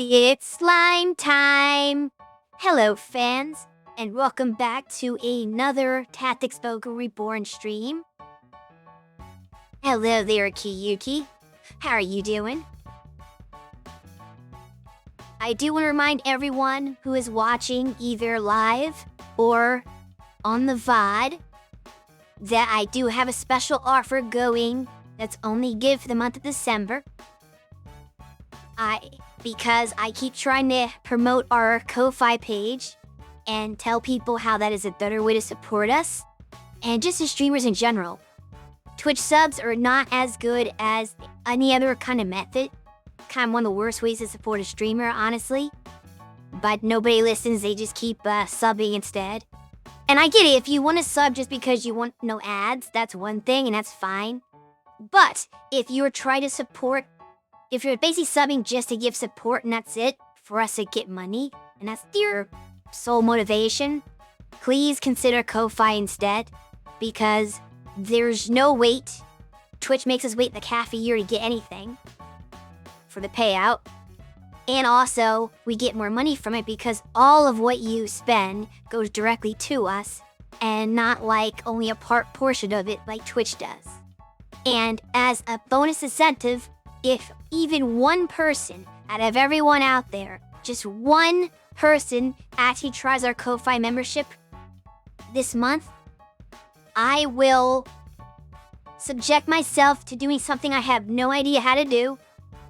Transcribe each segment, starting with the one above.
It's slime time! Hello fans, and welcome back to another Tactics Ogre Reborn stream. Hello there, Kiyuki. How are you doing? I do want to remind everyone who is watching either live or on the VOD that I do have a special offer going that's only good for the month of December. Because I keep trying to promote our Ko-Fi page and tell people how that is a better way to support us, and just as streamers in general. Twitch subs are not as good as any other kind of method. Kind of one of the worst ways to support a streamer, honestly. But nobody listens, they just keep subbing instead. And I get it, if you want to sub just because you want no ads, that's one thing, and that's fine. But if you're trying to support, if you're basically subbing just to give support and that's it, for us to get money, and that's your sole motivation, please consider Ko-Fi instead, because there's no wait. Twitch makes us wait like half a year to get anything for the payout. And also, we get more money from it because all of what you spend goes directly to us, and not like only a portion of it like Twitch does. And as a bonus incentive, if even one person out of everyone out there, just one person actually tries our Ko-Fi membership this month, I will subject myself to doing something I have no idea how to do,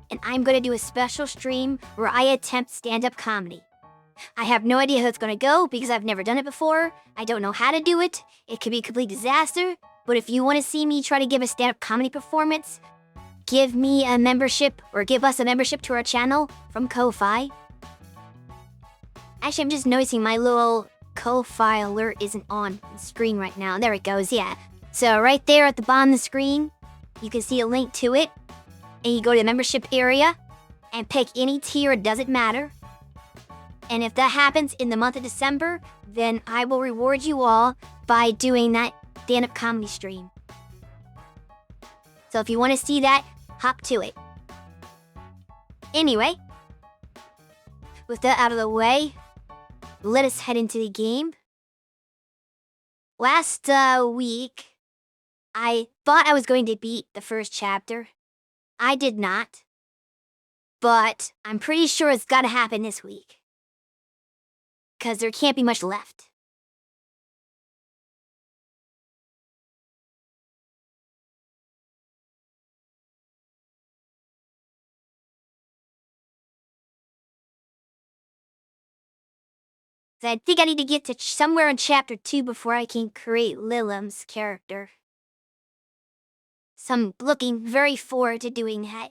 and I'm going to do a special stream where I attempt stand-up comedy. I have no idea how it's going to go because I've never done it before. I don't know how to do it. It could be a complete disaster, but if you want to see me try to give a stand-up comedy performance, give me a membership, or give us a membership to our channel from Ko-Fi. Actually, I'm just noticing my little Ko-Fi alert isn't on the screen right now. There it goes, yeah. So right there at the bottom of the screen, you can see a link to it. And you go to the membership area and pick any tier, it doesn't matter. And if that happens in the month of December, then I will reward you all by doing that stand-up comedy stream. So if you want to see that, hop to it. Anyway, with that out of the way, let us head into the game. Last week, I thought I was going to beat the first chapter. I did not. But I'm pretty sure it's gotta happen this week, because there can't be much left. I think I need to get to somewhere in chapter 2 before I can create Lilim's character. So I'm looking very forward to doing that.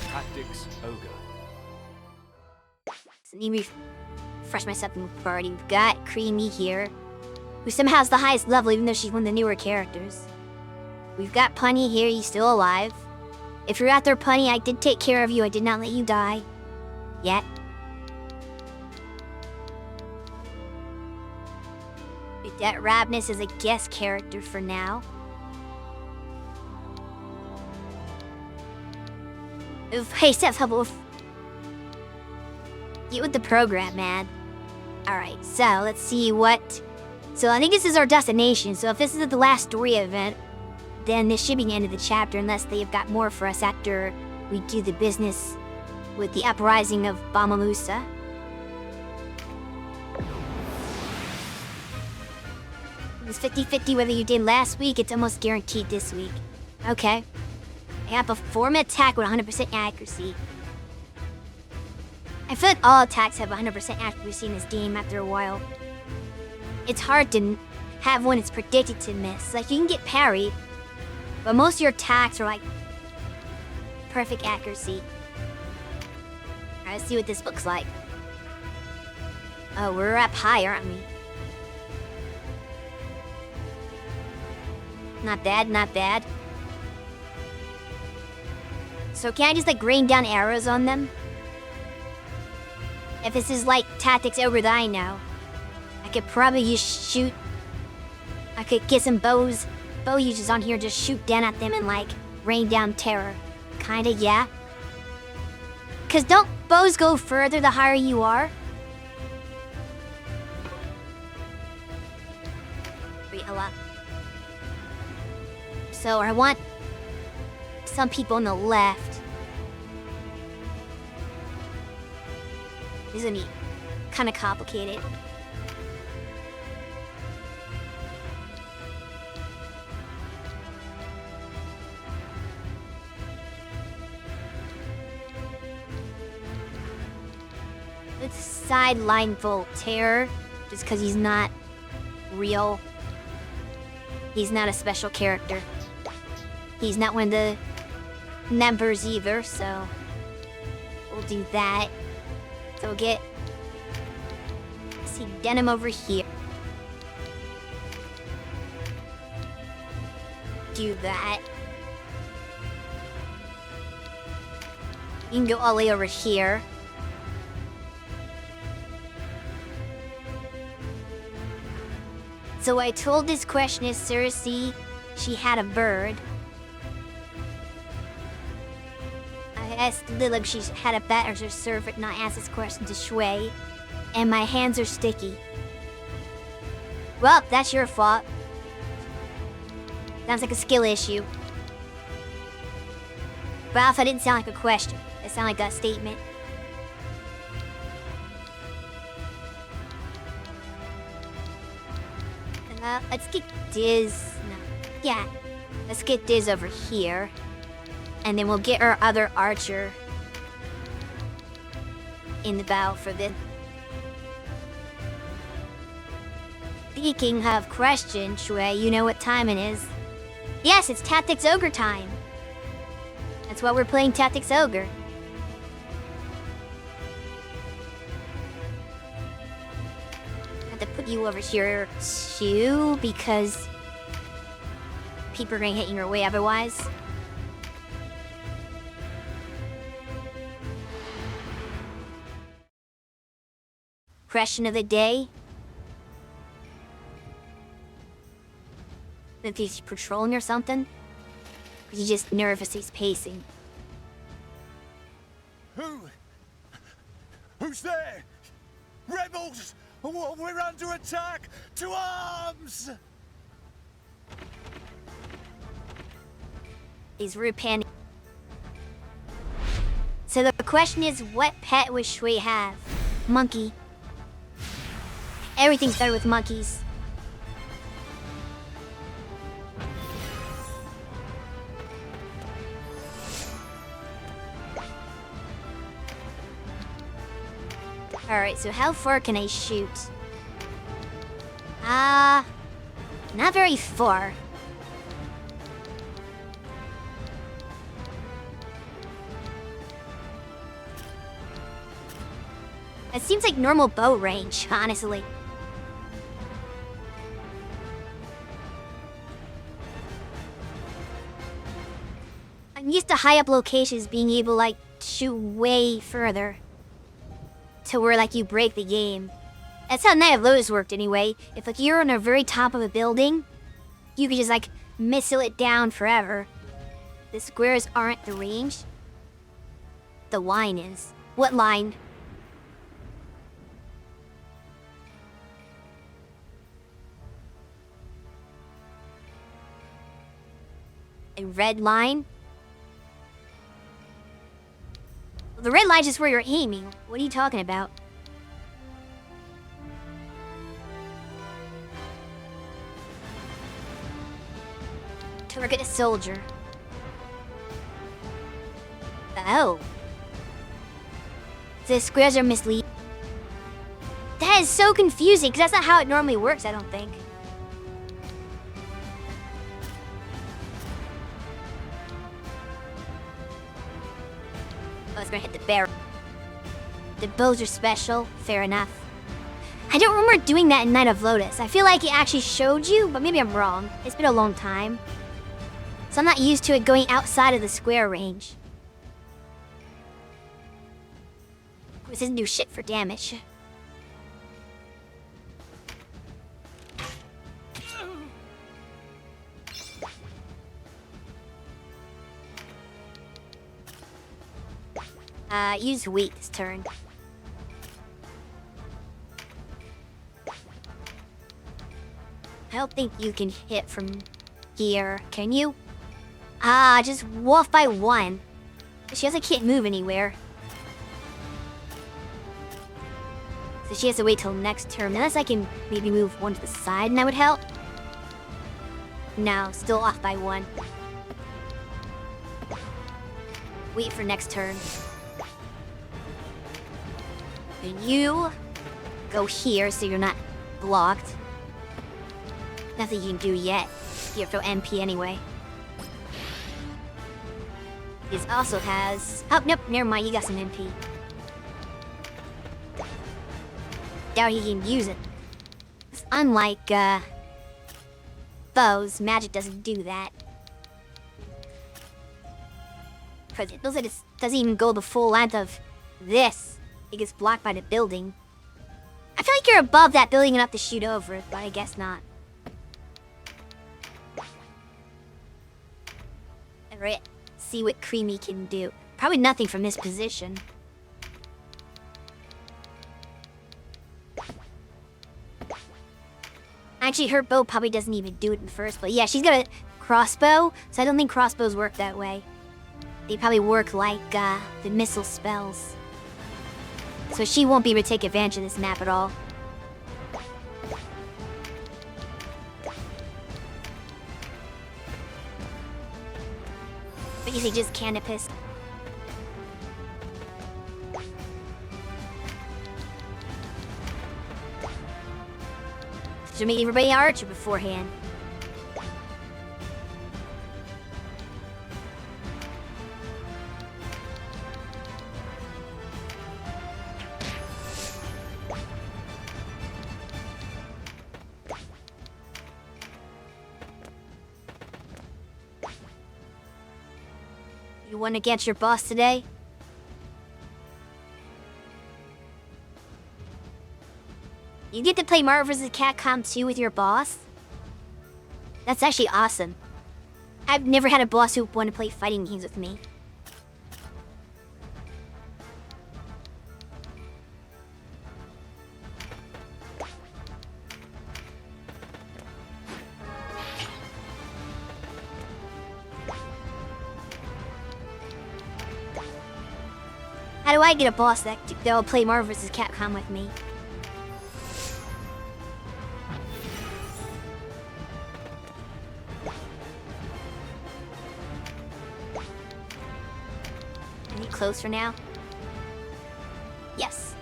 Tactics Ogre. So let me refresh myself in the party. We've got Creamy here, who somehow has the highest level even though she's one of the newer characters. We've got Punny here, he's still alive. If you're out there, Punny, I did take care of you. I did not let you die. Yet. That Rabnus is a guest character for now. Oof, hey, Seth, get with the program, man. Alright, so let's see what... So I think this is our destination, so if this is the last story event, then this should be the end of the chapter, unless they've got more for us after we do the business with the uprising of Bamamusa. It was 50-50 whether you did last week, it's almost guaranteed this week. Okay. I have a perform an attack with 100% accuracy. I feel like all attacks have 100% accuracy in this game after a while. It's hard to have one that's predicted to miss. Like, you can get parried, but most of your attacks are like perfect accuracy. Alright, let's see what this looks like. Oh, we're up high, aren't we? Not bad, not bad. So can I just like rain down arrows on them? If this is like Tactics Ogre that I know, I could probably just shoot I could get some bow users on here, just shoot down at them and like rain down terror. Kinda, yeah. Cause don't bows go further the higher you are? Wait, hold up. So I want some people on the left. This is gonna be kinda complicated. Let's sideline Voltaire, just because he's not real. He's not a special character. He's not one of the members either, so we'll do that. So we'll get, see, denim over here. Do that. You can go all the way over here. So I told this questionist Cersei she had a bird. I asked Lilig she had a bat as her servant, and I asked this question to Shui. And my hands are sticky. Well, that's your fault. Sounds like a skill issue. But Alpha didn't sound like a question. It sounded like a statement. Let's get Diz. No. Yeah. Let's get Diz over here. And then we'll get our other archer in the bow for this. Speaking of question, Shui, you know what time it is. Yes, it's Tactics Ogre time. That's why we're playing Tactics Ogre. To put you over here too, because people are gonna hit in your way otherwise. Question of the day. If he's patrolling or something, or he's just nervous, he's pacing. Who's there? Rebels! We're under attack! To arms! He's rude panning. So the question is, what pet would Shui have? Monkey. Everything's better with monkeys. Alright, so how far can I shoot? Not very far. It seems like normal bow range, honestly. I'm used to high up locations being able to, like, shoot way further. To where, like, you break the game. That's how Night of Lotus worked anyway. If, like, you're on the very top of a building, you could just, like, missile it down forever. The squares aren't the range. The line is. What line? A red line? The red line's just where you're aiming. What are you talking about? Target a soldier. Oh. The squares are misleading. That is so confusing, because that's not how it normally works, I don't think. Oh, it's gonna hit the barrel. The bows are special, fair enough. I don't remember doing that in Night of Lotus. I feel like it actually showed you, but maybe I'm wrong. It's been a long time. So I'm not used to it going outside of the square range. This doesn't do shit for damage. use weak this turn. I don't think you can hit from here, can you? Just wolf by 1. She also can't move anywhere. So she has to wait till next turn. Unless I can maybe move 1 to the side and that would help. No, still off by 1. Wait for next turn. And you go here so you're not blocked. Nothing you can do yet. You have to MP anyway. This also has... Oh, nope, never mind, you got some MP. Doubt he can use it. Unlike, foes, magic doesn't do that. Because it doesn't even go the full length of this. It gets blocked by the building. I feel like you're above that building enough to shoot over it, but I guess not. Alright, see what Creamy can do. Probably nothing from this position. Actually, her bow probably doesn't even do it in first, but yeah, she's got a crossbow, so I don't think crossbows work that way. They probably work like, the missile spells. So she won't be able to take advantage of this map at all. But you just canopus. Should make everybody an archer beforehand. You won against your boss today? You get to play Marvel vs. Capcom 2 with your boss? That's actually awesome. I've never had a boss who wanted to play fighting games with me. How do I get a boss that'll play Marvel vs. Capcom with me? Any closer now? Yes.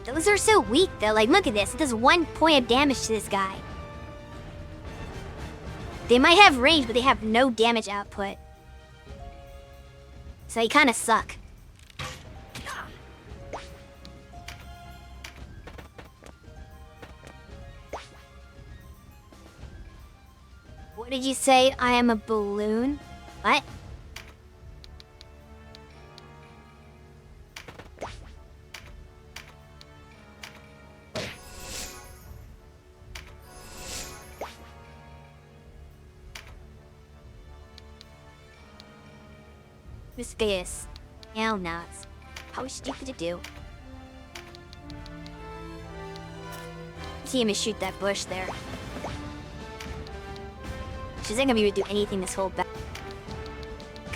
Those are so weak though, like look at this, it does 1 point of damage to this guy. They might have range, but they have no damage output. So they kinda suck. What did you say? I am a balloon? What? This is hell no. It's probably stupid to do. See him shoot that bush there. She's not gonna be able to do anything this whole battle.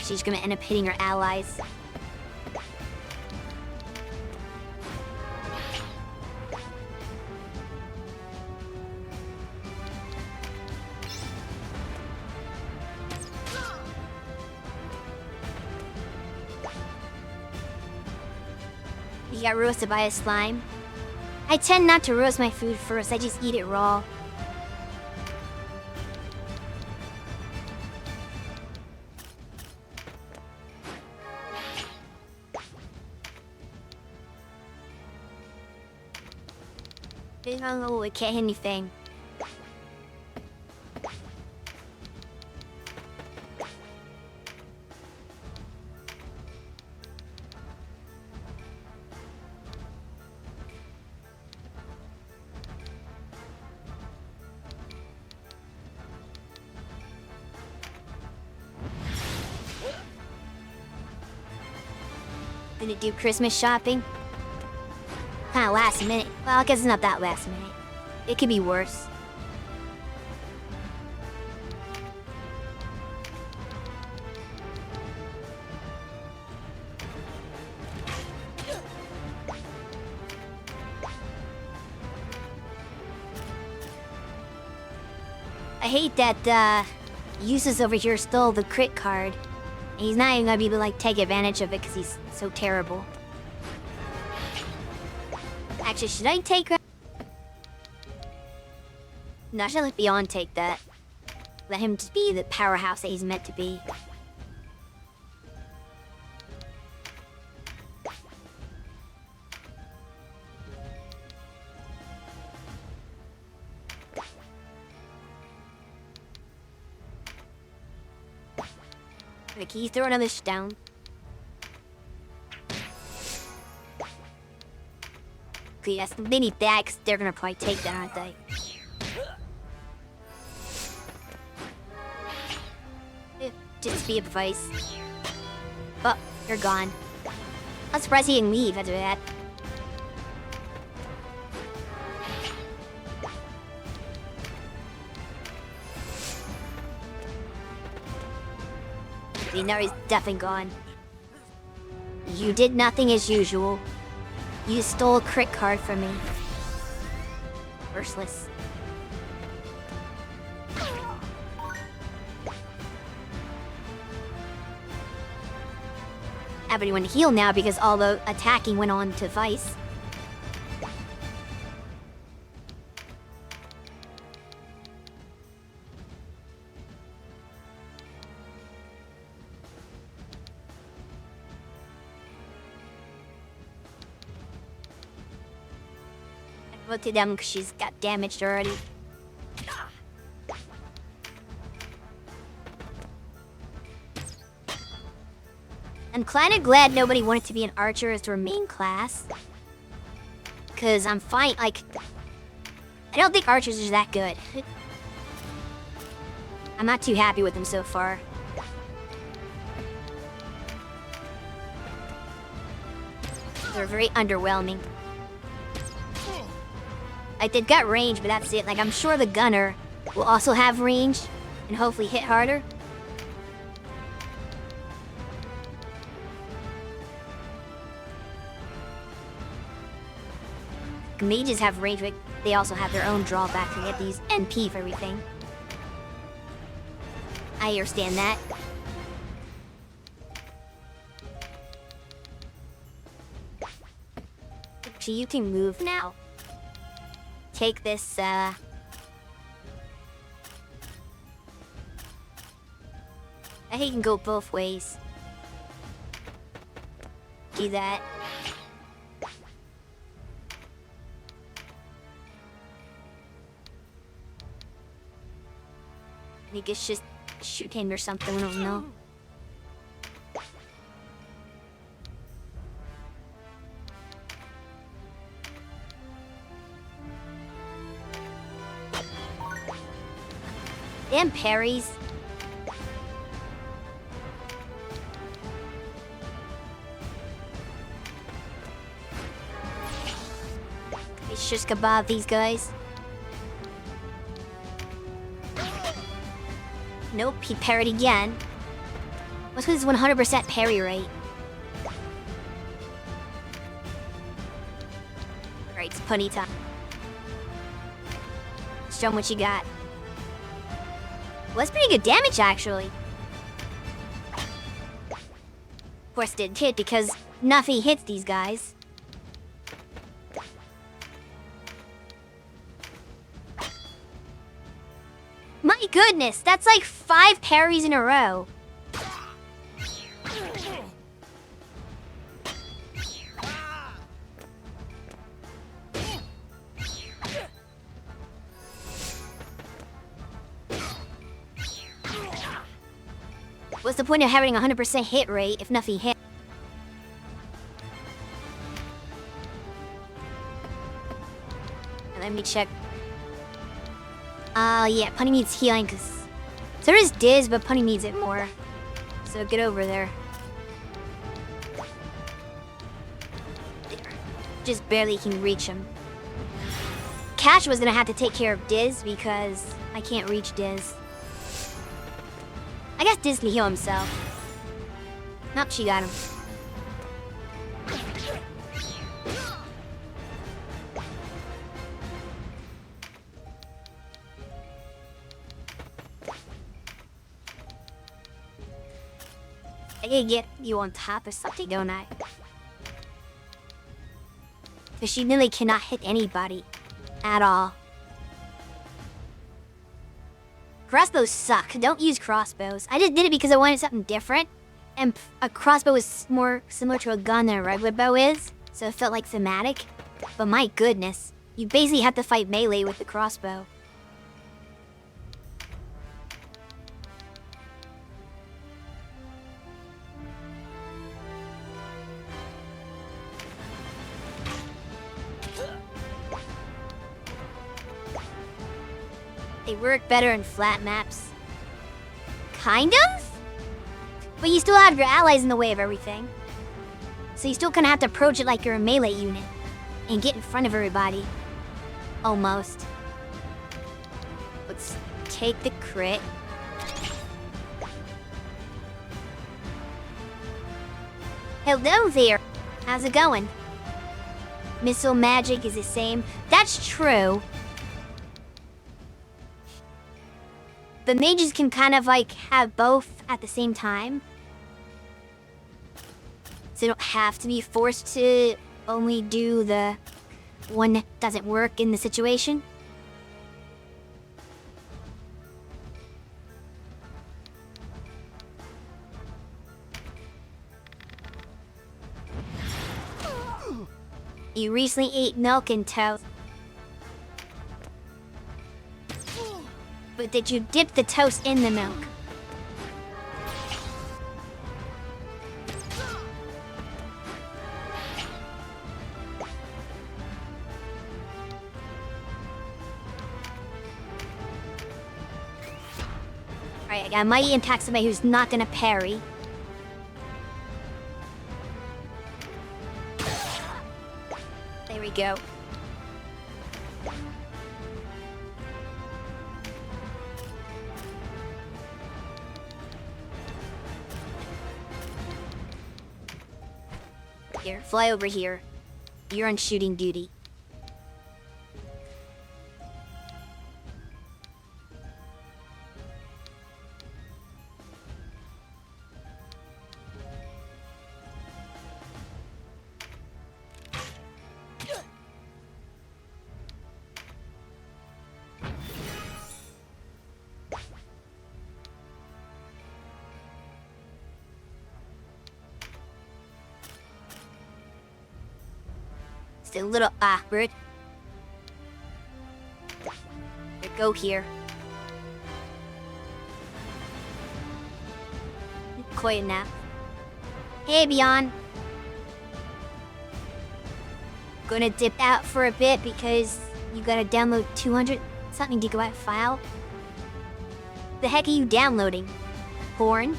She's gonna end up hitting her allies. You got roasted by a slime? I tend not to roast my food first, I just eat it raw. Oh, it can't hit anything. Didn't do Christmas shopping. Kinda last minute. Well, I guess it's not that last minute. It could be worse. I hate that, Useless over here stole the crit card. And he's not even gonna be able to, like, take advantage of it because he's so terrible. Actually, should I take... No, I should let Beyond take that. Let him just be the powerhouse that he's meant to be. Wait, can you throw another down? Okay, yes, they need that because they're gonna probably take that, aren't they? Just be advice. Oh, you're gone. I'm surprised he didn't leave after that. See, now he's definitely gone. You did nothing as usual. You stole a crit card from me. Merciless. Everyone heal now because all the attacking went on to Vice. I go to them because she's got damaged already. I'm kinda glad nobody wanted to be an archer as their main class. Cause I'm fine, like... I don't think archers are that good. I'm not too happy with them so far. They're very underwhelming. Like, they've got range, but that's it. Like, I'm sure the gunner will also have range and hopefully hit harder. Mages have range, but they also have their own drawbacks. They get these NP for everything. I understand that. Actually, you can move now. Take this, I think you can go both ways. Do that. I guess just shoot him or something, I don't know. Damn parries. It's just kebab these guys. Nope, he parried again. What's with his 100% parry rate? Alright, it's punny time. Show him what you got. Well, that's pretty good damage, actually. Of course, it didn't hit because nothing hits these guys. My goodness, that's like 5 parries in a row. What's the point of having a 100% hit rate if nothing hit? Let me check. Yeah, Punny needs healing, because... There is Diz, but Punny needs it more. So get over there. just barely can reach him. Cash was gonna have to take care of Diz because I can't reach Diz. I guess Diz can heal himself. Nope, she got him. I gotta get you on top of something, don't I? Because she really cannot hit anybody. At all. Crossbows suck. Don't use crossbows. I just did it because I wanted something different. And a crossbow is more similar to a gun than a regular bow is. So it felt like thematic. But my goodness. You basically have to fight melee with the crossbow. They work better in flat maps. Kind of? But you still have your allies in the way of everything. So you still kinda have to approach it like you're a melee unit. And get in front of everybody. Almost. Let's take the crit. Hello there. How's it going? Missile magic is the same. That's true. The mages can kind of like have both at the same time. So they don't have to be forced to only do the one that doesn't work in the situation. You recently ate milk and toast. But did you dip the toast in the milk? Alright, I might impact somebody who's not gonna parry. There we go. Here, fly over here. You're on shooting duty. It's a little awkward. Here, go here. Quiet now. Hey, Beyond. Gonna dip out for a bit because you gotta download 200 something gigabyte file. The heck are you downloading? Porn?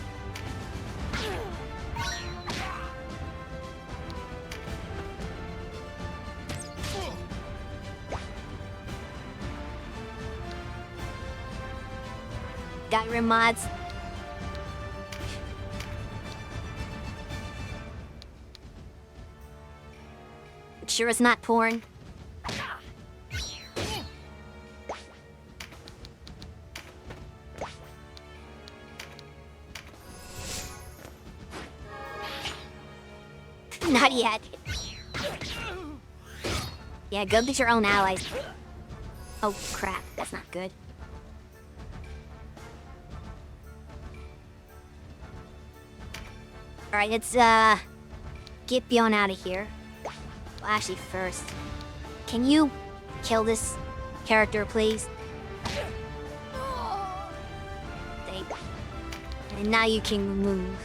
Skyrim mods. It sure is not porn. Not yet. Yeah, go get your own allies. Oh crap, that's not good. Alright, let's get Beyond out of here. Well, actually first, can you kill this character, please? Thank you. And now you can move.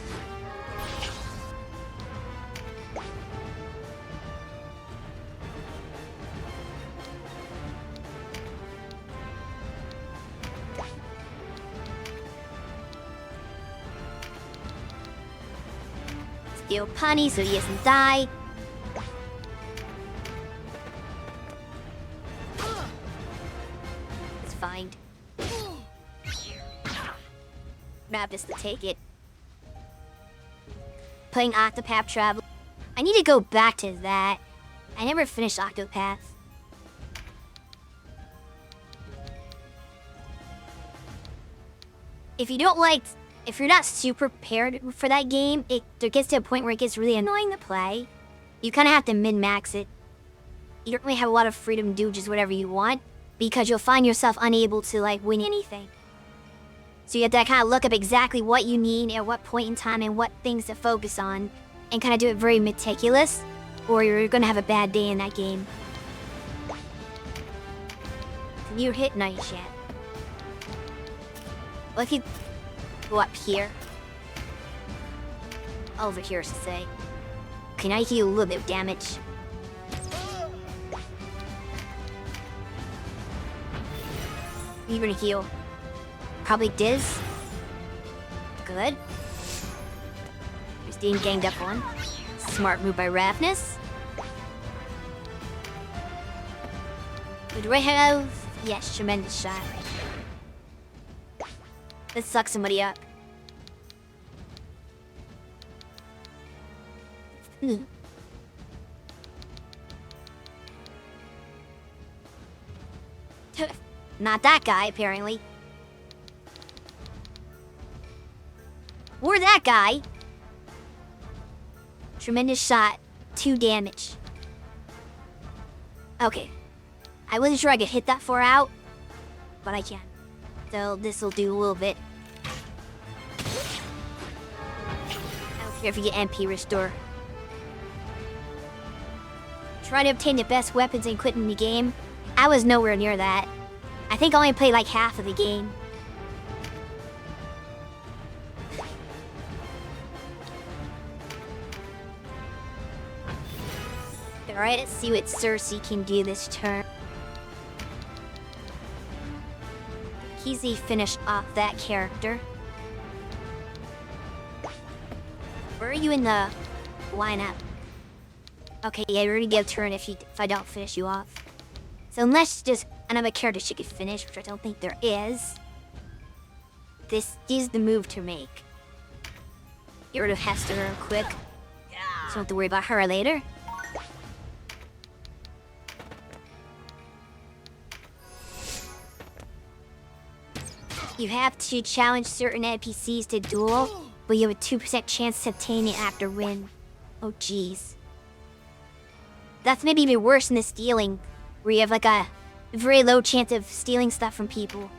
Steal Punny so he doesn't die. Octopath just to take it. Playing Octopath Travel. I need to go back to that. I never finished Octopath. If you're not super prepared for that game, there gets to a point where it gets really annoying to play. You kind of have to min-max it. You don't really have a lot of freedom to do just whatever you want, because you'll find yourself unable to, like, win anything. So you have to kind of look up exactly what you need at what point in time and what things to focus on, and kind of do it very meticulous, or you're gonna have a bad day in that game. You hit nice yet. Well, if you go up here, over here to say, can I heal a little bit of damage? You're gonna heal. Probably Diz. Good. Just being ganged up on. Smart move by Ravnus. Do I have? Yes, tremendous shot. Let's suck somebody up. Not that guy, apparently. Or that guy. Tremendous shot. 2 damage. Okay. I wasn't sure I could hit that far out, but I can. So this'll do a little bit. I don't care if you get MP restore. Trying to obtain the best weapons and equipment in the game. I was nowhere near that. I think I only played like half of the game. Alright, let's see what Cersei can do this turn. Easy finish off that character. Where are you in the lineup? Okay, yeah, you already get a turn if I don't finish you off. So unless just another character she could finish, which I don't think there is. This is the move to make. Get rid of Hester real quick. So don't have to worry about her later. You have to challenge certain NPCs to duel, but you have a 2% chance to obtain it after win. Oh jeez. That's maybe even worse than the stealing, where you have like a very low chance of stealing stuff from people.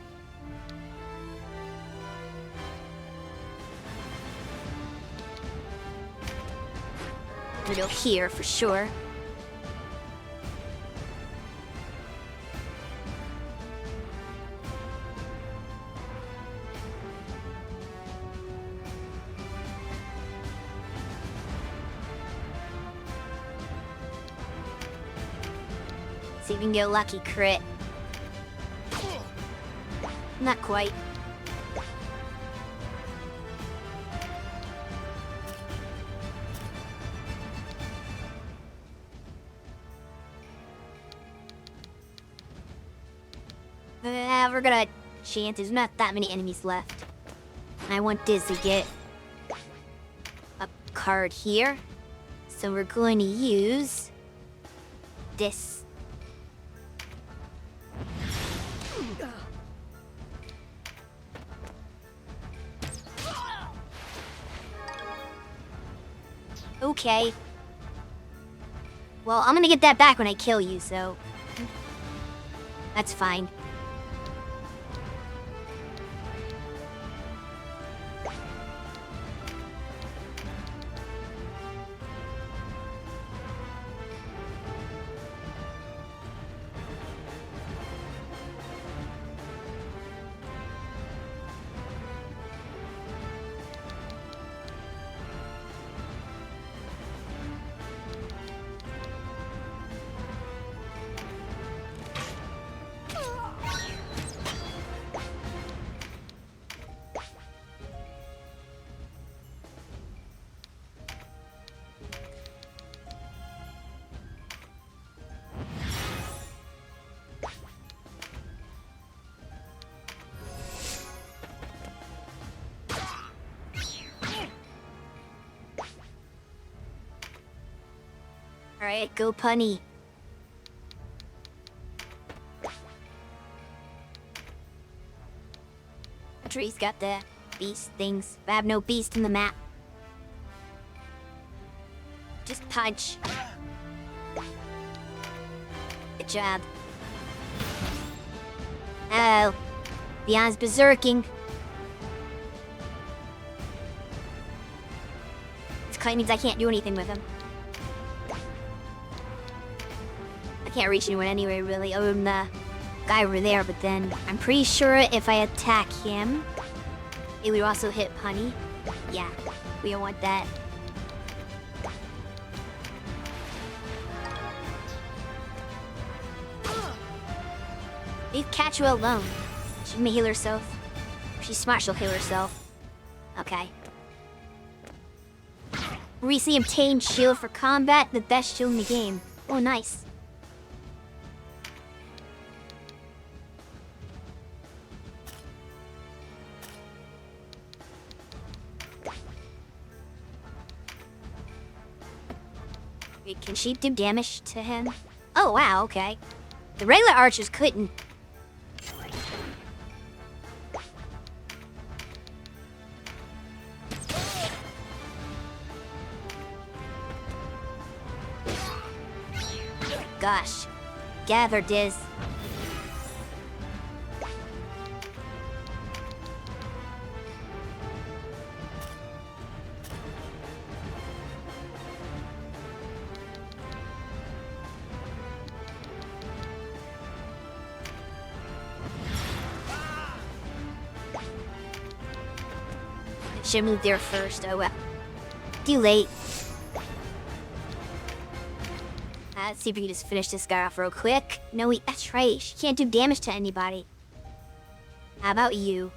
Middle here for sure. See if we can get a lucky crit. Not quite. We're gonna chance. There's not that many enemies left. I want Diz to get a card here. So we're going to use this. Okay. Well, I'm gonna get that back when I kill you, so... that's fine. Alright, go punny. Tree's got the beast things. I have no beast in the map. Just punch. Good job. Oh. Beyond's berserking. This kind means I can't do anything with him. I can't reach anyone anyway, really, other than the guy over there, but then I'm pretty sure if I attack him, it would also hit Punny. Yeah, we don't want that. Leave Catchwell alone. She may heal herself. If she's smart, she'll heal herself. Okay. Recently obtained shield for combat, the best shield in the game. Oh, nice. Wait, can she do damage to him? Oh, wow, okay. The regular archers couldn't. Gosh. Gather, Diz. Should move there first. Oh well. Too late. Let's see if we can just finish this guy off real quick. No, that's right. She can't do damage to anybody. How about you?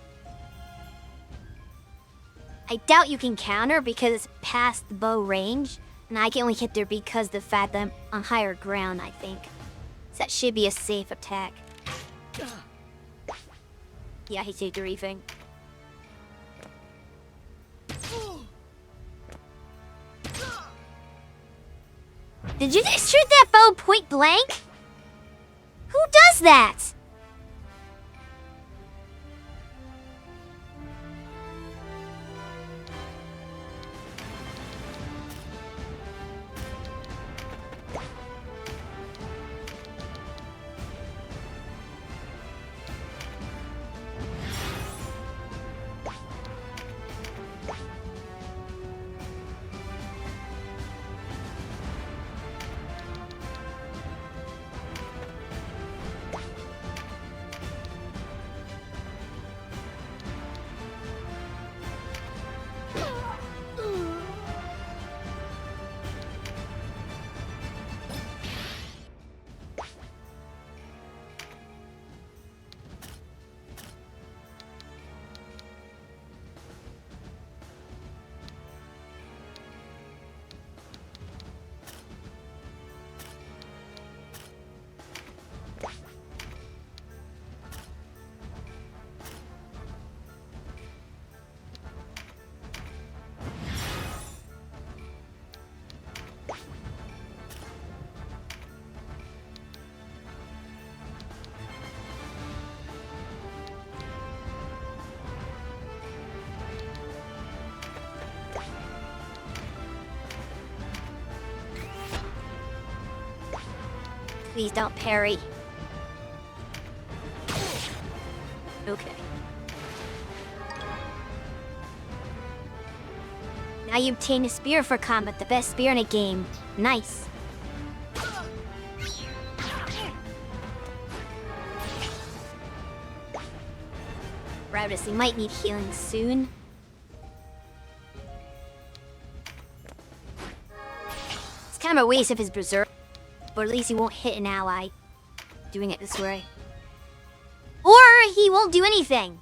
I doubt you can counter because it's past the bow range. And I can only hit there because of the fact that I'm on higher ground, I think. So that should be a safe attack. Yeah, he saved everything. Did you just shoot that bow point blank? Who does that? Please don't parry. Okay. Now you obtain a spear for combat, the best spear in a game. Nice. Routus, he might need healing soon. It's kind of a waste of his berserk. But at least he won't hit an ally doing it this way. Or he won't do anything.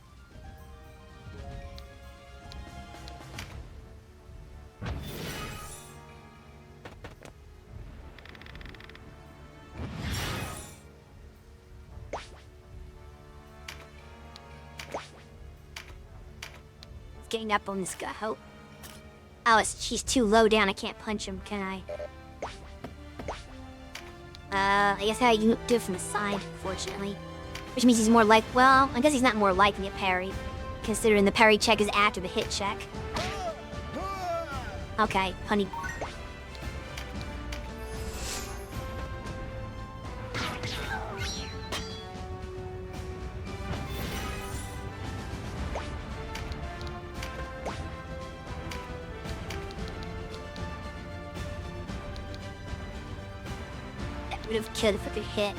He's getting up on this guy. Oh, she's too low down. I can't punch him, can I? I guess how you do it from the side, fortunately. Which means he's more like, well, I guess he's not more likely to parry, considering the parry check is after the hit check. Okay, honey. That would have killed if I could hit.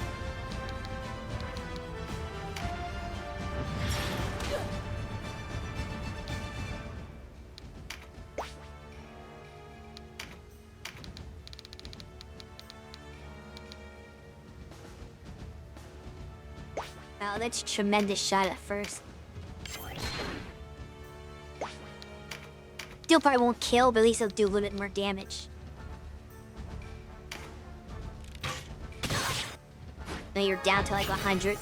Wow, that's a tremendous shot at first. Still probably won't kill, but at least it'll do a little bit more damage. Now you're down to like 100.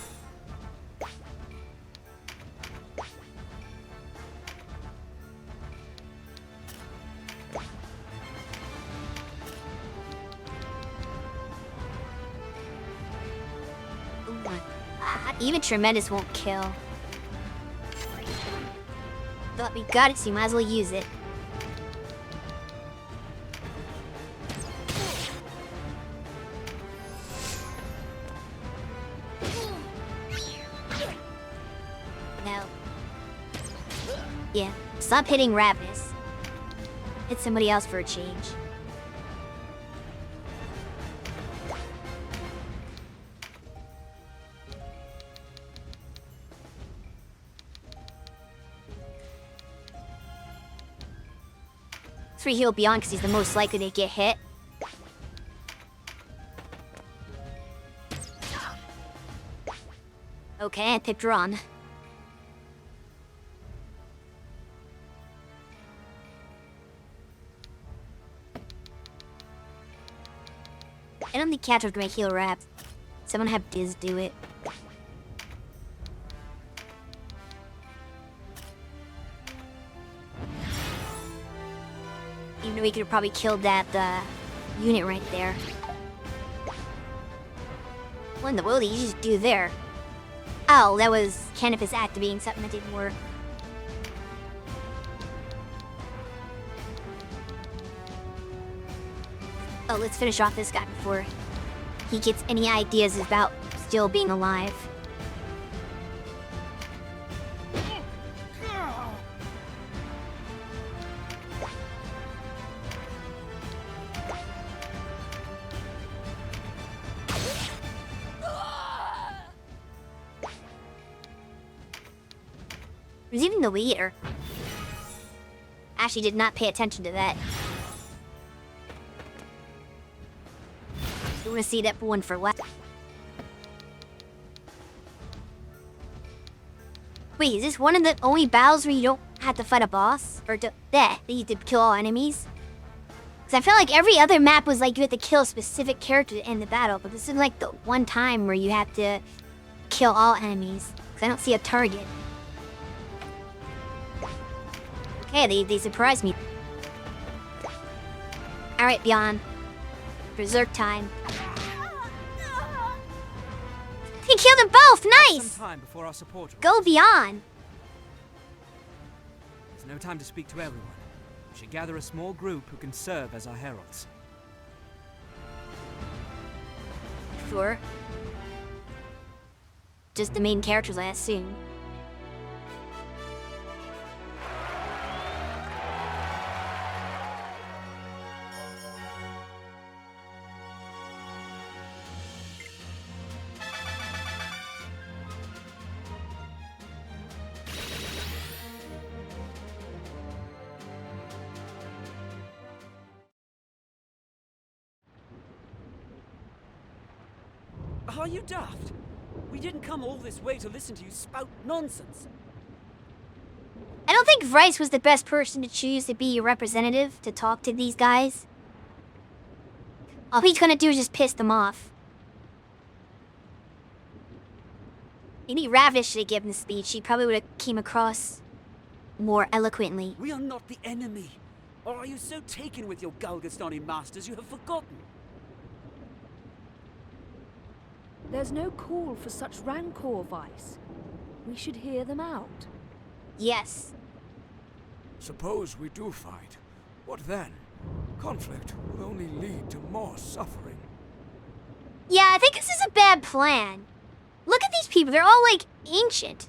Even tremendous won't kill. But we got it, so you might as well use it. No. Yeah, stop hitting Ravenous. Hit somebody else for a change. Free heal beyond because he's the most likely to get hit. Okay, I picked Ron. I don't think catchers make heal wraps. Someone have Diz do it. Even though he could have probably killed that unit right there. What in the world did you just do there? Oh, that was Canopus activating something that didn't work. Oh, let's finish off this guy before he gets any ideas about still being alive. There's even the leader. Actually did not pay attention to that. You want to see that one for what? Wait, is this one of the only battles where you don't have to fight a boss? Or that you have to kill all enemies? Because I felt like every other map was like you have to kill a specific character to end the battle. But this is like the one time where you have to kill all enemies. Because I don't see a target. Okay, they surprised me. Alright, Beyond. Berserk time. He killed them both! Nice! Some time before our support. Go Beyond! There's no time to speak to everyone. We should gather a small group who can serve as our heralds. Sure. Just the main characters, I assume. Are you daft? We didn't come all this way to listen to you spout nonsense. I don't think Rice was the best person to choose to be your representative to talk to these guys. All he's gonna do is just piss them off. Maybe Ravish should have given the speech. He probably would have came across more eloquently. We are not the enemy. Or are you so taken with your Galgastani masters you have forgotten? There's no call for such rancor, Vice. We should hear them out. Yes. Suppose we do fight. What then? Conflict will only lead to more suffering. Yeah, I think this is a bad plan. Look at these people. They're all, like, ancient.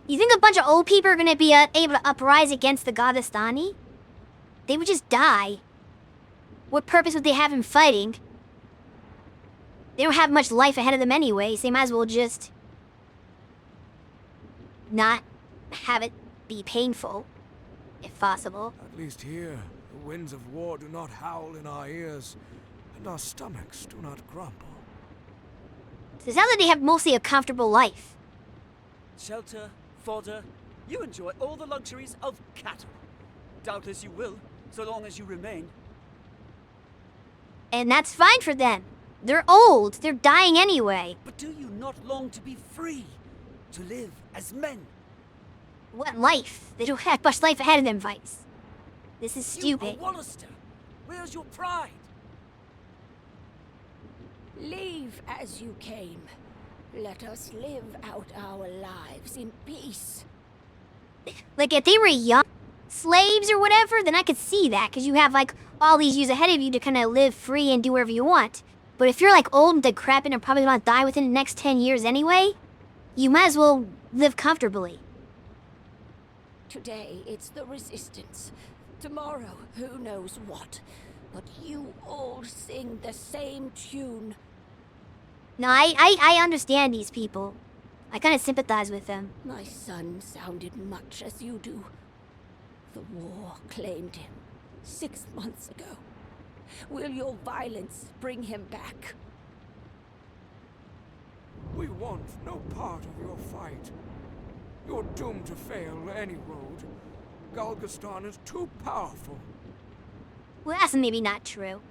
You think a bunch of old people are gonna be able to uprise against the Godastani? They would just die. What purpose would they have in fighting? They don't have much life ahead of them anyway, so they might as well just not have it be painful, if possible. At least here, the winds of war do not howl in our ears, and our stomachs do not grumble. So it sounds like they have mostly a comfortable life. Shelter, fodder, you enjoy all the luxuries of cattle. Doubtless you will, so long as you remain. And that's fine for them. They're old. They're dying anyway. But do you not long to be free? To live as men? What life? They don't have much life ahead of them, Vice. This is stupid. You are Wallister. Where's your pride? Leave as you came. Let us live out our lives in peace. Like, if they were young slaves or whatever, then I could see that, because you have, like, all these years ahead of you to kind of live free and do whatever you want. But if you're, like, old and decrepit and probably gonna die within the next 10 years anyway, you might as well live comfortably. Today, it's the resistance. Tomorrow, who knows what. But you all sing the same tune. No, I understand these people. I kind of sympathize with them. My son sounded much as you do. The war claimed him 6 months ago. Will your violence bring him back? We want no part of your fight. You're doomed to fail any road. Galgastan is too powerful. Well, that's maybe not true.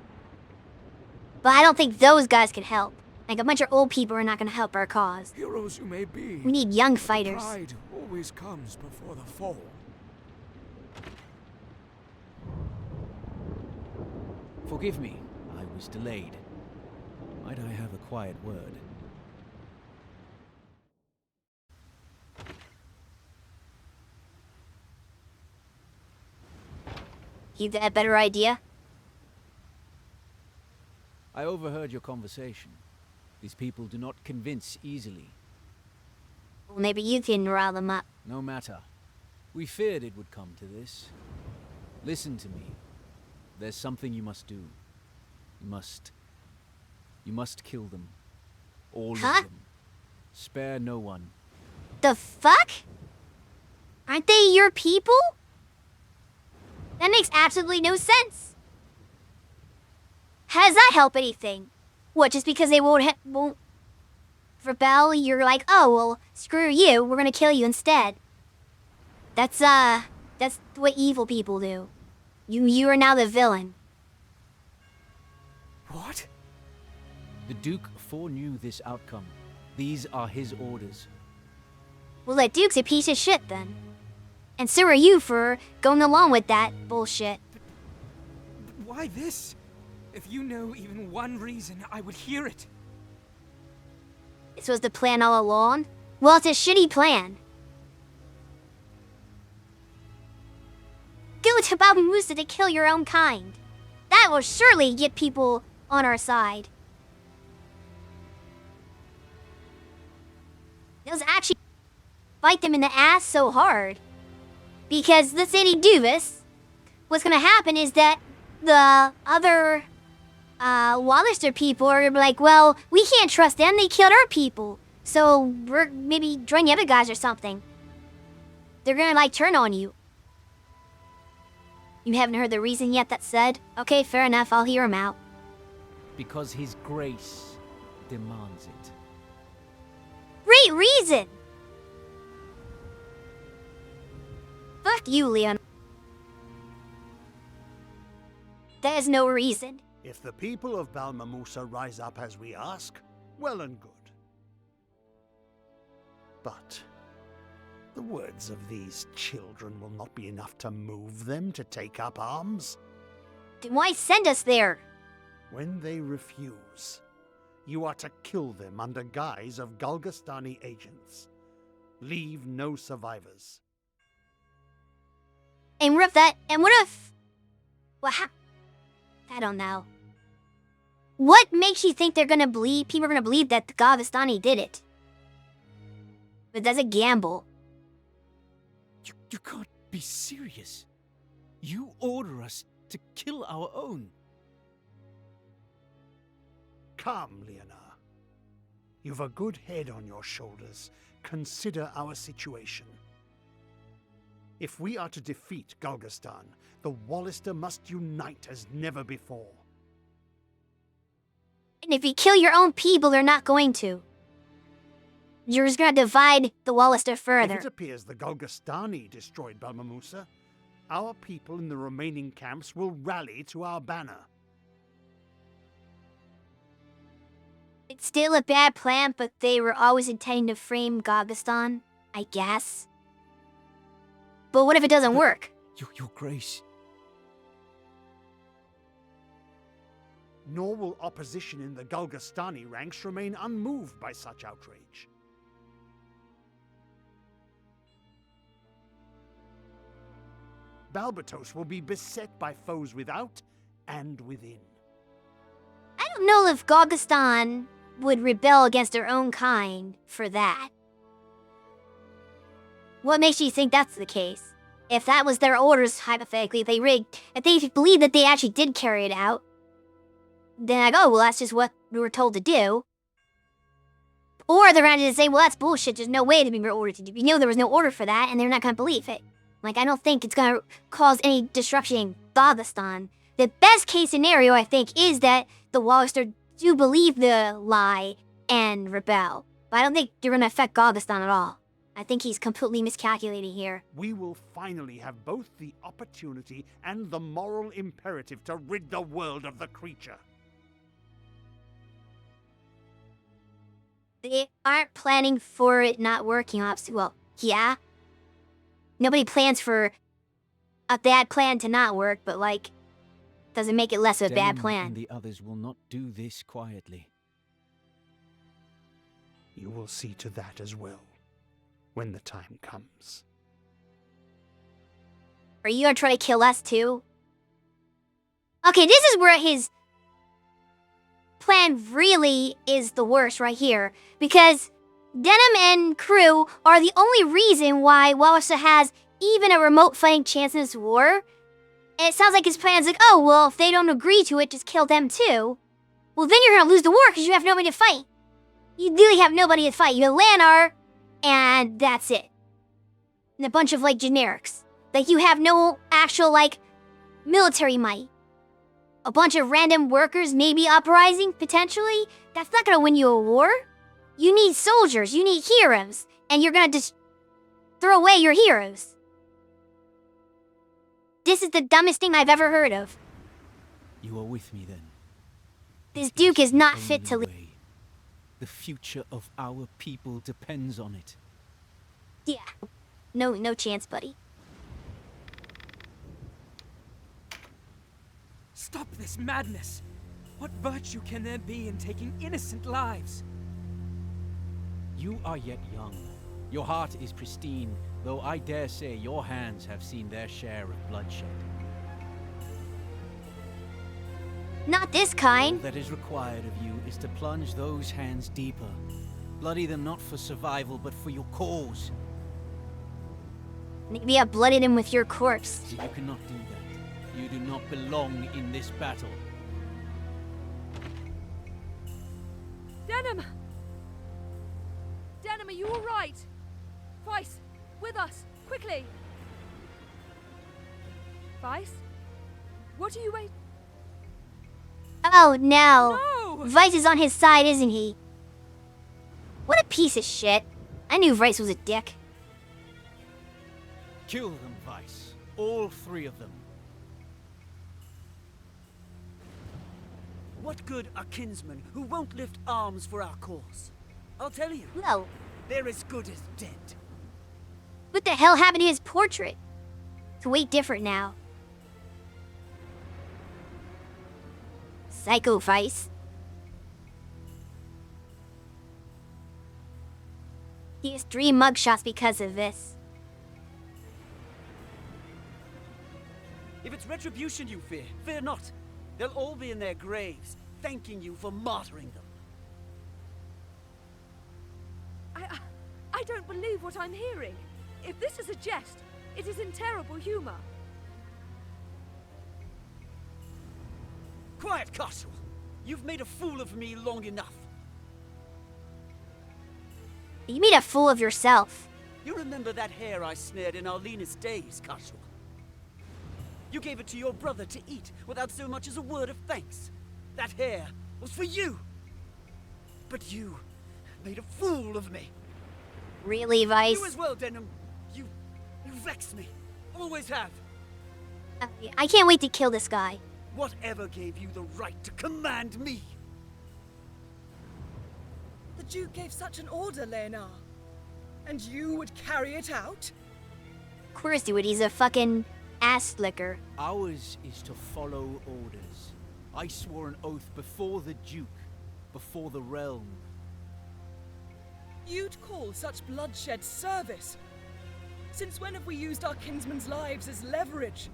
But I don't think those guys could help. Like, a bunch of old people are not gonna help our cause. Heroes you may be. We need young fighters. Pride always comes before the fall. Forgive me, I was delayed. Might I have a quiet word? You got a better idea? I overheard your conversation. These people do not convince easily. Well, maybe you can rile them up. No matter. We feared it would come to this. Listen to me. There's something you must do. You must kill them. All of them. Spare no one. The fuck? Aren't they your people? That makes absolutely no sense. How does that help anything? What, just because they won't rebel, you're like, oh, well, screw you, we're gonna kill you instead. That's what evil people do. You are now the villain. What? The Duke foreknew this outcome. These are his orders. Well, that Duke's a piece of shit then. And so are you for going along with that bullshit. But why this? If you know even one reason, I would hear it. This was the plan all along? Well, it's a shitty plan. Go to Baba Musa to kill your own kind. That will surely get people on our side. Those actually fight them in the ass so hard. Because let's say they do this, what's gonna happen is that the other Wallister people are like, well, we can't trust them, they killed our people. So we're maybe join the other guys or something. They're gonna like turn on you. You haven't heard the reason yet that's said? Okay, fair enough, I'll hear him out. Because his grace demands it. Great reason! Fuck you, Leon. There is no reason. If the people of Balmamusa rise up as we ask, well and good. But the words of these children will not be enough to move them to take up arms. Then why send us there? When they refuse, You are to kill them under guise of Galgastani agents. Leave no survivors. And what if that? And what if? Well, I don't know. What makes you think they're gonna believe? People are gonna believe that the Galgastani did it. But that's a gamble. You can't be serious. You order us to kill our own. Come, Leonard. You've a good head on your shoulders. Consider our situation. If we are to defeat Galgastan, the Wallister must unite as never before. And if you kill your own people, they're not going to. You're just gonna divide the Wallister further. If it appears the Galgastani destroyed Balmamusa, our people in the remaining camps will rally to our banner. It's still a bad plan, but they were always intending to frame Galgastan, I guess. But what if it doesn't work? Your Grace. Nor will opposition in the Galgastani ranks remain unmoved by such outrage. Balbatos will be beset by foes without and within. I don't know if Galgastan would rebel against their own kind for that. What makes you think that's the case? If that was their orders, hypothetically, if they believe that they actually did carry it out, then I go, well, that's just what we were told to do. Or they're ready to say, well, that's bullshit. There's no way to be ordered to do. You know there was no order for that, and they're not going to believe it. Like, I don't think it's going to cause any disruption in Galgastan. The best case scenario, I think, is that the Wallister do believe the lie and rebel. But I don't think you're going to affect Galgastan at all. I think he's completely miscalculating here. We will finally have both the opportunity and the moral imperative to rid the world of the creature. They aren't planning for it not working, obviously. Well, yeah. Nobody plans for a bad plan to not work, but, like, doesn't make it less of a bad plan. And the others will not do this quietly. You will see to that as well, when the time comes. Are you gonna try to kill us, too? Okay, this is where his plan really is the worst right here. Because Denim and crew are the only reason why Wallister has even a remote fighting chance in this war. And it sounds like his plan's like, oh, well, if they don't agree to it, just kill them too. Well, then you're gonna lose the war because you have nobody to fight. You really have nobody to fight. You have Lannar, and that's it. And a bunch of, like, generics. Like, you have no actual, like, military might. A bunch of random workers maybe uprising, potentially. That's not gonna win you a war. You need soldiers, you need heroes, and you're gonna just throw away your heroes. This is the dumbest thing I've ever heard of. You are with me then. This Duke is not fit to lead. The future of our people depends on it. Yeah. No chance, buddy. Stop this madness! What virtue can there be in taking innocent lives? You are yet young. Your heart is pristine, though I dare say your hands have seen their share of bloodshed. Not this All kind. that is required of you is to plunge those hands deeper. Bloody them not for survival, but for your cause. Maybe I blooded him with your corpse. You cannot do that. You do not belong in this battle. Denim! Denim, are you alright? Vice, with us, quickly! Vice? What are you waiting? Oh, no. No! Vice is on his side, isn't he? What a piece of shit. I knew Vice was a dick. Kill them, Vice. All three of them. What good are kinsmen who won't lift arms for our cause? I'll tell you, No. they're as good as dead. What the hell happened to his portrait? It's way different now. Psycho Vice. He has 3 mugshots because of this. If it's retribution you fear, fear not. They'll all be in their graves, thanking you for martyring them. I don't believe what I'm hearing. If this is a jest, it is in terrible humor. Quiet, Castle. You've made a fool of me long enough. You made a fool of yourself. You remember that hair I snared in our leanest days, Castle? You gave it to your brother to eat without so much as a word of thanks. That hair was for you. But you made a fool of me. Really, Vice? You as well, Denim. You vex me. Always have. I can't wait to kill this guy. Whatever gave you the right to command me? The Duke gave such an order, Leonard. And you would carry it out? Of course he would. He's a fucking ass licker. Ours is to follow orders. I swore an oath before the Duke, before the realm. You'd call such bloodshed service? Since when have we used our kinsmen's lives as leverage?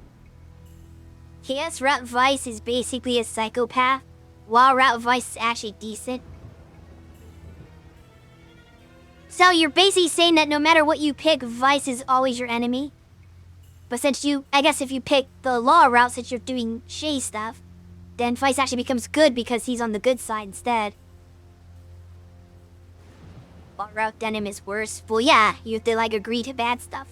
Yes, Rat Vice is basically a psychopath, while Rat Vice is actually decent. So you're basically saying that no matter what you pick, Vice is always your enemy? But since I guess if you pick the law route, since you're doing shady stuff, then Vice actually becomes good because he's on the good side instead. Law route Denim is worse. Well, yeah, you have to like agree to bad stuff.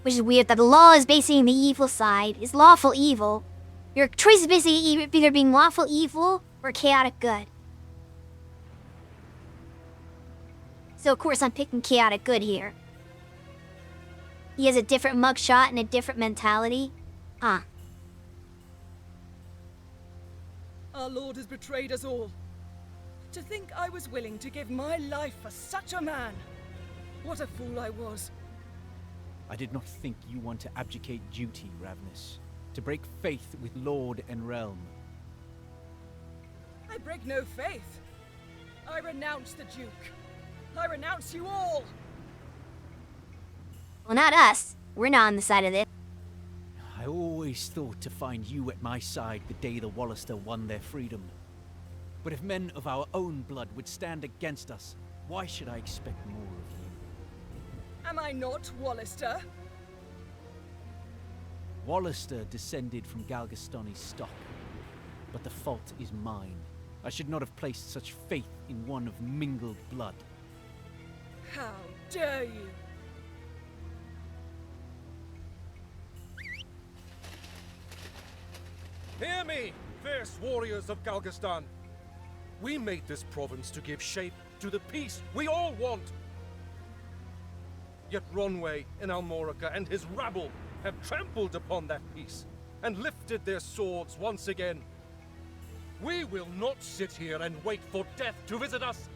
Which is weird that the law is basically the evil side, is lawful evil. Your choice is basically either being lawful evil or chaotic good. So of course I'm picking chaotic good here. He has a different mugshot and a different mentality. Huh. Our Lord has betrayed us all. To think I was willing to give my life for such a man. What a fool I was. I did not think you want to abdicate duty, Ravnus. To break faith with Lord and realm. I break no faith. I renounce the Duke. I renounce you all. Well, not us. We're not on the side of this. I always thought to find you at my side the day the Wallister won their freedom. But if men of our own blood would stand against us, why should I expect more of you? Am I not Wallister? Wallister descended from Galgastani's stock, but the fault is mine. I should not have placed such faith in one of mingled blood. How dare you? Hear me, fierce warriors of Galgastan. We made this province to give shape to the peace we all want. Yet Ronway in Almorica and his rabble have trampled upon that peace and lifted their swords once again. We will not sit here and wait for death to visit us.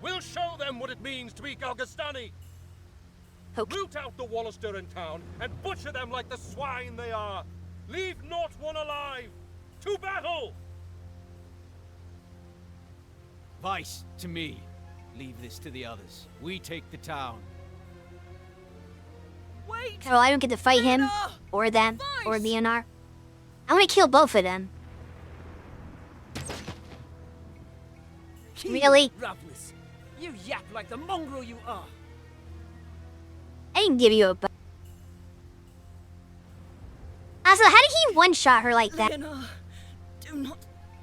We'll show them what it means to be Galgastani. Okay. Root out the Wallister in town and butcher them like the swine they are. Leave not one alive. To battle! Vice, to me. Leave this to the others. We take the town. Wait! Carol, I don't get to fight him, Leonard! or them, or Vice! Leonard. I want to kill both of them. Really? Ravnus, you yap like the mongrel you are. I didn't give you a bu- Also, how did he one-shot her like that? Leonard, do not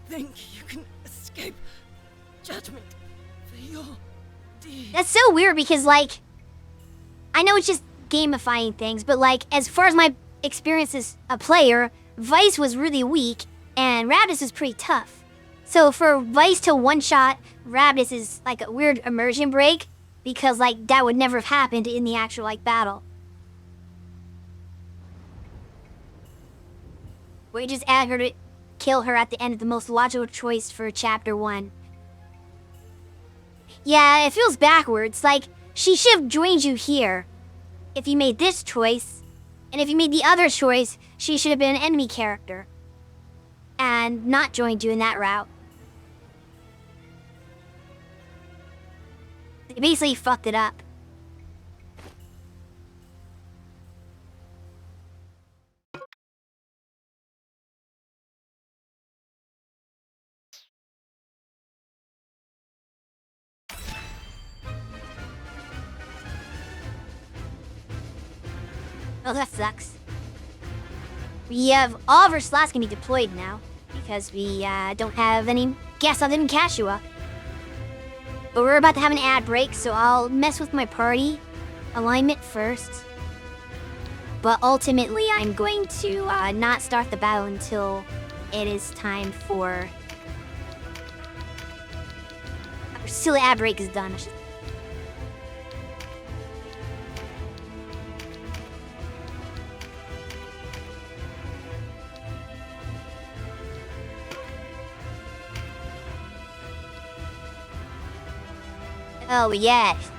think you can escape judgment for your deeds. That's so weird because, like, I know it's just gamifying things, but, like, as far as my experience as a player, Vice was really weak, and Ravnus is pretty tough. So for Vice to one-shot Ravnus is, like, a weird immersion break, because, like, that would never have happened in the actual, like, battle. We just add her to kill her at the end of the most logical choice for Chapter 1. Yeah, it feels backwards. Like, she should have joined you here. If you made this choice, and if you made the other choice, she should have been an enemy character. And not joined you in that route. They basically fucked it up. Oh, that sucks. We have all of our slots can be deployed now because we don't have any guests other than Kashua. But we're about to have an ad break, so I'll mess with my party alignment first. But ultimately, I'm going to not start the battle until it is time for... Till the ad break is done. Oh, yes.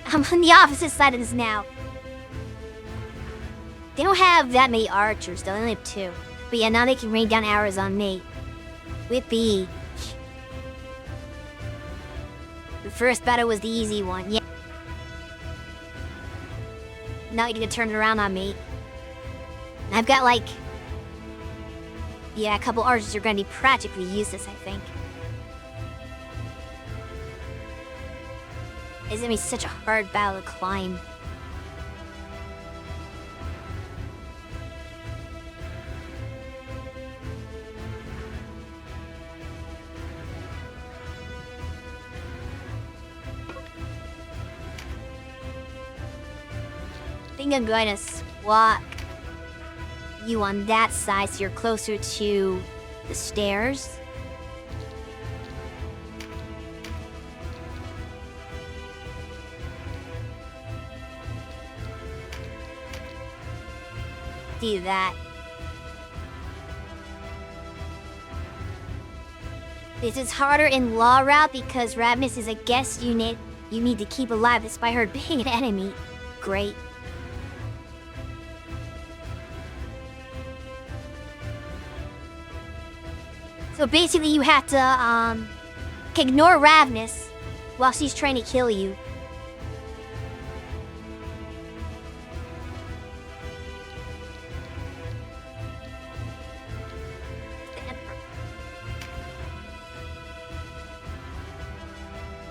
I'm on the opposite side of this now. They don't have that many archers, though. They only have 2. But yeah, now they can rain down arrows on me. Whippy. The first battle was the easy one, yeah. Now you need to turn it around on me. And I've got, like... Yeah, a couple archers are gonna be practically useless, I think. It's gonna be such a hard battle to climb. I think I'm going to swap you on that side so you're closer to the stairs. Do that. This is harder in Law Route because Ravenous is a guest unit you need to keep alive despite her being an enemy. Great. So basically you have to ignore Ravenous while she's trying to kill you.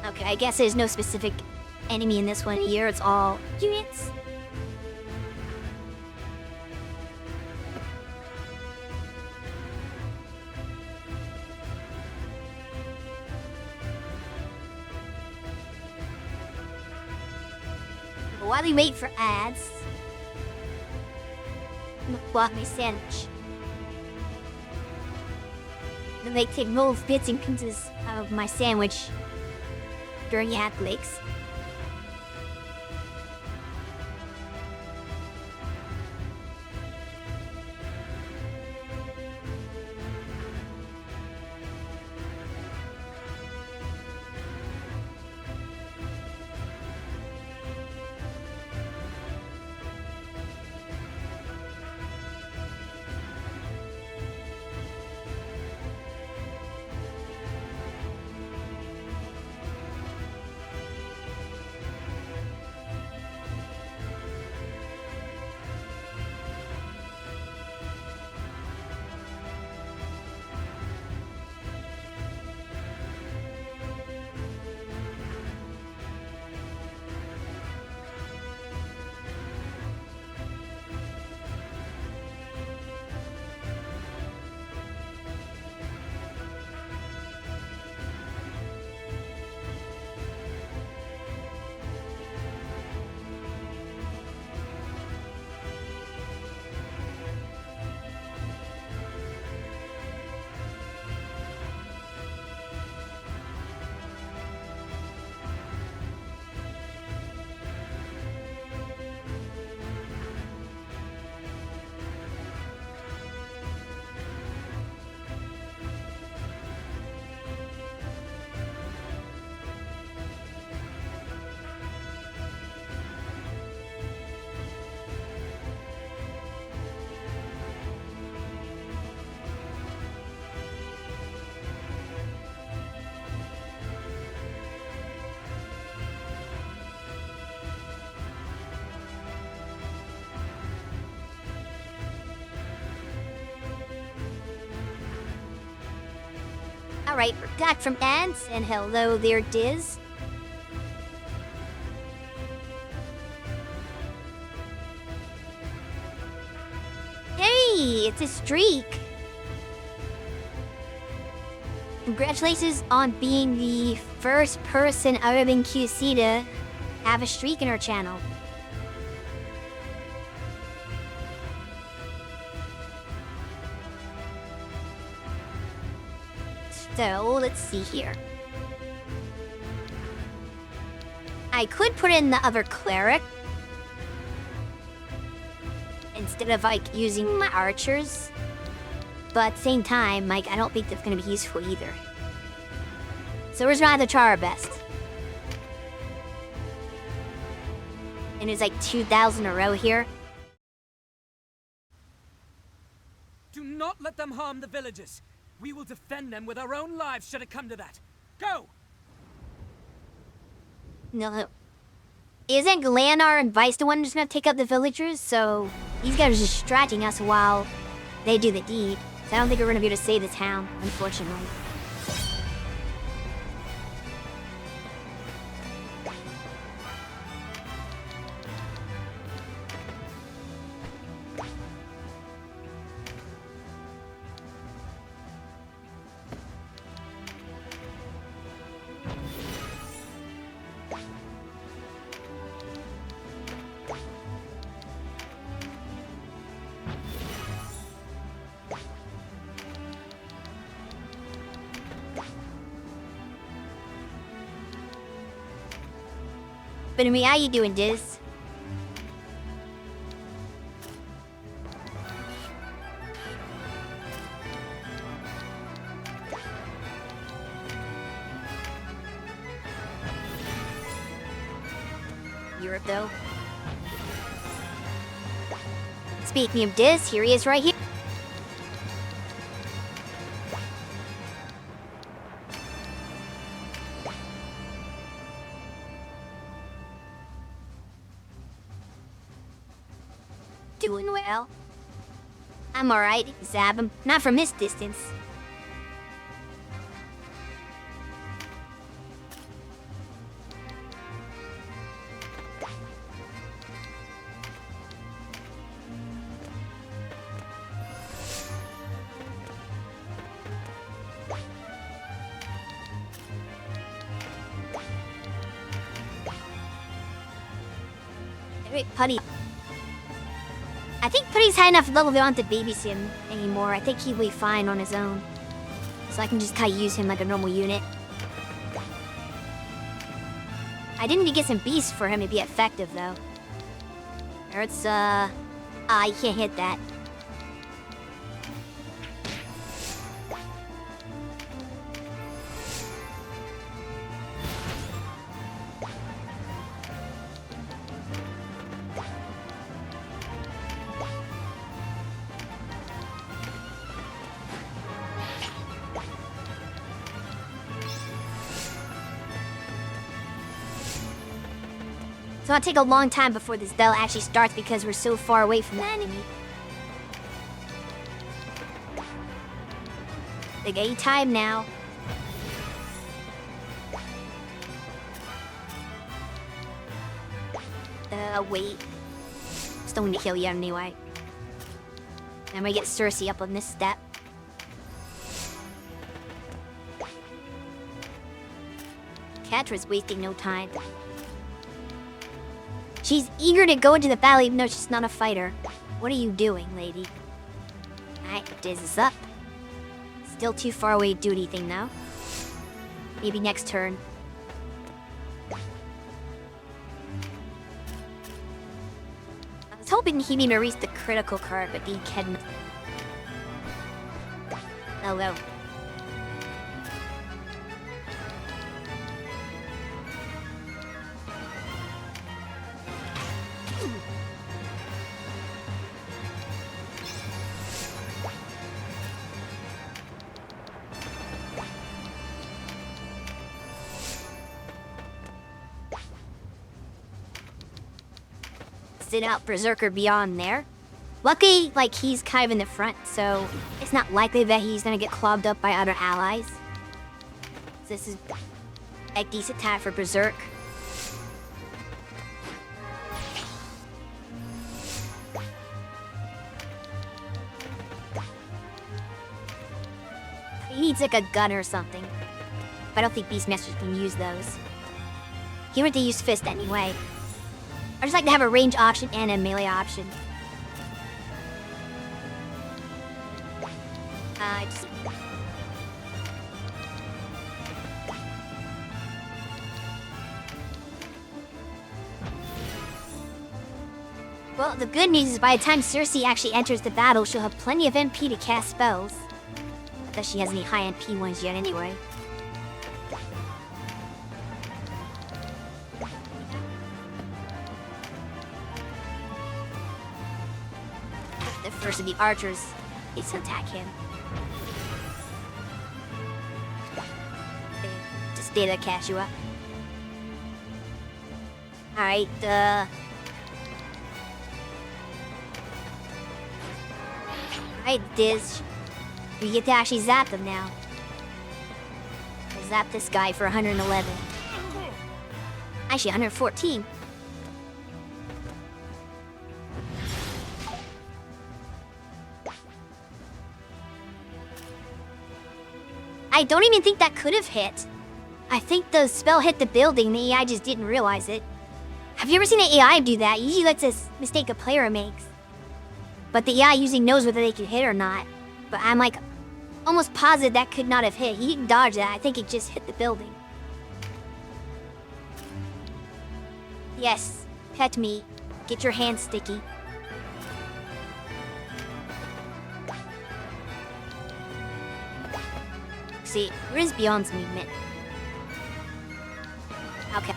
Okay, I guess there's no specific enemy in this one here. It's all units. But while we wait for ads, I'm gonna block my sandwich. Then they take little bits and pieces of my sandwich during ad breaks. Alright, we're back from ants, and hello there, Diz. Hey, it's a streak. Congratulations on being the first person out of QC to have a streak in our channel. So, let's see here. I could put in the other cleric instead of like using my archers, but at the same time, like I don't think that's gonna be useful either. So we're just gonna have to try our best. And it's like 2,000 in a row here. Do not let them harm the villagers. We will defend them with our own lives should it come to that. Go! No. Isn't Glanar and Vice the one who's gonna take up the villagers? So these guys are distracting us while they do the deed. So I don't think we're gonna be able to save the town, unfortunately. But I mean, how you doing, Diz? Europe, though. Speaking of Diz, here he is right here. Doing well. I'm alright, zab him. Not from this distance. Alright, Putty. I think Putty's high enough level we don't have to babysit him anymore. I think he'll be fine on his own. So I can just kind of use him like a normal unit. I did need to get some beasts for him to be effective, though. Or it's, you can't hit that. So it'll take a long time before this battle actually starts because we're so far away from the enemy. They get you time now. Wait. Still need to kill you anyway. I'm gonna get Cersei up on this step. Catra's wasting no time. She's eager to go into the battle even though she's not a fighter. What are you doing, lady? Alright, Diz is up. Still too far away to do anything now. Maybe next turn. I was hoping he'd even reach the critical card, but he couldn't. Hello. Sit out Berserker beyond there. Luckily, like, he's kind of in the front, so it's not likely that he's gonna get clobbed up by other allies. This is a decent time for Berserk. He needs like a gun or something. But I don't think Beastmasters can use those. He went to use fist anyway. I just like to have a range option and a melee option. Well, the good news is by the time Cersei actually enters the battle, she'll have plenty of MP to cast spells. Not that she has any high MP ones yet anyway. The first of the archers is to attack him. Just stay there, Cashua. Alright, Alright, Diz. We get to actually zap them now. I'll zap this guy for 111. Actually, 114. I don't even think that could have hit. I think the spell hit the building, the AI just didn't realize it. Have you ever seen an AI do that? Usually that's a mistake a player makes. But the AI usually knows whether they can hit or not. But I'm like, almost positive that could not have hit. He didn't dodge that. I think it just hit the building. Yes, pet me. Get your hands sticky. See, where is Beyond's movement? Okay.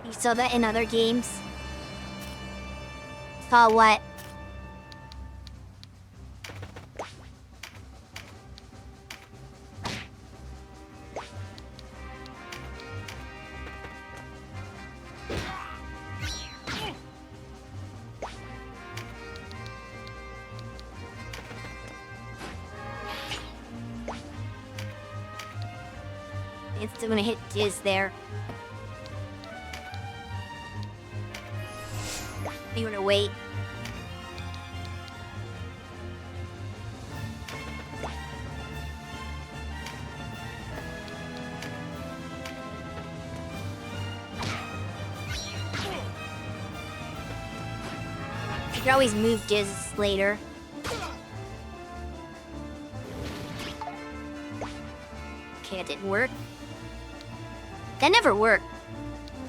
You saw that in other games? Saw what? It's still gonna hit Diz there. You wanna wait? You could always move Diz later. Okay, it didn't work. That never worked.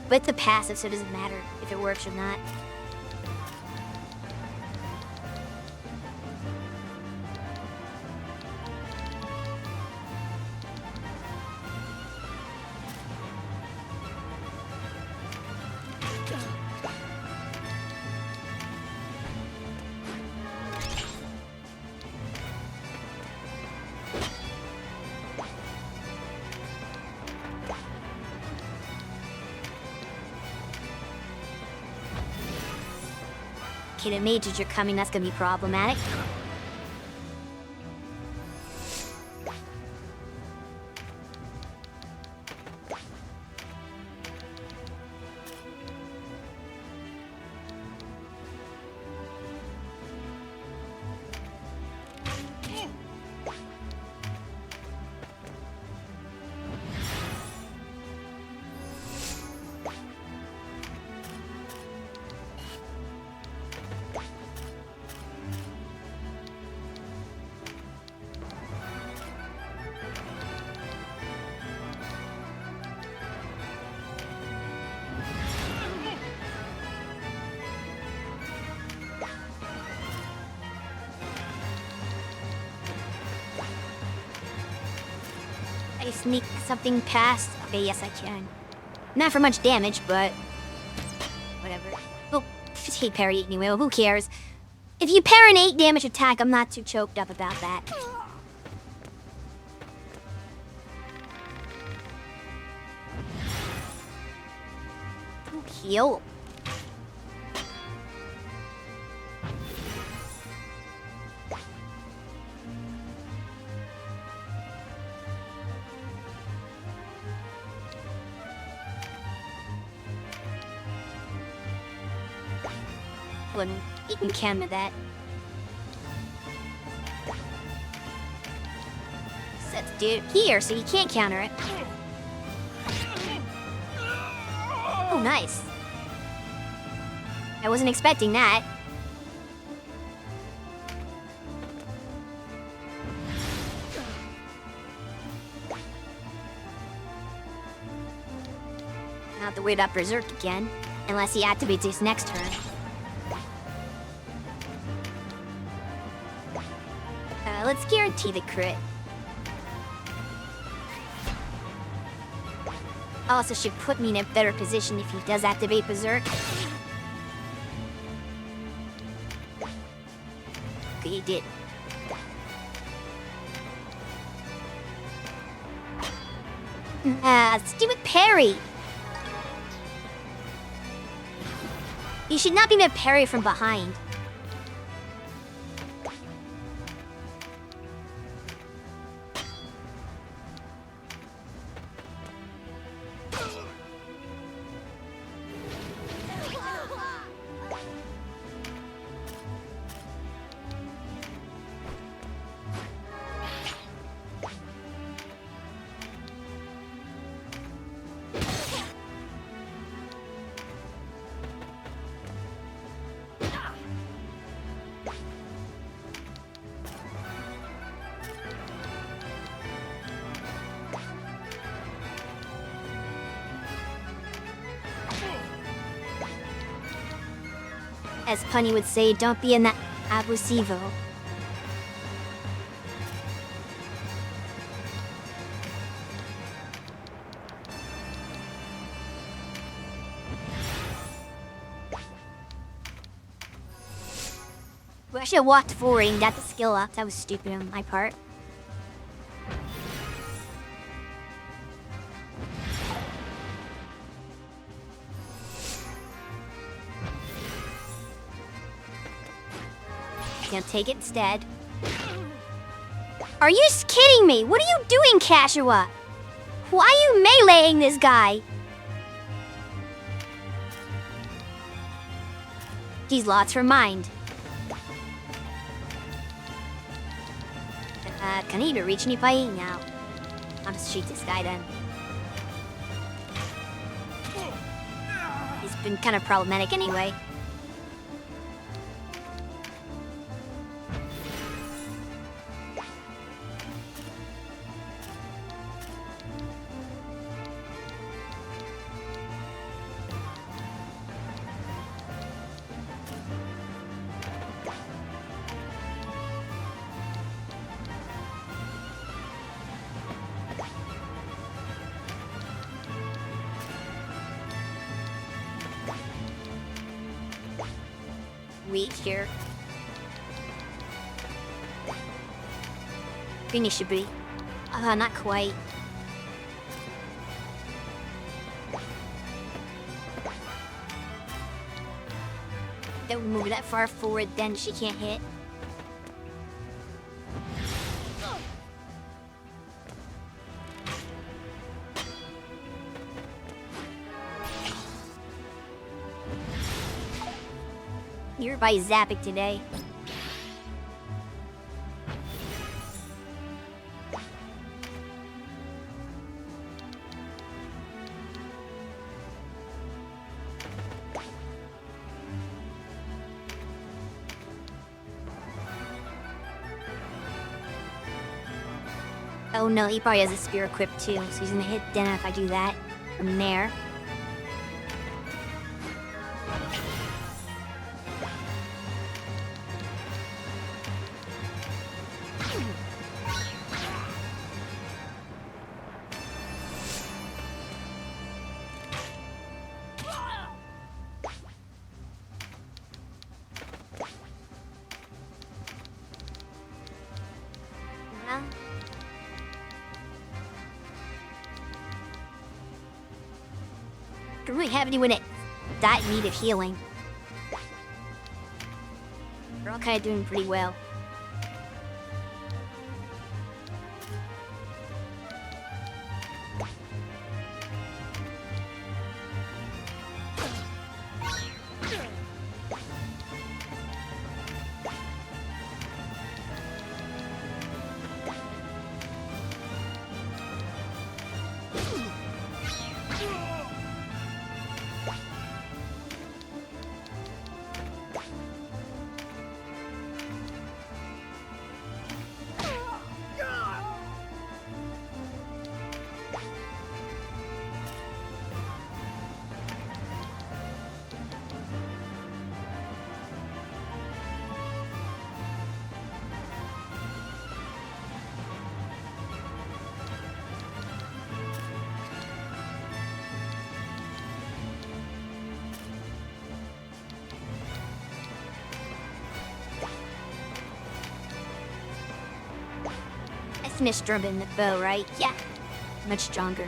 But it's a passive, so it doesn't matter if it works or not. Okay, the mages are coming, that's gonna be problematic. I sneak something past? Okay, yes I can. Not for much damage, but whatever. Oh, he parry anyway, well, who cares? If you parry an 8 damage attack, I'm not too choked up about that. Ooh, heal. Wouldn't you can counter that. Set the dude here so you can't counter it. Oh, nice. I wasn't expecting that. Not the weird up Berserk again, unless he activates his next turn. Let's guarantee the crit. Also should put me in a better position if he does activate Berserk. Okay, he did. Stupid parry! You should not be able to parry from behind. As Punny would say, don't be in that abusivo. Well, I should have walked forward and got the skill up. That was stupid on my part. Can't take it instead. Are you kidding me? What are you doing, Kashua? Why are you meleeing this guy? These lots for mind. Can I even reach anybody now? I'll just shoot this guy then. He's been kind of problematic anyway. Weak here. Finish should be. Not quite. Don't move that far forward, then she can't hit. You're by zapping today. Oh no, he probably has a spear equipped too, so he's gonna hit Den if I do that from there. Don't really have anyone that in need of healing. We're all kind of doing pretty well. infinite stronger than the bow, right? Yeah, much stronger.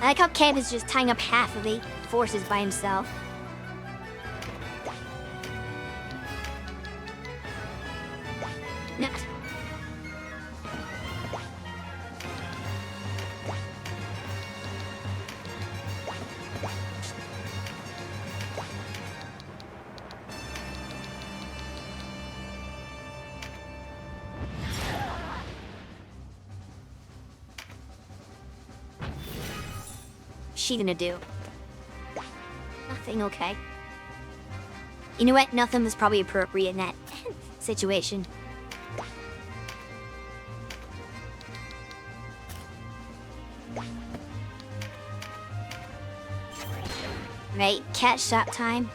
I like how Cam is just tying up half of the forces by himself. No. She gonna do? Nothing, okay. You know what? Nothing was probably appropriate in that situation. Right, cat shot time.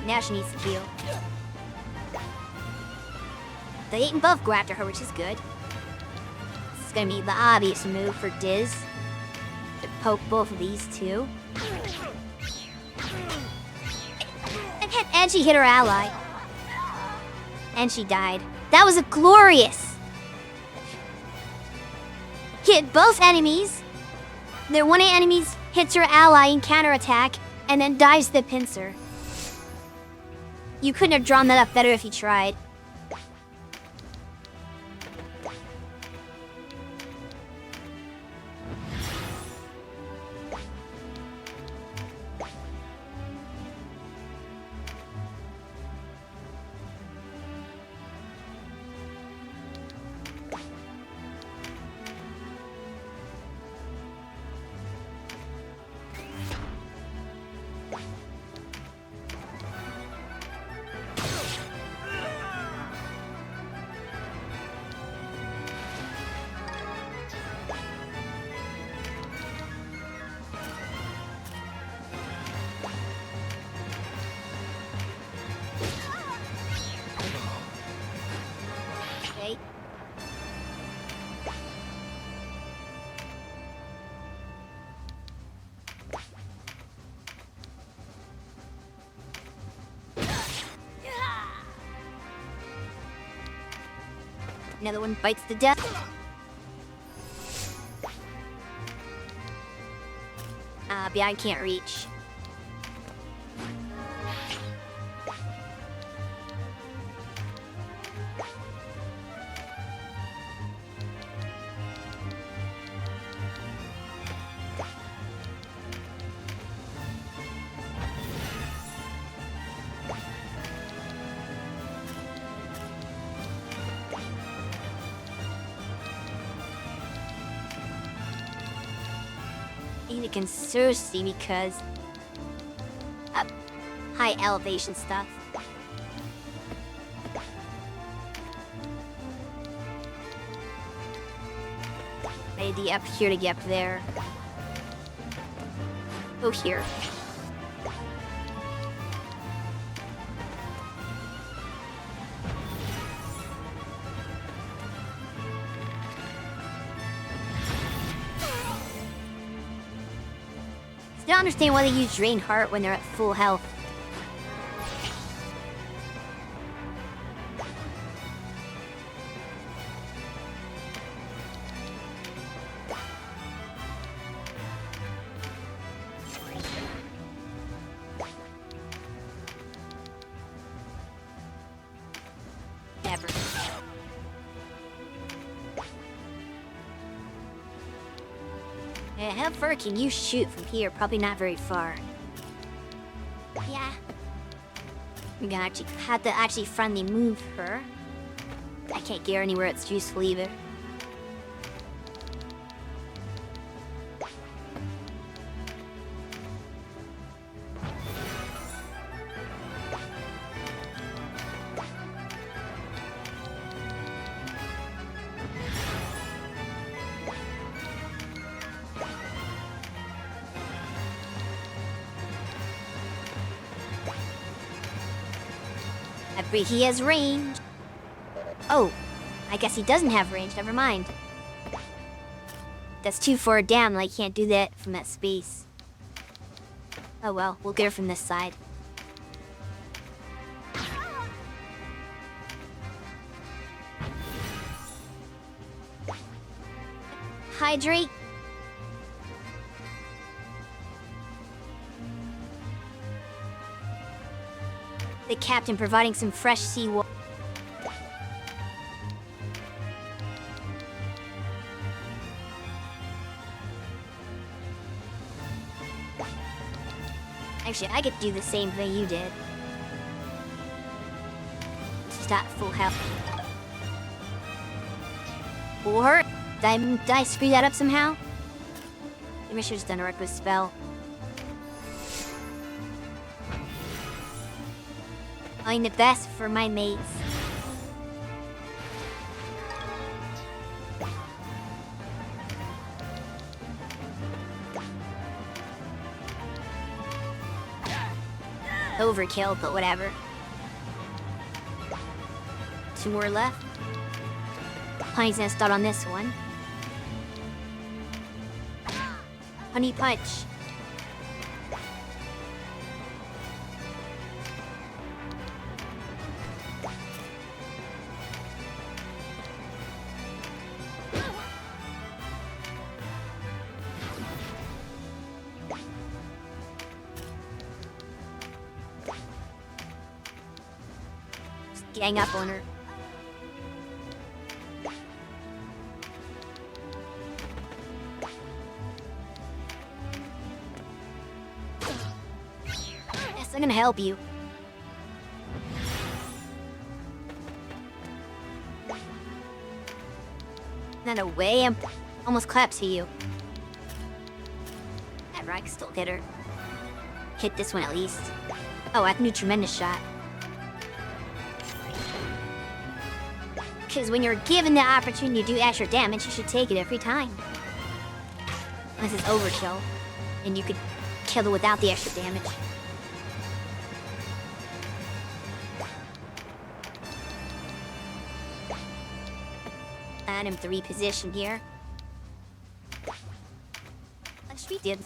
Now she needs to heal. The 8 and above go after her, which is good. This is gonna be the obvious move for Diz. To poke both of these two. And she hit her ally. And she died. That was a glorious! Hit both enemies. Their one of enemies hits her ally in counterattack, and then dives the pincer. You couldn't have drawn that up better if you tried. Another one bites to death. I can't reach. It can seriously because high elevation stuff. Maybe up here to get up there. Go here. I don't understand why they use Drain Heart when they're at full health. Yeah, how far can you shoot from here? Probably not very far. Yeah. We're gonna have to actually friendly move her. I can't get her anywhere it's useful either. He has range. Oh, I guess he doesn't have range. Never mind. That's too far down. I can't do that from that space. Oh well, we'll get her from this side. Hydrate. The captain providing some fresh seawater. Actually, I could do the same thing you did. Just at full health. Or did I screw that up somehow? Maybe I should have just done a reckless spell. I'm the best for my mates. Overkill, but whatever. 2 more left. Honey's gonna start on this one. Honey punch. Gang up on her. Yes, I'm gonna help you. Not away, I'm almost collapsed to you. That rock still hit her. Hit this one at least. Oh, I can do tremendous shot. Because when you're given the opportunity to do extra damage, you should take it every time. Unless it's overkill, and you could kill it without the extra damage. Item 3 position here. Like Shui did.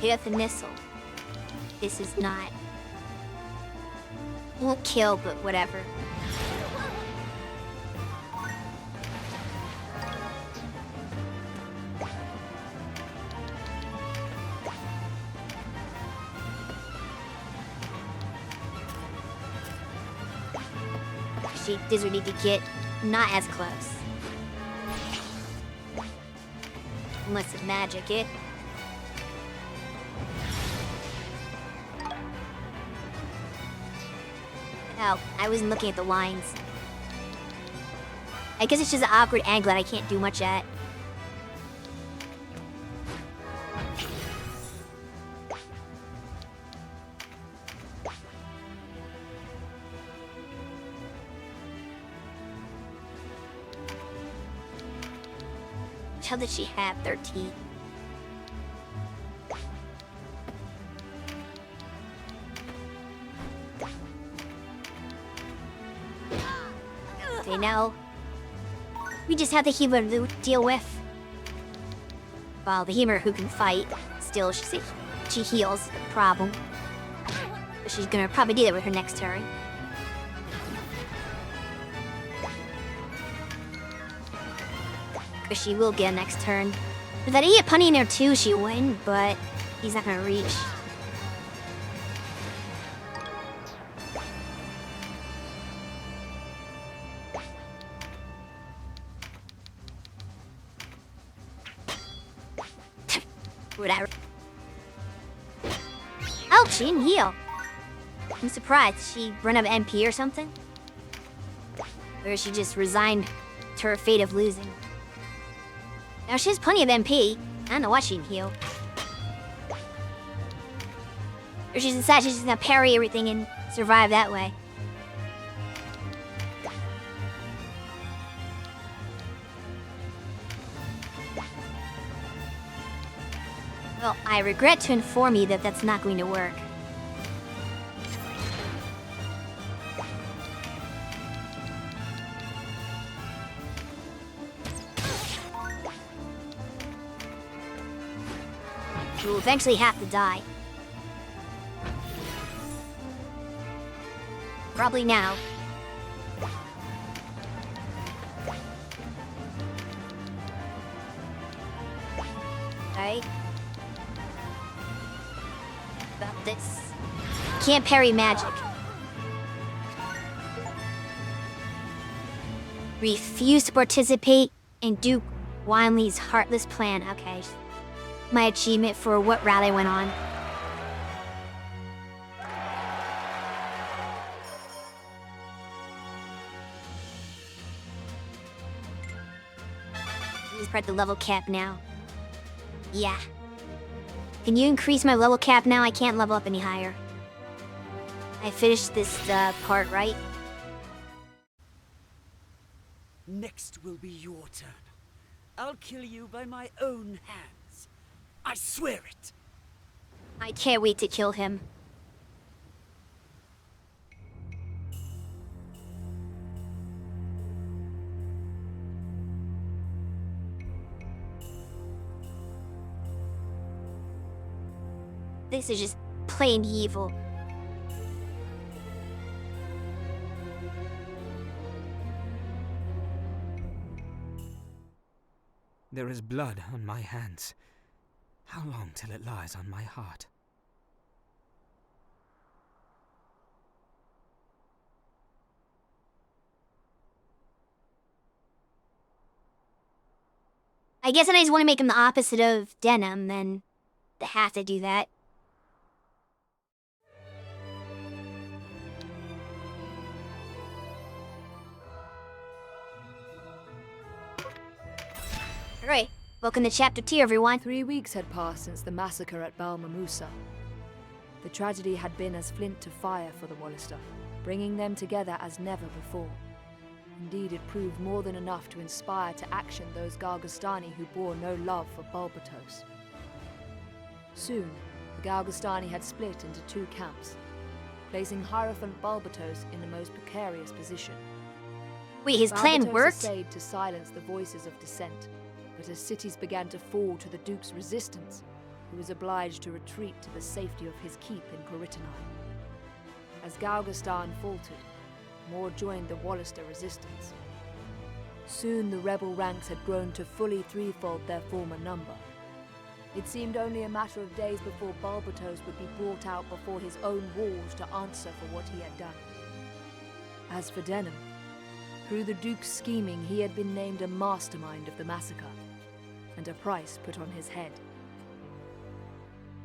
Hit up the missile. This is not... Won't kill, but whatever. She does need to get not as close. Unless it's magic it. Oh, I wasn't looking at the lines. I guess it's just an awkward angle that I can't do much at. How did she have 13? Okay, now we just have the healer to deal with. Well, the healer who can fight, still she heals the problem. But she's gonna probably do that with her next turn. But she will get a next turn. If that idiot punny in there too, she win, but he's not gonna reach. Whatever. Oh, she didn't heal. I'm surprised. She run out of MP or something? Or she just resigned to her fate of losing? Now she has plenty of MP. I don't know why she didn't heal. Or she's decided she's just gonna parry everything and survive that way. Well, I regret to inform you that that's not going to work. She will eventually have to die. Probably now. Okay. About this. Can't parry magic. Refuse to participate in Duke Winley's heartless plan. Okay. My achievement for what rally went on. Please press the level cap now. Yeah. Can you increase my level cap now? I can't level up any higher. I finished this part, right? Next will be your turn. I'll kill you by my own hands. I swear it. I can't wait to kill him. This is just plain evil. There is blood on my hands. How long till it lies on my heart? I guess I just want to make him the opposite of Denim, then they have to do that. Alright, welcome to Chapter 2, everyone. 3 weeks had passed since the massacre at Balmamusa. The tragedy had been as flint to fire for the Wallister, bringing them together as never before. Indeed, it proved more than enough to inspire to action those Galgastani who bore no love for Balbatos. Soon, the Galgastani had split into 2 camps, placing Hierophant Balbatos in the most precarious position. Wait, his plan Balbatos worked? essayed to silence the voices of dissent, but as cities began to fall to the Duke's resistance, he was obliged to retreat to the safety of his keep in Corytonai. As Galgastan faltered, more joined the Wallister resistance. Soon the rebel ranks had grown to fully threefold their former number. It seemed only a matter of days before Balbatos would be brought out before his own walls to answer for what he had done. As for Denim, through the Duke's scheming he had been named a mastermind of the massacre, and a price put on his head.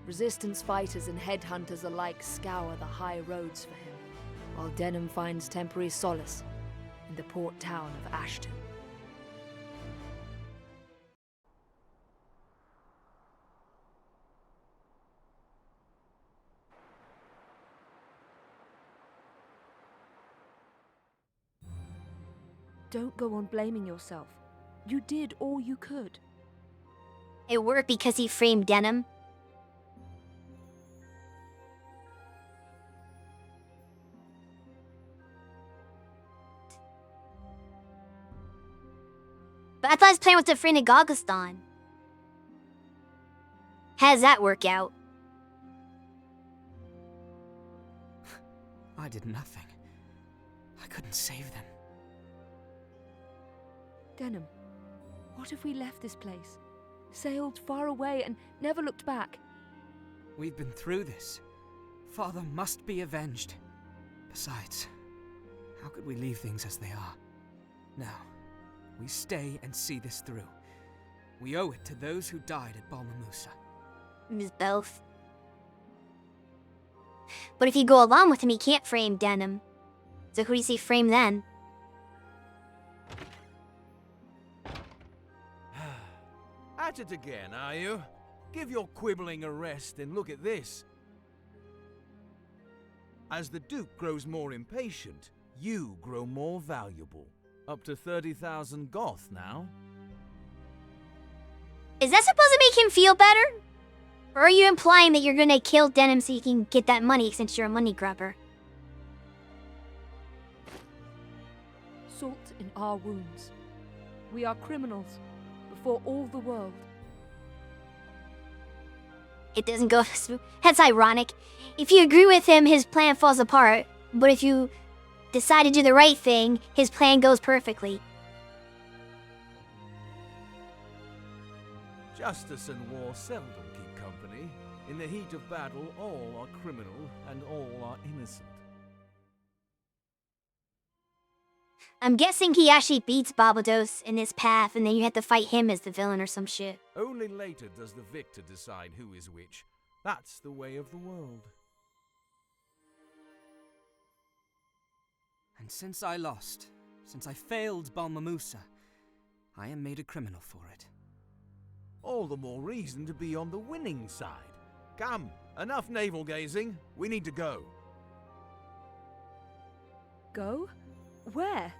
Resistance fighters and headhunters alike scour the high roads for him, while Denim finds temporary solace in the port town of Ashton. Don't go on blaming yourself. You did all you could. It worked because he framed Denim. But I thought his plan was to friend Galgaston. How does that work out? I did nothing. I couldn't save them. Denim, what if we left this place? Sailed far away and never looked back? We've been through this. Father must be avenged. Besides, how could we leave things as they are? Now, we stay and see this through. We owe it to those who died at Balmamusa. Ms. Both. But if you go along with him, he can't frame Denim. So who do you say frame then? At it again, are you? Give your quibbling a rest and look at this. As the Duke grows more impatient, you grow more valuable. Up to 30,000 Goth now. Is that supposed to make him feel better? Or are you implying that you're gonna kill Denim so you can get that money since you're a money grubber? Salt in our wounds. We are criminals before all the world. It doesn't go smooth. That's ironic. If you agree with him, his plan falls apart. But if you decide to do the right thing, his plan goes perfectly. Justice and war seldom keep company. In the heat of battle, all are criminal and all are innocent. I'm guessing he actually beats Barbados in this path, and then you have to fight him as the villain or some shit. Only later does the victor decide who is which. That's the way of the world. And since I lost, since I failed Balmamusa, I am made a criminal for it. All the more reason to be on the winning side. Come, enough navel-gazing. We need to go. Go? Where?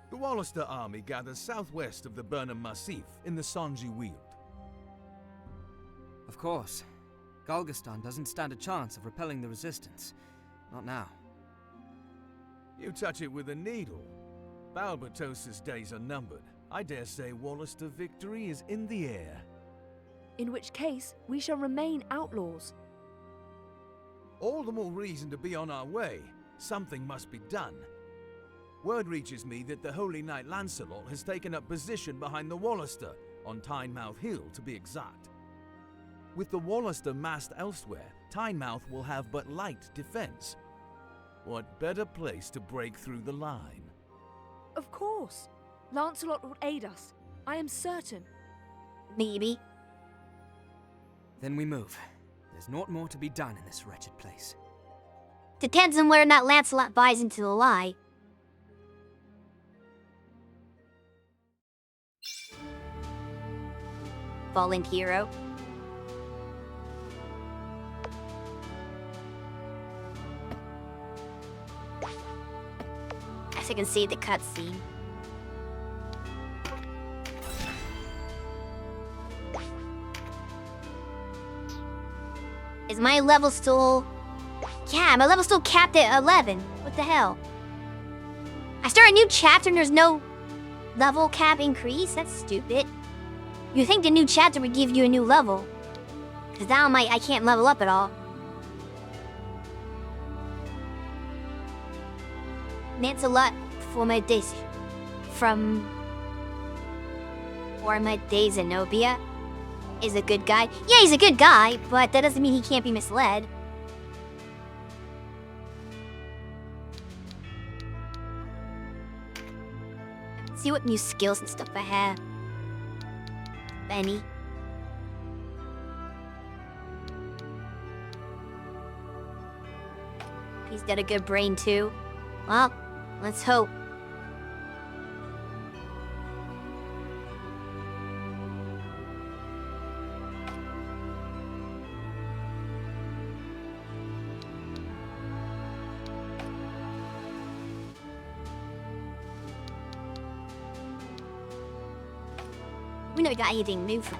The Wallister army gathers southwest of the Burnham Massif in the Sanji Weald. Of course. Galgaston doesn't stand a chance of repelling the resistance. Not now. You touch it with a needle. Balbatos's days are numbered. I dare say Wallister victory is in the air. In which case, we shall remain outlaws. All the more reason to be on our way. Something must be done. Word reaches me that the Holy Knight Lancelot has taken up position behind the Wallister, on Tynemouth Hill to be exact. With the Wallister massed elsewhere, Tynemouth will have but light defense. What better place to break through the line? Of course. Lancelot will aid us. I am certain. Maybe. Then we move. There's naught more to be done in this wretched place. Depends on whether or not Lancelot buys into the lie. Fallen hero. As I can see the cutscene. Is my level still... Yeah, my level's still capped at 11. What the hell? I start a new chapter and there's no level cap increase? That's stupid. You think the new chapter would give you a new level. Because now I can't level up at all. Thanks a lot for my days. From... For my days in Nobia. Is a good guy. Yeah, he's a good guy, but that doesn't mean he can't be misled. Let's see what new skills and stuff I have. Benny. He's got a good brain too. Well, let's hope. We never got anything new from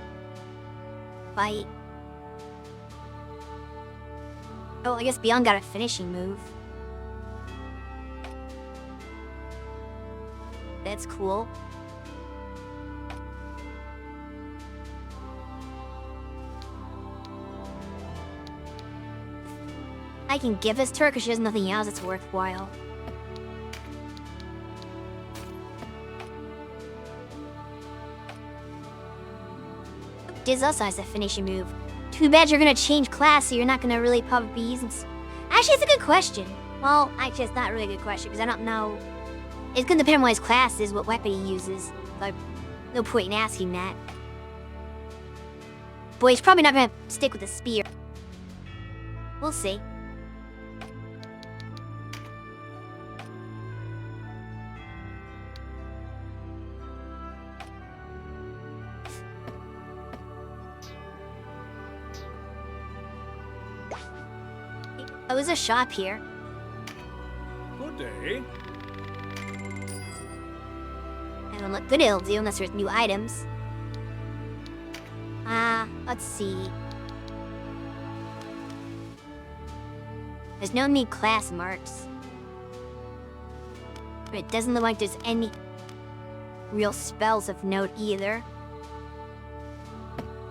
fight. Oh, I guess Beyond got a finishing move. That's cool. I can give this to her because she has nothing else that's worthwhile. This also has a finishing move. Too bad you're gonna change class, so you're not gonna really probably be using. Actually, it's a good question. Well, actually, it's not really a good question because I don't know. It's gonna depend on what his class is, what weapon he uses. Like, no point in asking that. Boy, he's probably not gonna stick with the spear. We'll see. Oh, there's a shop here. Good day. I don't look good it'll do unless there's new items. Let's see. There's no need class marks. But it doesn't look like there's any real spells of note either.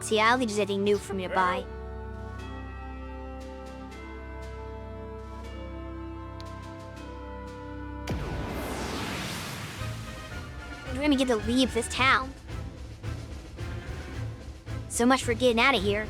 See, I don't think there's anything new for me to buy. We're gonna get to leave this town. So much for getting out of here.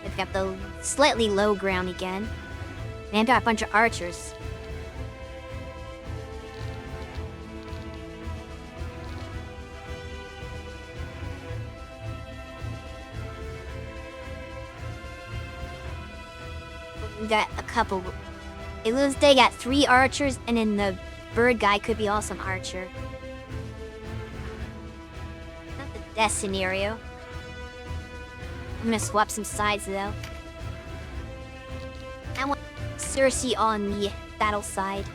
They've got the slightly low ground again. And got a bunch of archers. We got a couple. It looks they got 3 archers, and then the bird guy could be also an archer. Not the best scenario. I'm gonna swap some sides though. I want Cersei on the battle side.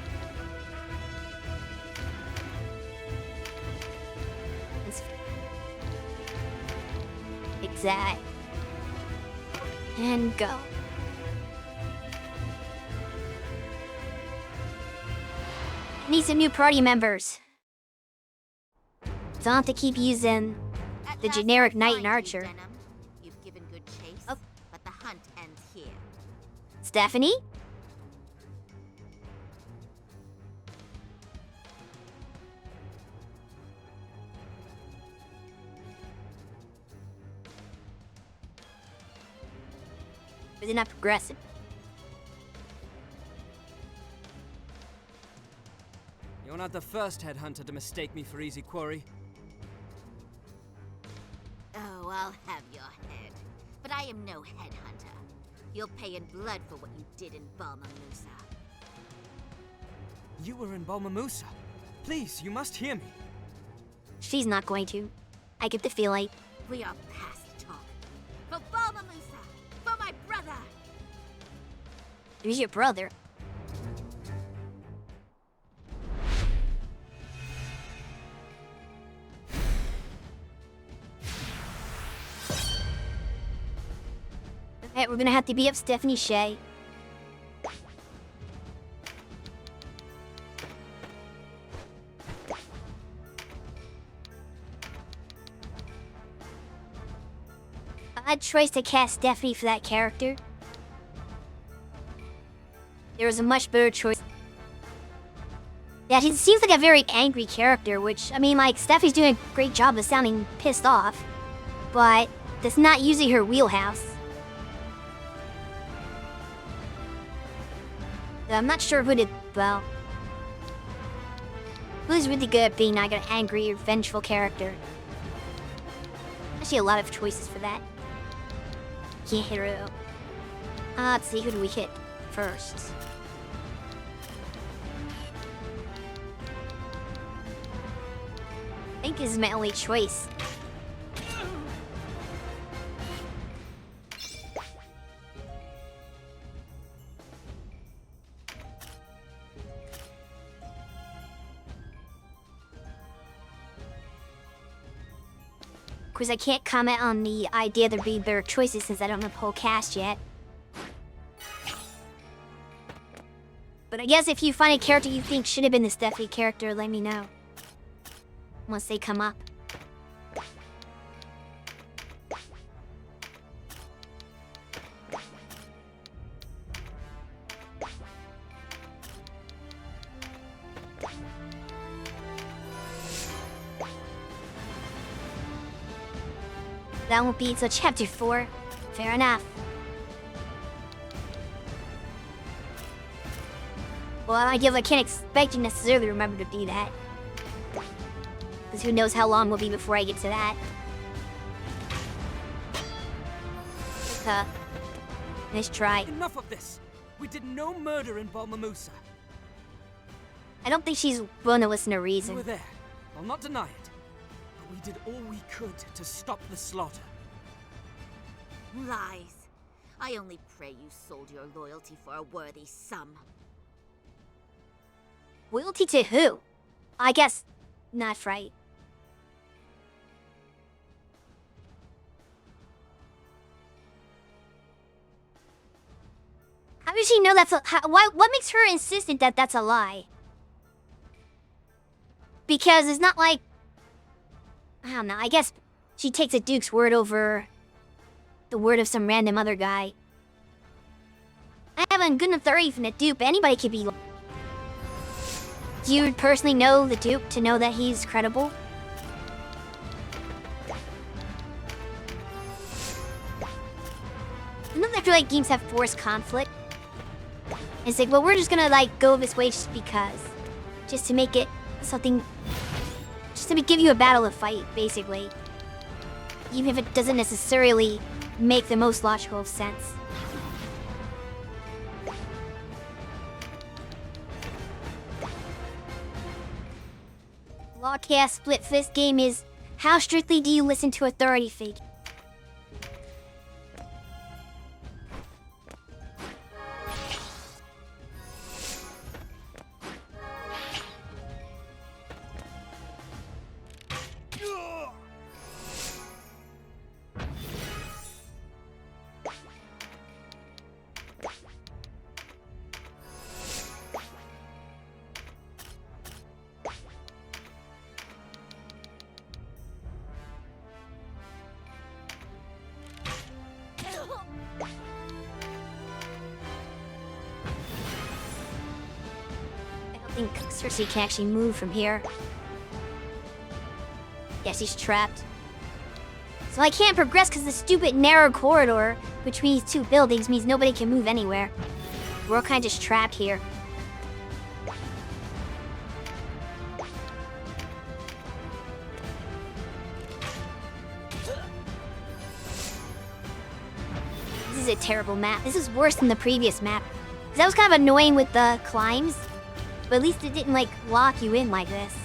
Exact. And go. Need some new party members. Don't have to keep using the generic knight and archer. You've given good chase, Oh. but the hunt ends here. Stephanie? But they're not progressing. You're not the first headhunter to mistake me for easy quarry. Oh, I'll have your head. But I am no headhunter. You'll pay in blood for what you did in Balma Musa. You were in Balma Musa. Please, you must hear me. She's not going to. I get the feeling. We are past talk. For Balma Musa! For my brother! Who's your brother? Okay, we're gonna have to beat up Stephanie Shea. Odd choice to cast Stephanie for that character. There was a much better choice. Yeah, she seems like a very angry character, which, I mean, like, Stephanie's doing a great job of sounding pissed off. But that's not usually her wheelhouse. So I'm not sure who did well. Who's really good at being like an angry or vengeful character? Actually, a lot of choices for that. Can't hit her though. Let's see, who do we hit first? I think this is my only choice. course, I can't comment on the idea there be their choices since I don't know the whole cast yet. But I guess if you find a character you think should have been the Steffi character, let me know. Once they come up. That won't be until chapter 4. Fair enough. Well, I guess I can't expect you necessarily to remember to do that. Because who knows how long it will be before I get to that. Nice try. Enough of this! We did no murder in Balmamusa. I don't think she's willing to listen to We reason. were there. I'll not deny it. But we did all we could to stop the slaughter. Lies. I only pray you sold your loyalty for a worthy sum. Loyalty to who? I guess not right. How does she know that's a... what makes her insistent that that's a lie? Because it's not like... I don't know, I guess she takes a Duke's word over the word of some random other guy. I have a good authority from the Duke, but anybody could be... Do you personally know the Duke to know that he's credible? I know that I feel like games have forced conflict. It's like, well, we're just gonna like go this way just because. Just to make it something... Just to give you a battle to fight, basically. Even if it doesn't necessarily make the most logical sense. Lawcast Split Fist game is, how strictly do you listen to authority figure? I think Cersei can actually move from here. Yes, she's trapped. So I can't progress because the stupid narrow corridor between these two buildings means nobody can move anywhere. We're all kind of just trapped here. This is a terrible map. This is worse than the previous map. 'Cause that was kind of annoying with the climbs. But at least it didn't, like, lock you in like this.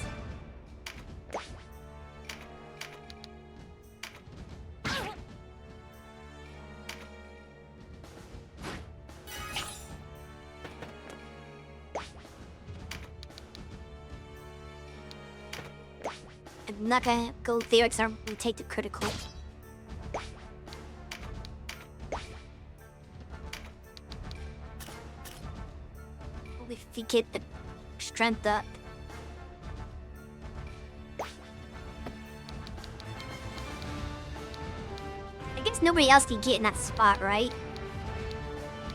I'm not gonna go there because I'm gonna take the critical. If you get the strength up. I guess nobody else can get in that spot, right?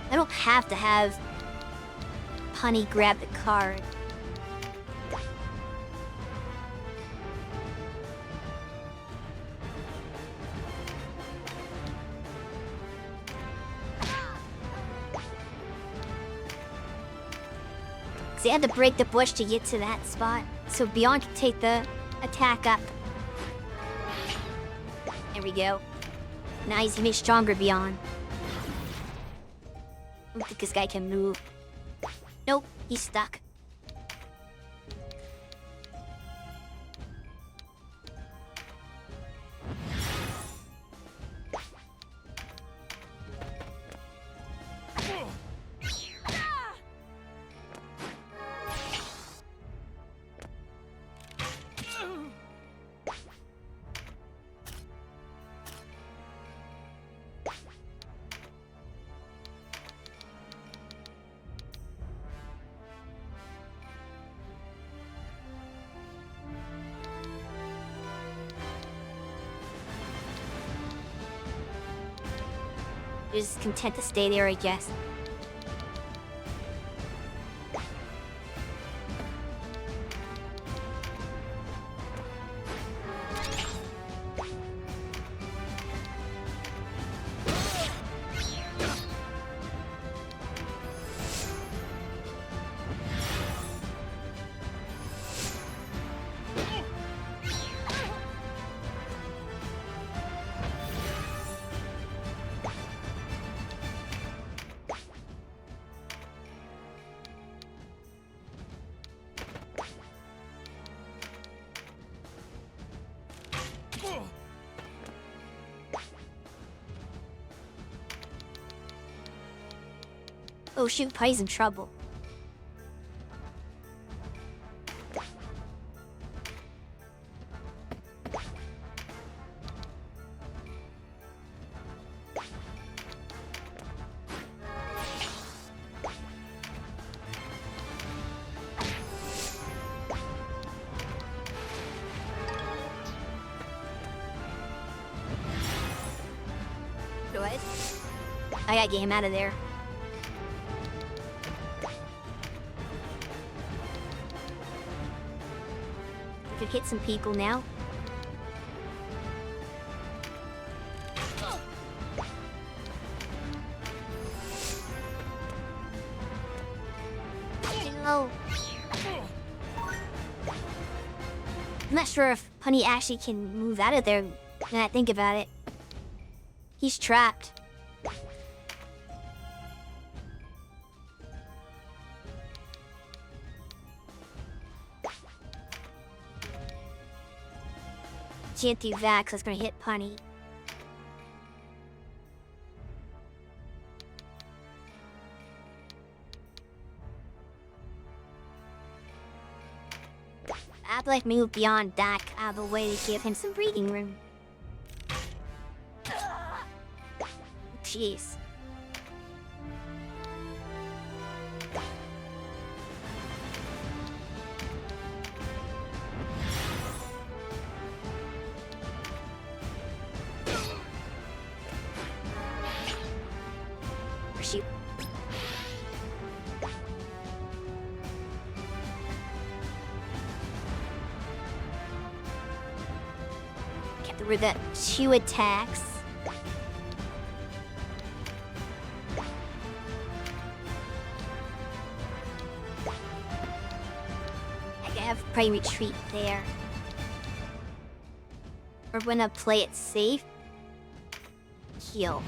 I don't have to have Punny grab the card. They had to break the bush to get to that spot, so Beyond can take the attack up. There we go. Now he's made stronger, Beyond. I don't think this guy can move. Nope, he's stuck. Just content to stay there, I guess. Oh shoot, Putty's in trouble. What? I gotta get him out of there. Could hit some people now. No. I'm not sure if Punny actually can move out of there when I think about it. He's trapped. Can't do that because it's gonna hit Punny. I'd like move beyond that out of the way to give him some breathing room. Jeez. Shoot. Get rid of that 2 attacks. I can have prey retreat there. Or when I play it safe, heal.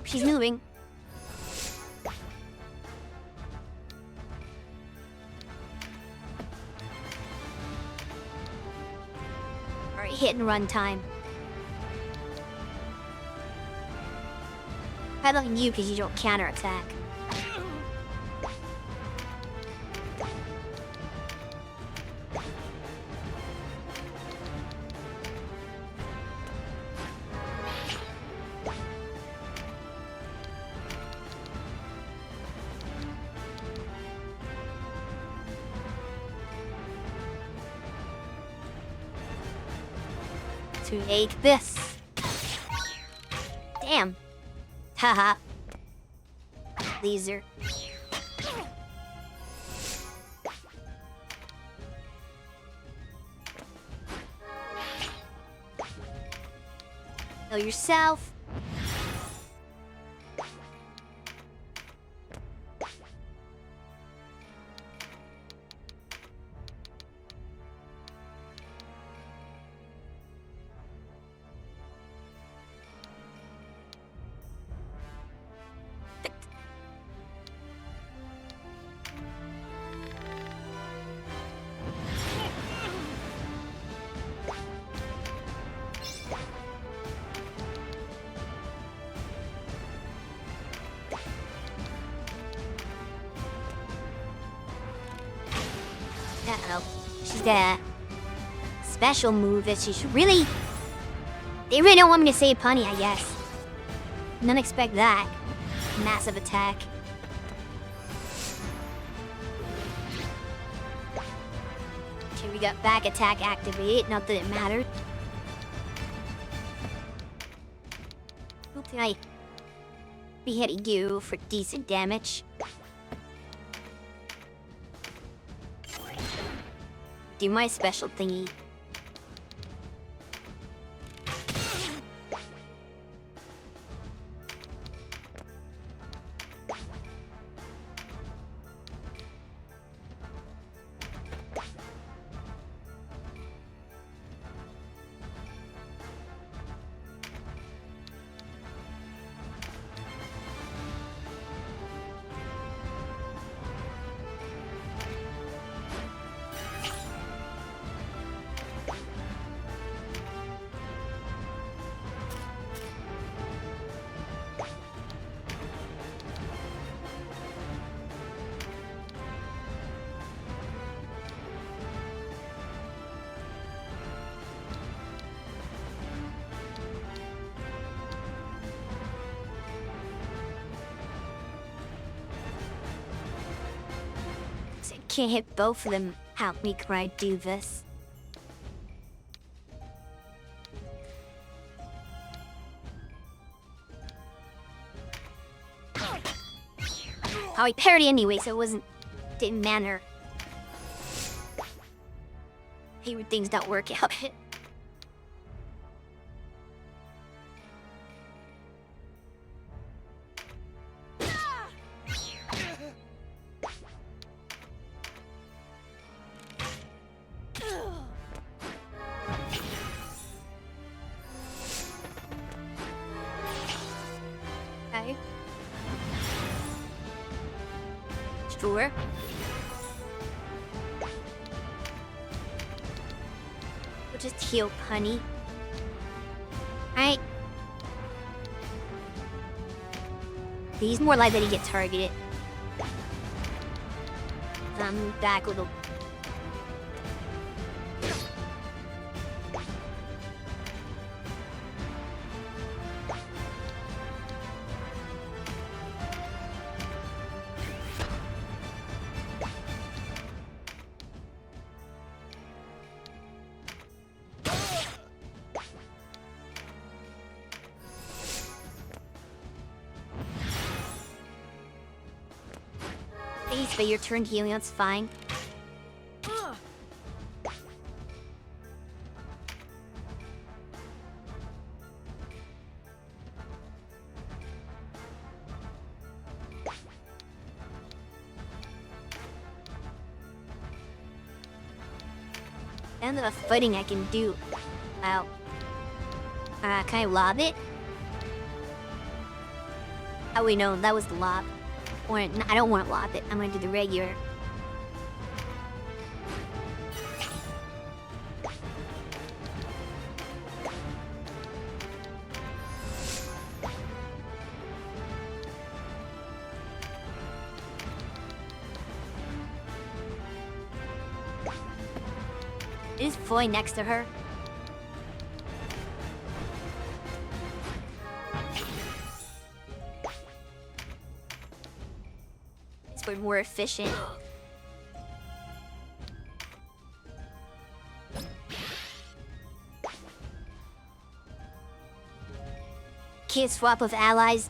She's moving. Alright, hit and run time. I'm looking at you because you don't counterattack. To make this. Damn. Haha. Laser. Know yourself. Uh-oh. She's gonna special move is just really... They really don't want me to say punny, I guess. None expect that. Massive attack. Okay, we got back attack activated, not that it mattered. Hopefully I be hitting you for decent damage. Do my special thingy. Can't hit both of them. Help me, can I do this? Oh, I parried anyway, so it didn't matter. Hate when things don't work out. Sure. We'll just heal Punny. Right? He's more likely to get targeted. Move back a little. Please, but your turn healing, that's fine. And the fighting I can do. Wow. Can I lob it? Oh wait, no, that was the lob. Or, I don't want to lob it. I'm gonna do the regular. Is Foy next to her? We're more efficient. Can't swap with allies.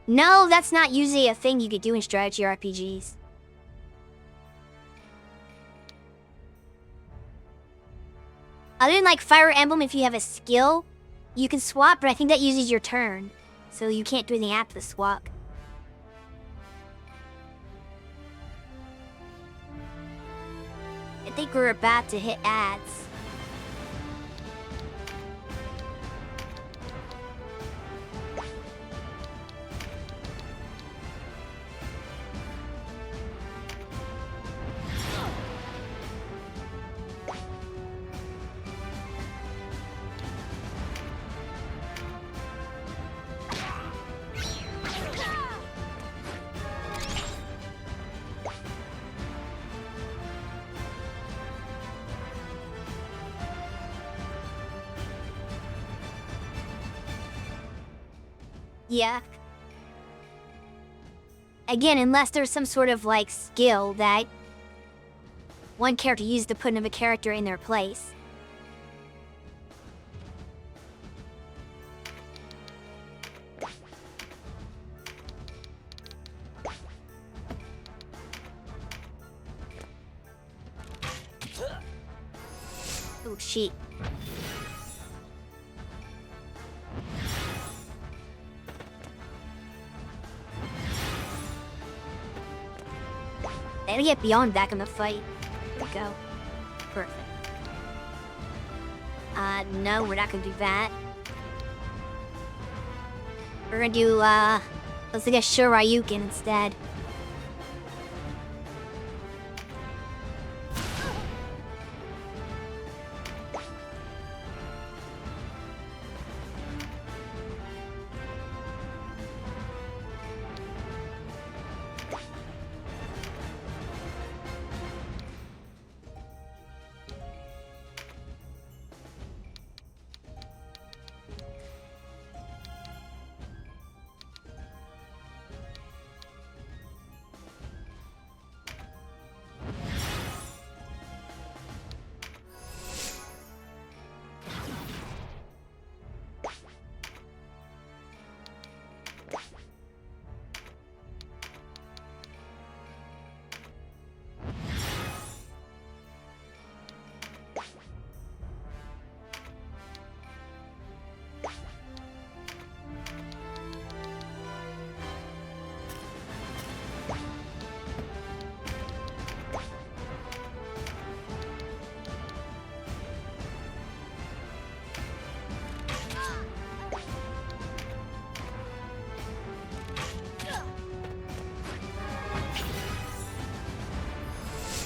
No, that's not usually a thing you could do in strategy RPGs. Other than like Fire Emblem, if you have a skill, you can swap, but I think that uses your turn. So you can't do anything after the swap. I think we're about to hit ads. Yeah. Again, unless there's some sort of, like, skill that one character used to put another character in their place. Oh, shit. Gotta get beyond that in the fight. There we go. Perfect. No, we're not gonna do that. We're gonna do, let's get Shoryuken instead.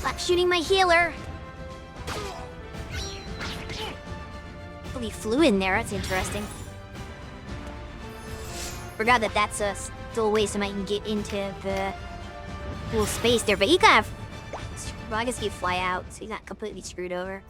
Stop shooting my healer! Oh, he flew in there, that's interesting. Forgot that that's still a way somebody can get into the cool space there, but you kind of... Well, I guess you fly out, so he's not completely screwed over.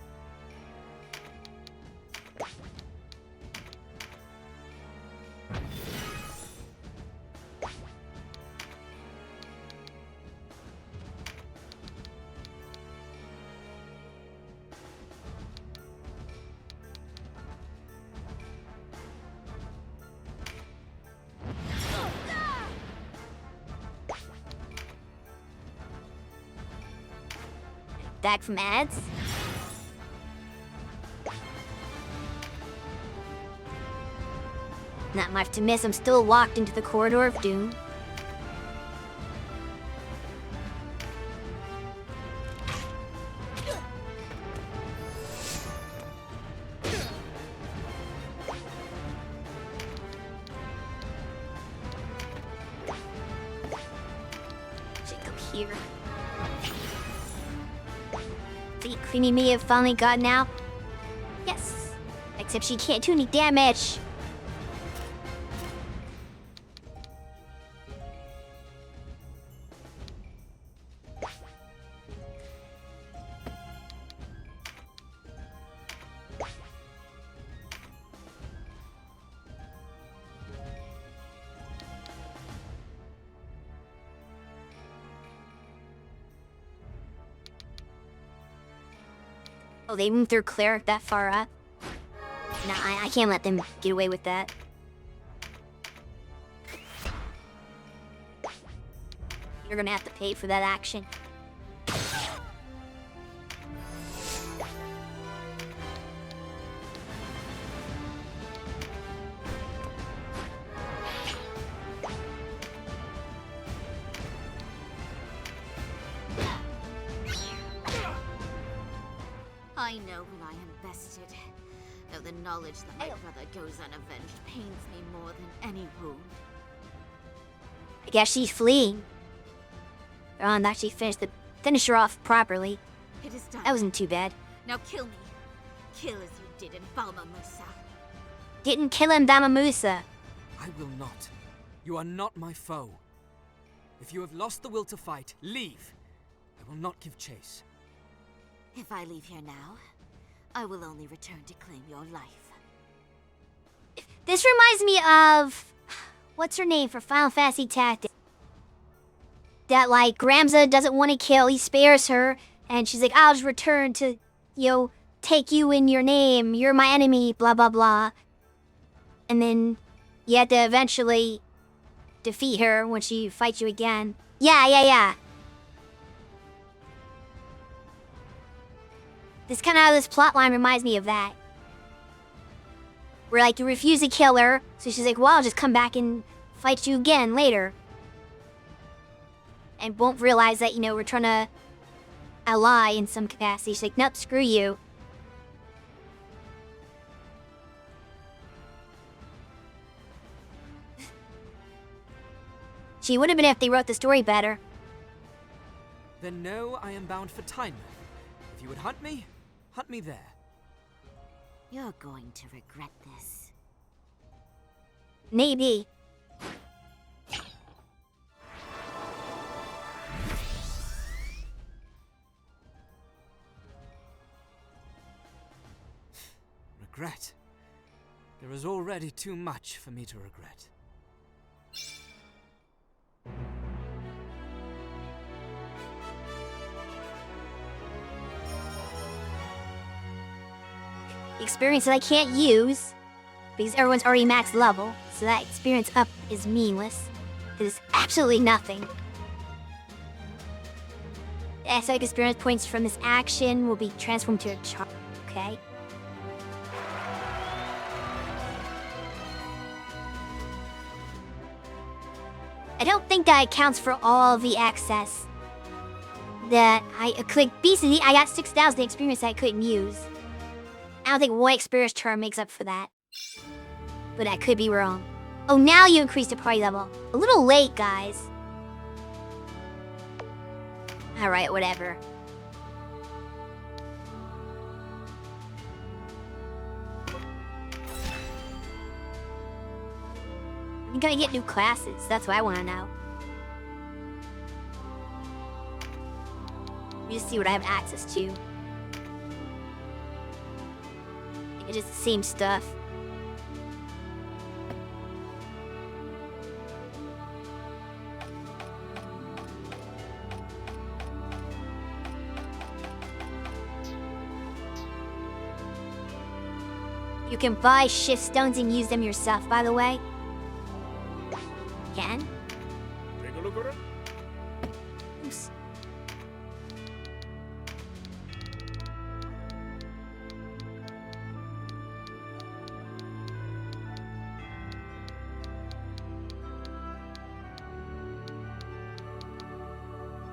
Back from ads. Not much to miss, I'm still locked into the corridor of doom. Should go here. The Creamy may have finally gotten out. Yes. Except she can't do any damage. Oh, they moved their cleric that far up? Nah, I can't let them get away with that. You're gonna have to pay for that action. I know when I am bested, though the knowledge that my brother goes unavenged pains me more than any wound. I guess she's fleeing. Ron actually finish her off properly. It is done. That wasn't too bad. Now kill me. Kill as you did in Balma Musa. Didn't kill him, Damamusa. I will not. You are not my foe. If you have lost the will to fight, leave. I will not give chase. If I leave here now, I will only return to claim your life. This reminds me of... what's her name for Final Fantasy Tactics? That, like, Gramza doesn't want to kill, he spares her, and she's like, I'll just return to, take you in your name, you're my enemy, blah blah blah. And then you have to eventually defeat her when she fights you again. Yeah. This kind of how this plotline reminds me of that. Where, like, you refuse to kill her, so she's like, well, I'll just come back and fight you again later. And won't realize that, we're trying to ally in some capacity. She's like, nope, screw you. She would have been if they wrote the story better. Then no, I am bound for Tynemouth. If you would hunt me there. You're going to regret this. Maybe. Regret? There is already too much for me to regret. Experience that I can't use because everyone's already max level, so that experience up is meaningless. It is absolutely nothing. The aesthetic experience points from this action will be transformed to a chart. Okay. I don't think that accounts for all the access that I clicked. Basically, I got 6,000 experience that I couldn't use. I don't think one experience term makes up for that. But I could be wrong. Oh, now you increased the party level. A little late, guys. Alright, whatever. I'm gonna get new classes. That's what I want to know. Let me just see what I have access to. It's just the same stuff. You can buy shift stones and use them yourself, by the way. Can? Take a look at it. Oops.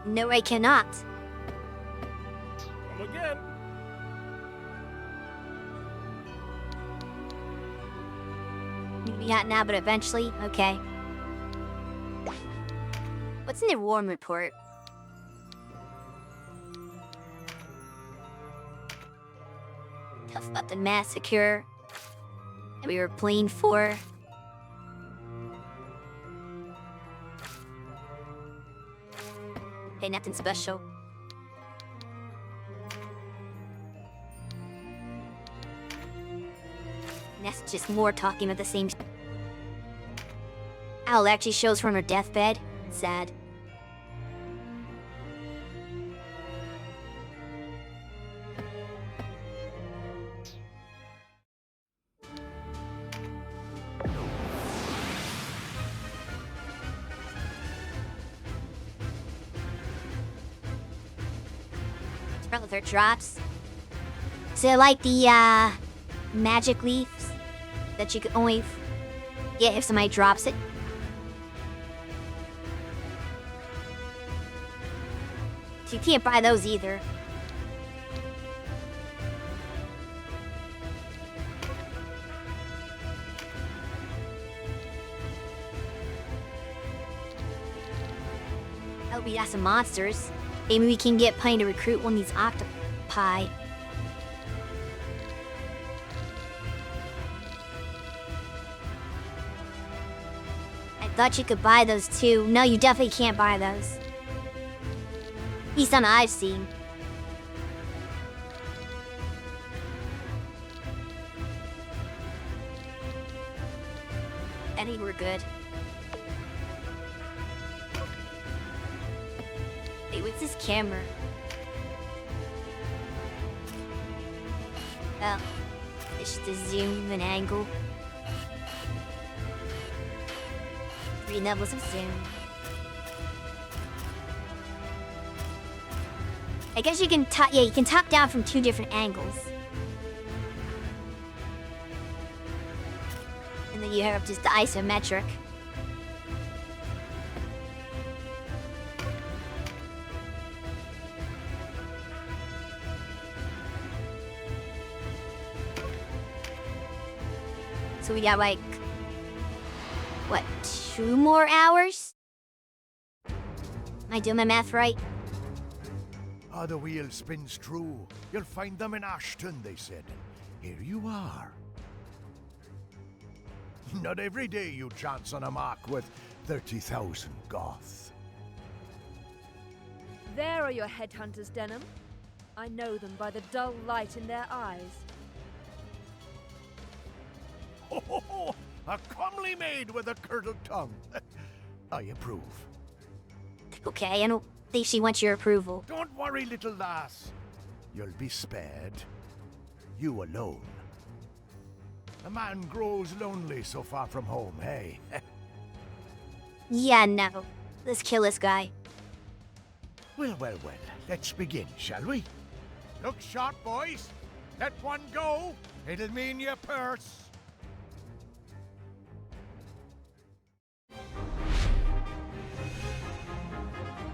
No, I cannot. Come again. Maybe not now, but eventually. Okay. What's in the Reborn report? Tough about the massacre that we were playing for. Okay, nothing special. And that's just more talking about the same. Owl actually shows from her deathbed. Sad. Their drops. So like the magic leaves that you can only get if somebody drops it. So you can't buy those either. Oh, we got some monsters. Maybe we can get plenty to recruit one of these octopi. I thought you could buy those too. No, you definitely can't buy those. At least none I've seen. I think we're good. this camera? Oh, it's just a zoom and angle. 3 levels of zoom. I guess you can top, yeah, you can top down from 2 different angles. And then you have just the isometric. So we got like, what, 2 more hours? Am I doing my math right? The wheel spins true. You'll find them in Ashton, they said. Here you are. Not every day you chance on a mark worth 30,000 Goth. There are your headhunters, Denham. I know them by the dull light in their eyes. Ho ho ho! A comely maid with a curdled tongue. I approve. Okay, I don't think she wants your approval. Don't worry, little lass. You'll be spared. You alone. A man grows lonely so far from home, hey? Yeah, no. Let's kill this guy. Well, well, well. Let's begin, shall we? Look sharp, boys. Let one go. It'll mean your purse.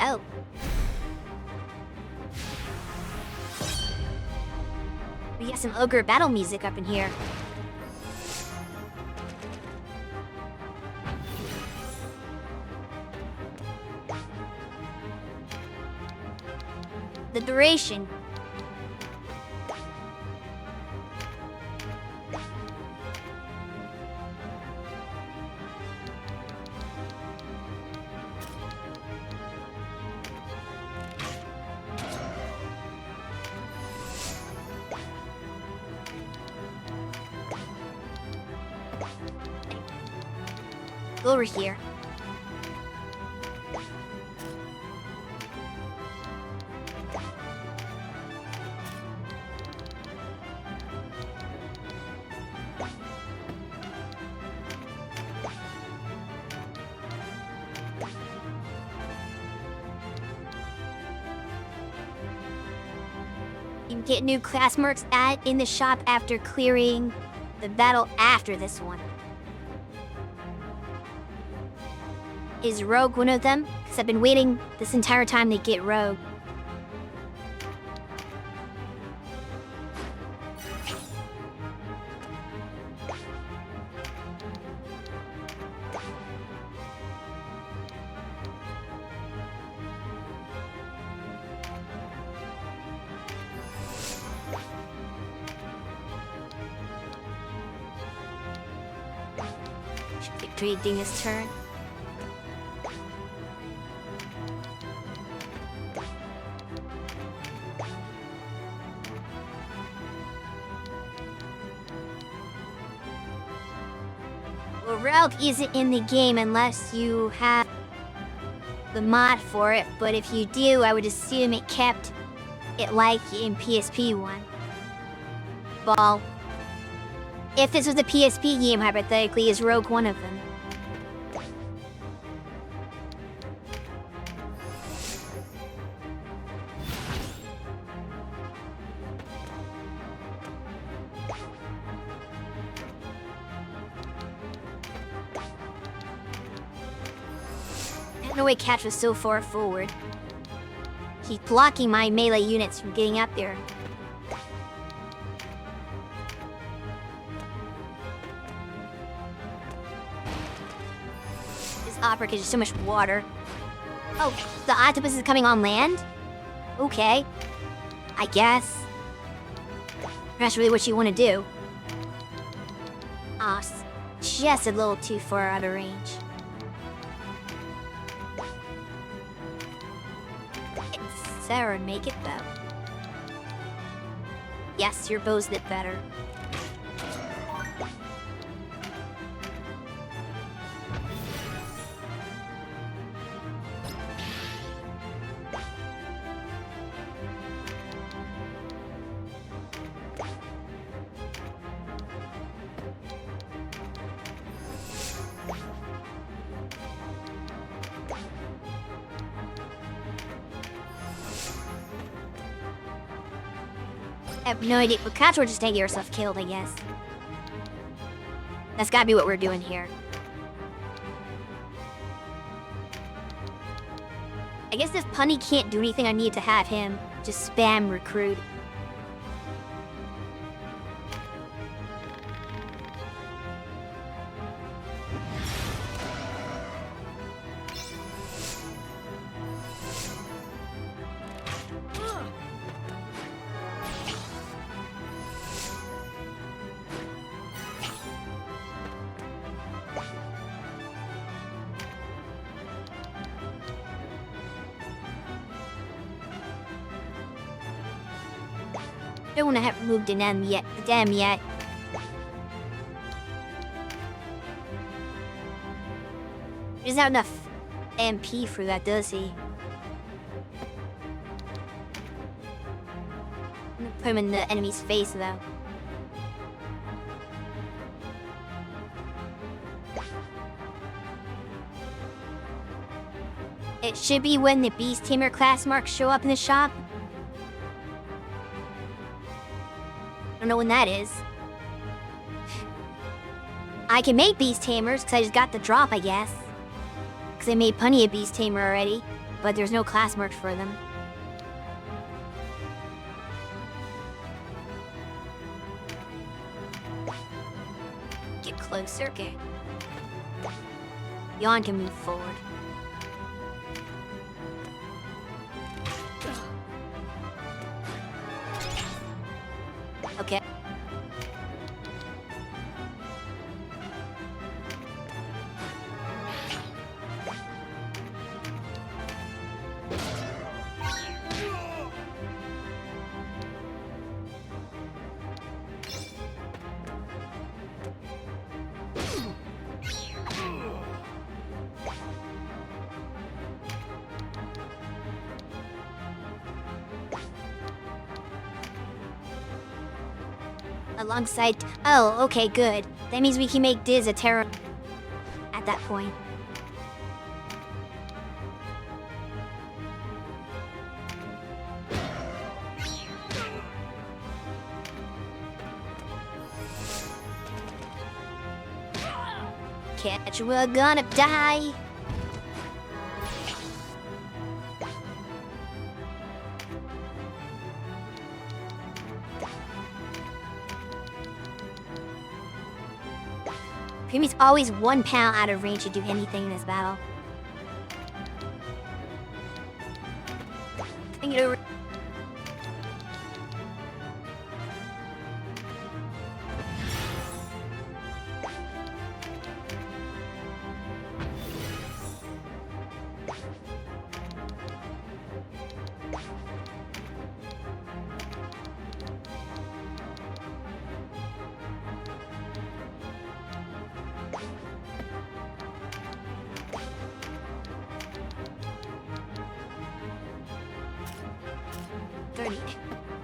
Oh. We got some Ogre battle music up in here. The duration. Over here. You can get new class marks in the shop after clearing the battle after this one. Is Rogue one of them? Because I've been waiting this entire time to get Rogue. Should be predicting his turn. Well, Rogue isn't in the game unless you have the mod for it, but if you do, I would assume it kept it like in PSP 1. Ball. If this was a PSP game, hypothetically, is Rogue one of them? I don't know why Catch was so far forward. He's blocking my melee units from getting up there. This opera is just so much water. Oh, the octopus is coming on land? Okay. I guess. That's really what you want to do. Ah, just a little too far out of range. Sarah, make it bow. Yes, your bow's lit better. I have no idea, but cats were just to get yourself killed, I guess. That's gotta be what we're doing here. I guess if Punny can't do anything, I need to have him just spam recruit. Don't want to have moved in them yet. Them yet. There's not enough MP for that, does he? I'm gonna put him in the enemy's face, though. It should be when the Beast Tamer class marks show up in the shop. I don't know when that is. I can make Beast Tamers because I just got the drop, I guess. Because I made Punny a Beast Tamer already, but there's no class marks for them. Get closer, okay. Yawn can move forward. Okay. Alongside... Oh, okay, good. That means we can make Diz a terror... at that point. Catch, we're gonna die! Premi's always 1 pound out of range to do anything in this battle. Think it over.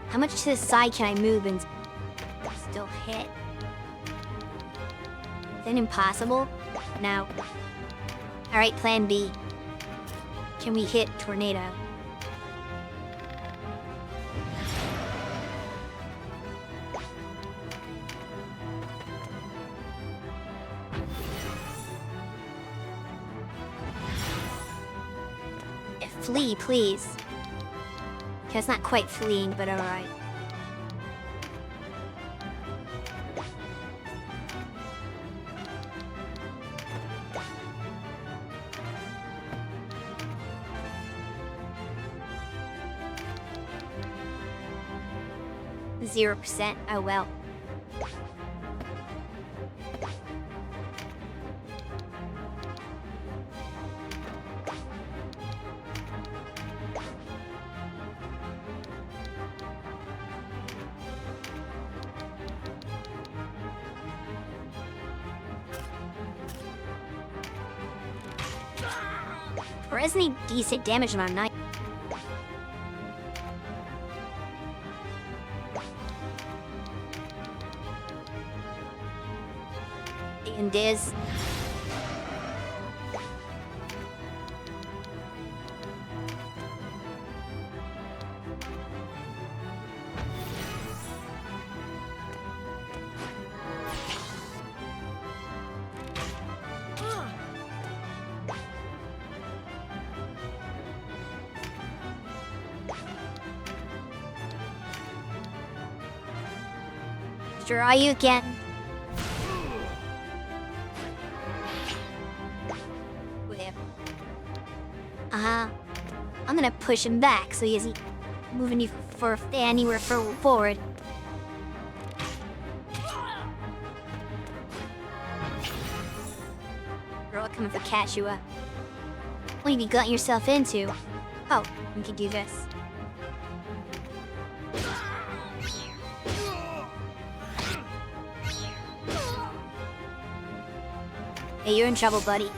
How much to the side can I move and still hit? Is that impossible? No. Alright, plan B. Can we hit tornado? Flee, please. Okay, it's not quite fleeing, but alright. %. Oh well. Or isn't he decent damage on a knife? And Diz. Draw you again. Whip. I'm gonna push him back so he isn't moving you for anywhere forward. Girl coming for catch you up. What have you gotten yourself into? Oh, we can do this. Hey, you're in trouble, buddy.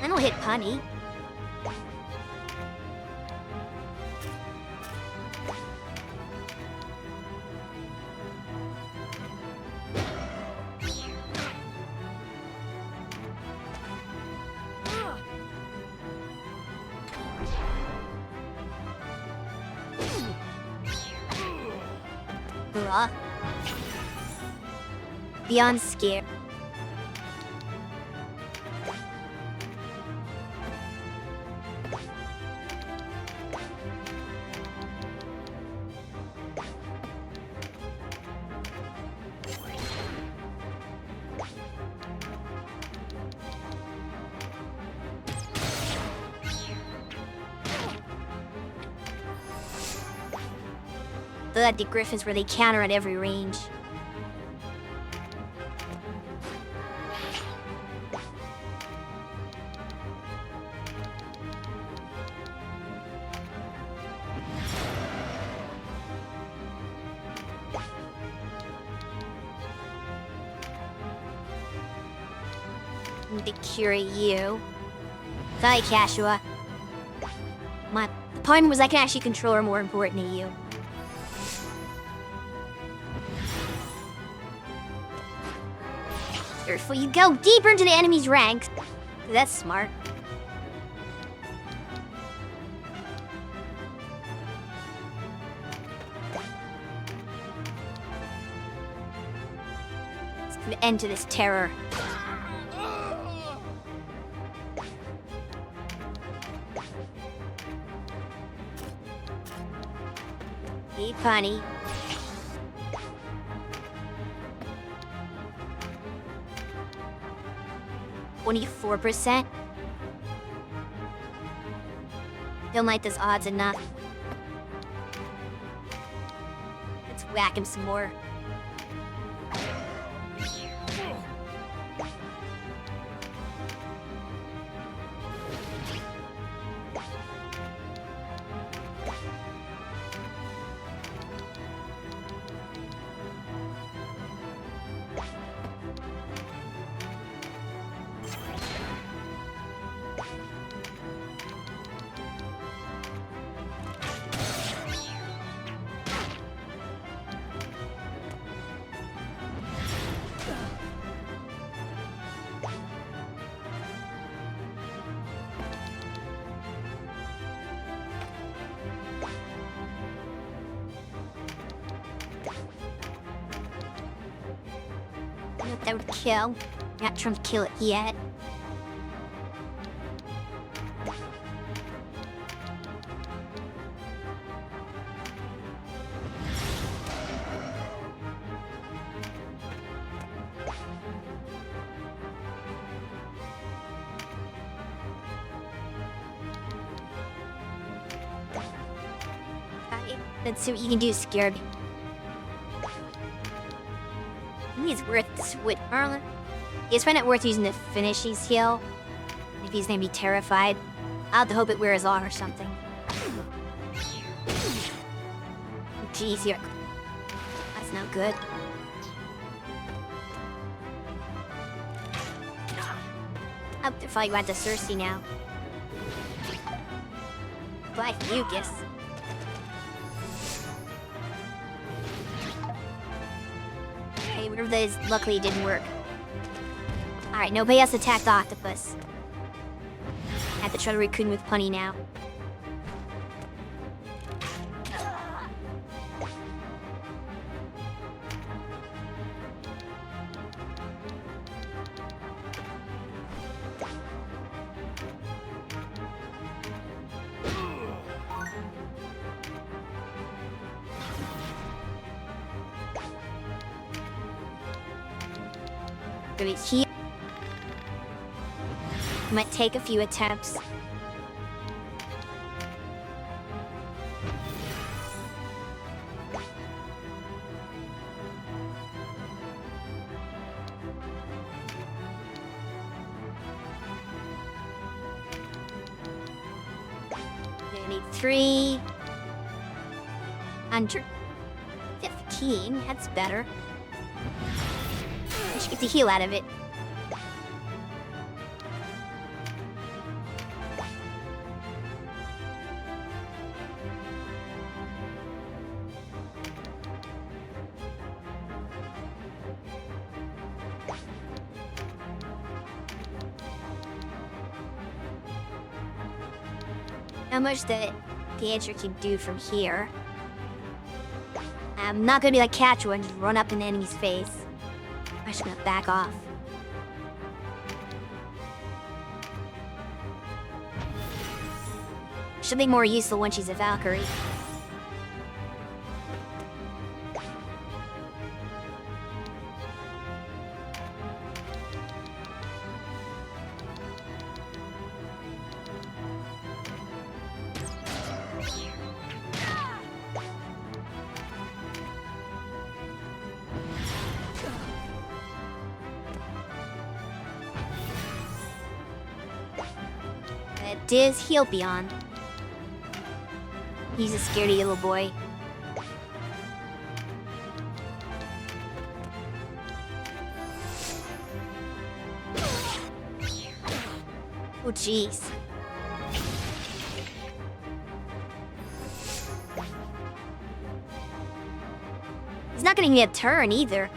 I don't hit punny. Bruh. Beyond scared. The Griffins where they counter at every range. To cure you. Sorry, Cashua. The point was I can actually control her more important than you. Careful, you go deeper into the enemy's ranks. That's smart. Let's put an end to this terror. Hey, Punny. $24%. Don't like those odds enough. Let's whack him some more. That would kill. Not trying to kill it yet. Let's see what you can do, Scared. I think it's worth this with Harlan. It's probably not worth using to finish his heal. If he's gonna be terrified. I'll have to hope it wears off or something. Jeez, here. That's no good. I'll have to fight you at the Cersei now. Black Mucus. Okay, whatever that is, luckily it didn't work. Alright, nobody else attacked the octopus. I have to try to raccoon with Punny now. gonna heal. Might take a few attempts. I need 315. That's better. I should get the heal out of it. How much the Theatre can do from here. I'm not gonna be like Catchua and just run up in the enemy's face. I'm just gonna back off. She'll be more useful when she's a Valkyrie. Diz heal beyond. He's a scaredy little boy. Oh jeez. He's not getting me a turn either.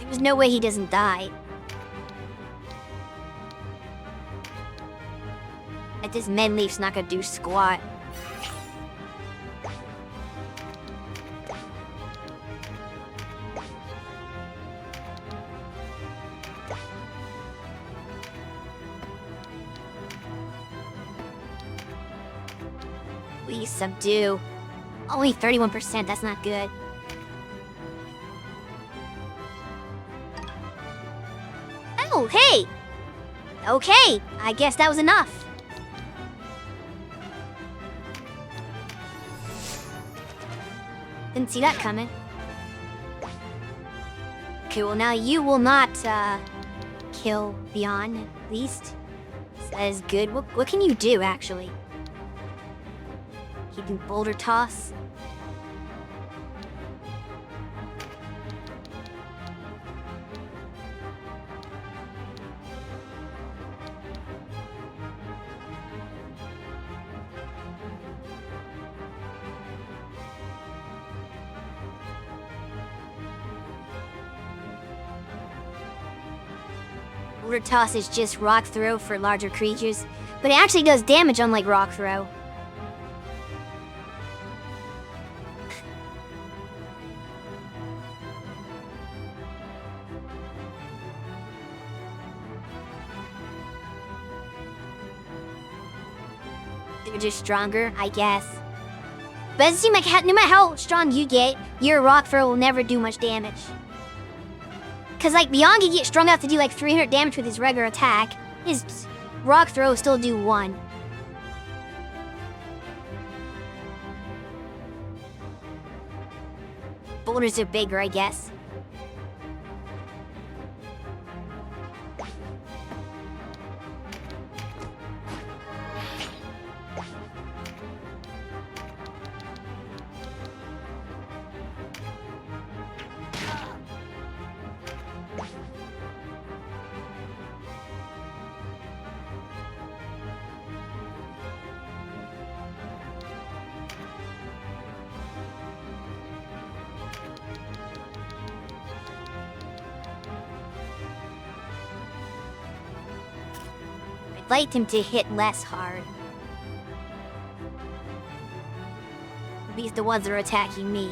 There's no way he doesn't die. At this men leaf's not gonna do squat. Please subdue. Only 31%, that's not good. Oh, hey! Okay, I guess that was enough. Didn't see that coming. Okay, well now you will not, kill Beyond, at least. So that is good. What can you do, actually? He can boulder toss. Boulder toss is just rock throw for larger creatures, but it actually does damage unlike rock throw. They're just stronger, I guess. But it seems like no matter how strong you get, your rock throw will never do much damage. Cause like Beyond can get strong enough to do like 300 damage with his regular attack. His rock throw will still do 1. Boulders are bigger, I guess. I'd like him to hit less hard. At least the ones that are attacking me.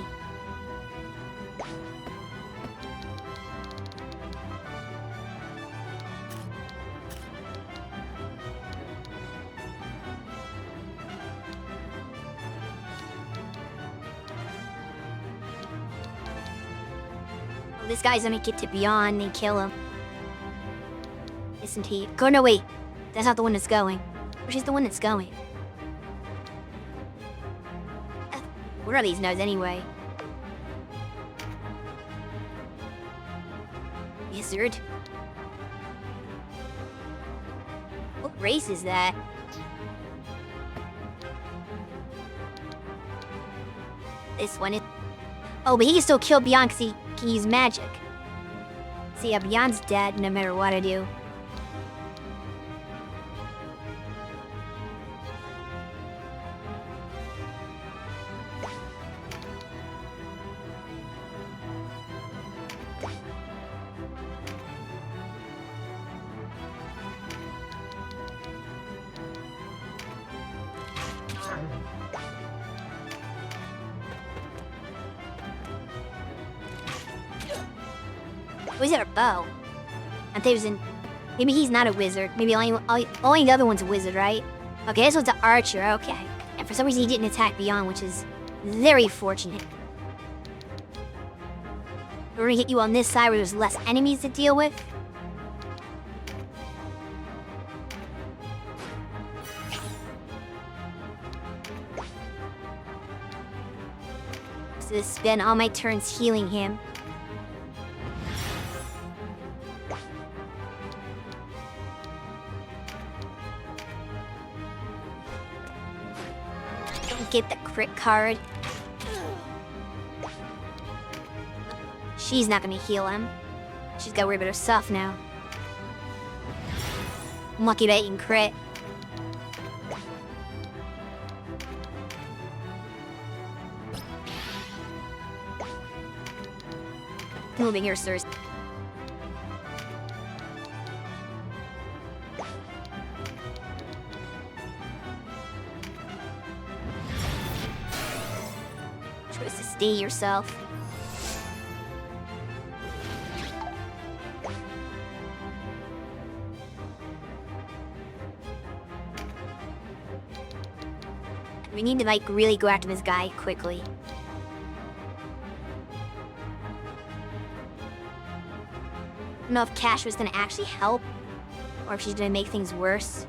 This guy's gonna get to Beyond and kill him. Isn't he? Go, no, wait. That's not the one that's going. Or she's the one that's going. What are these nodes anyway? Wizard? What race is that? This one is... Oh, but he can still kill Beyond because he can use magic. See, yeah, Beyond's dead no matter what I do. Was it a bow? I think it was in... Maybe he's not a wizard. Maybe only the other one's a wizard, right? Okay, this one's an archer, okay. And for some reason he didn't attack Beyond, which is very fortunate. We're gonna hit you on this side where there's less enemies to deal with. So spend all my turns healing him. Get the crit card. She's not gonna heal him. She's gotta worry about herself now. I'm lucky that you can crit. Moving here, sirs. Stay yourself. We need to like really go after this guy quickly. I don't know if Cash was gonna actually help or if she's gonna make things worse.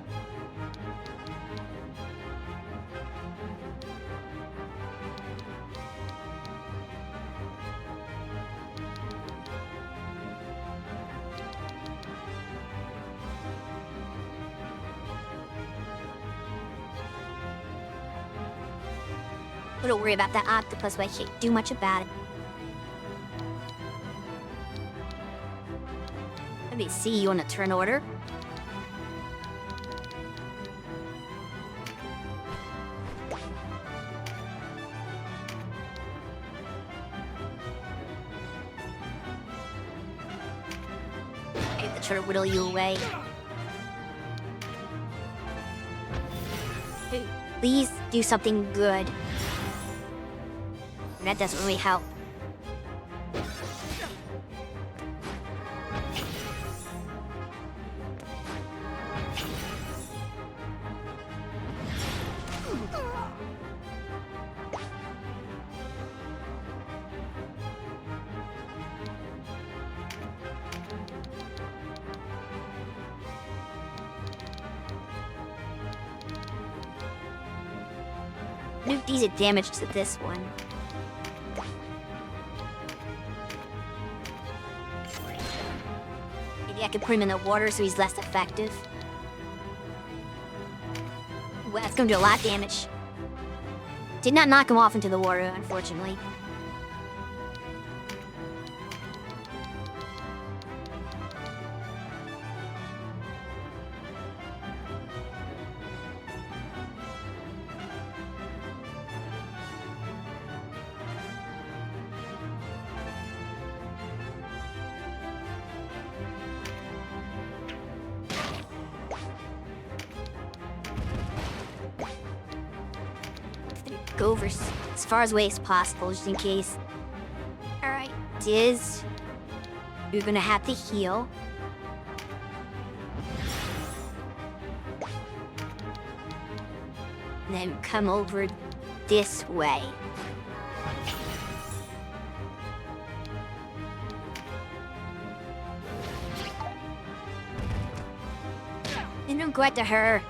Don't worry about that octopus, but I can't do much about it. Let me see you on a turn order. I have to try to whittle you away. Hey, please do something good. That doesn't really help. Do decent damage to this one. Maybe I could put him in the water so he's less effective. Well, that's gonna do a lot of damage. Did not knock him off into the water, unfortunately. Go over as far away as possible, just in case. Alright, Diz. You're gonna have to heal. And then come over this way. Don't go after her.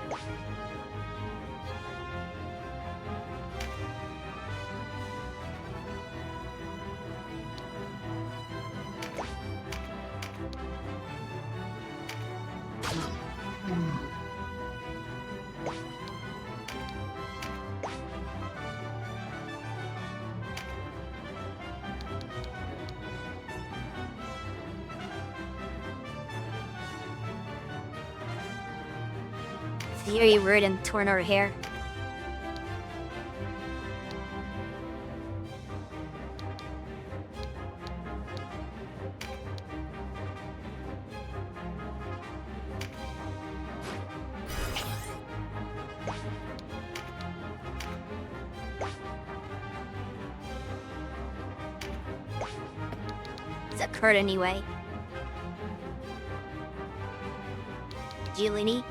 Very rude and torn her hair. It's a Kurt anyway. Giulini.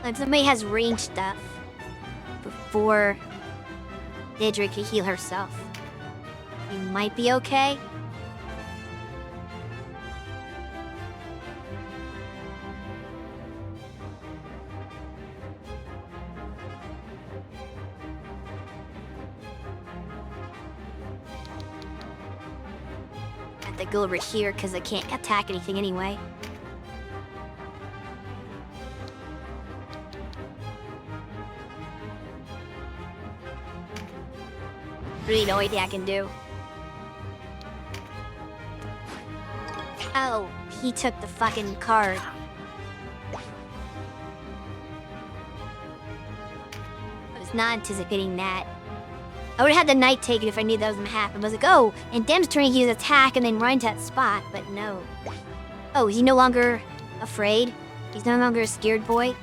Like somebody has range stuff before Deirdre can heal herself. You might be okay. I have to go over here because I can't attack anything anyway. Really no idea I can do. Oh, he took the fucking card. I was not anticipating that. I would have had the knight take it if I knew that was gonna happen. I was like, oh, and Dem's turning his attack and then run to that spot, but no. Oh, is he no longer afraid? He's no longer a scared boy?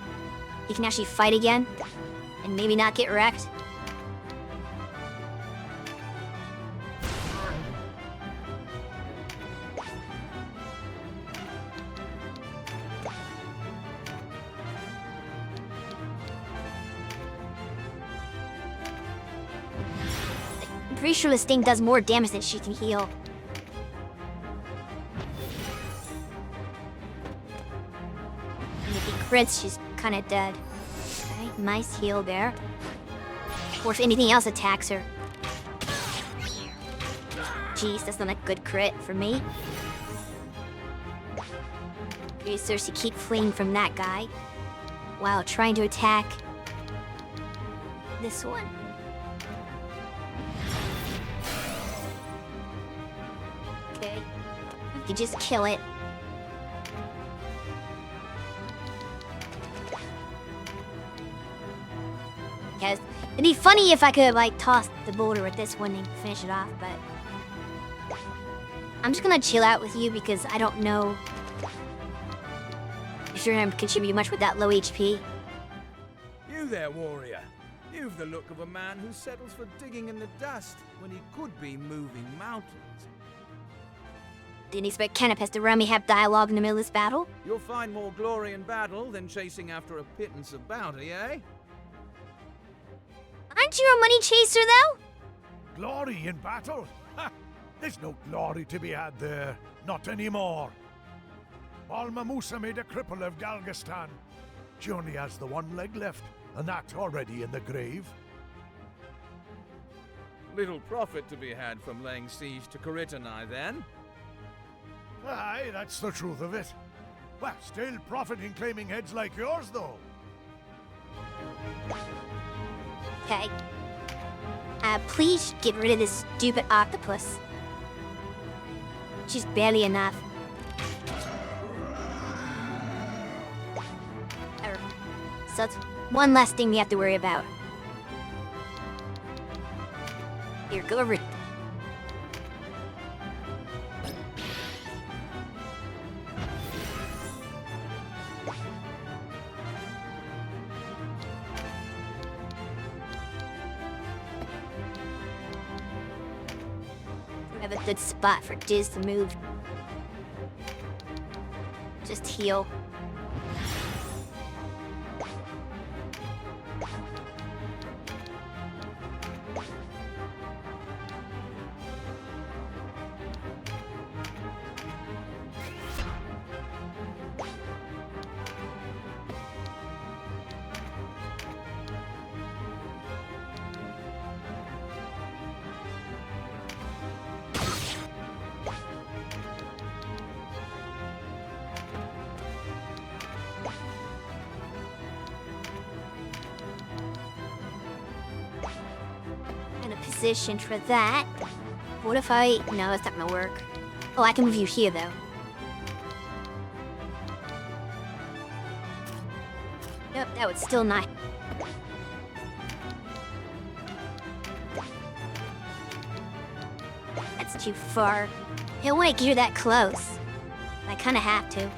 He can actually fight again? And maybe not get wrecked? I'm pretty sure this thing does more damage than she can heal. And if he crits, she's kinda dead. Okay, nice heal there. Or if anything else attacks her. Jeez, that's not a good crit for me. Okay, Cersei, keep fleeing from that guy while trying to attack this one. Okay, you just kill it. Because it'd be funny if I could like toss the boulder with this one and finish it off, but I'm just gonna chill out with you because I don't know if you're gonna contribute much with that low HP. You there, warrior. You've the look of a man who settles for digging in the dust when he could be moving mountains. Didn't expect Canopus to run me have dialogue in the middle of this battle. You'll find more glory in battle than chasing after a pittance of bounty, eh? Aren't you a money chaser, though? Glory in battle? Ha! There's no glory to be had there. Not anymore. Balma Musa made a cripple of Galgastan. She only has the one leg left, and that already in the grave. Little profit to be had from laying siege to Corytonai, then. Aye, that's the truth of it. Well, still profit in claiming heads like yours, though. Okay. Please get rid of this stupid octopus. She's barely enough. So that's one less thing we have to worry about. Here, go over. have a good spot for Diz to move. Just heal. In a position for that. What if I... No, it's not gonna work. Oh, I can move you here, though. Nope, that would still not... That's too far. I don't want to get her that close. I kinda have to.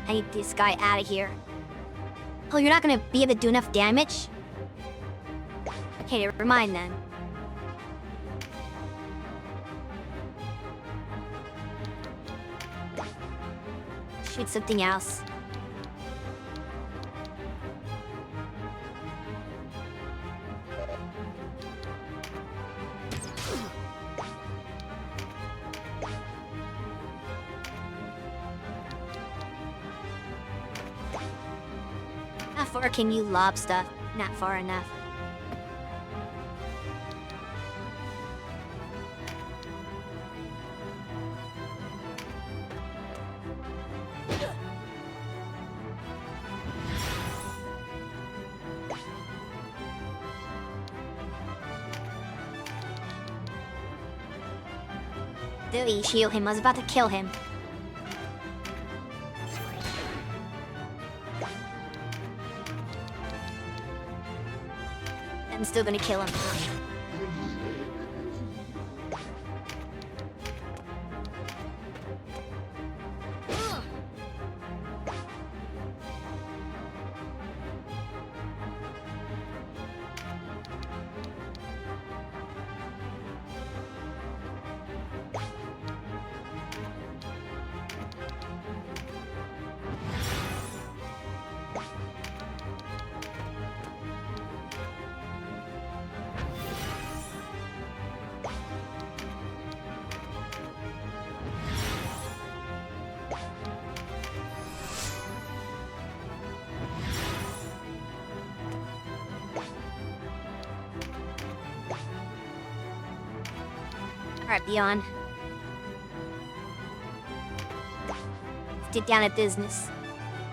I need this guy out of here. Oh, you're not gonna be able to do enough damage? Okay, never mind then. Shoot something else. How far can you lob stuff? Not far enough. Billy, shield him. I was about to kill him. I'm still gonna kill him. Alright, Beyond. Let's get down to business.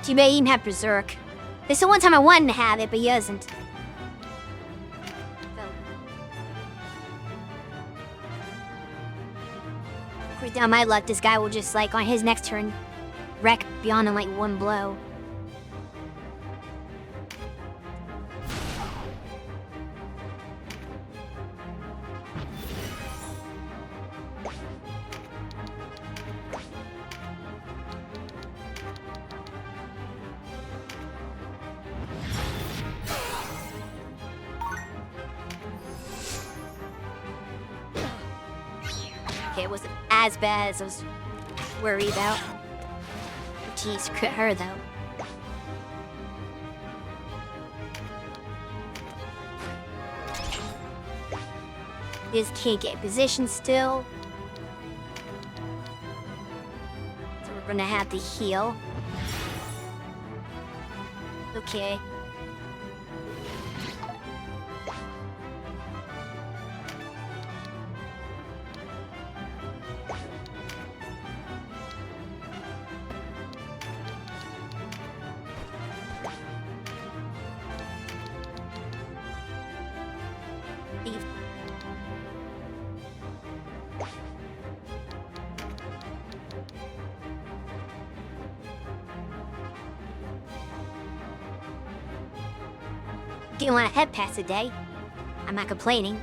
Too bad he didn't have Berserk. This is the one time I wanted to have it, but he doesn't. Pretty down my luck, this guy will just, like, on his next turn, wreck Beyond in, like, one blow. Okay, it wasn't as bad as I was worried about. Jeez, crit her though. This can't get position still. So we're gonna have to heal. Okay. Didn't want a head pass a day. I'm not complaining.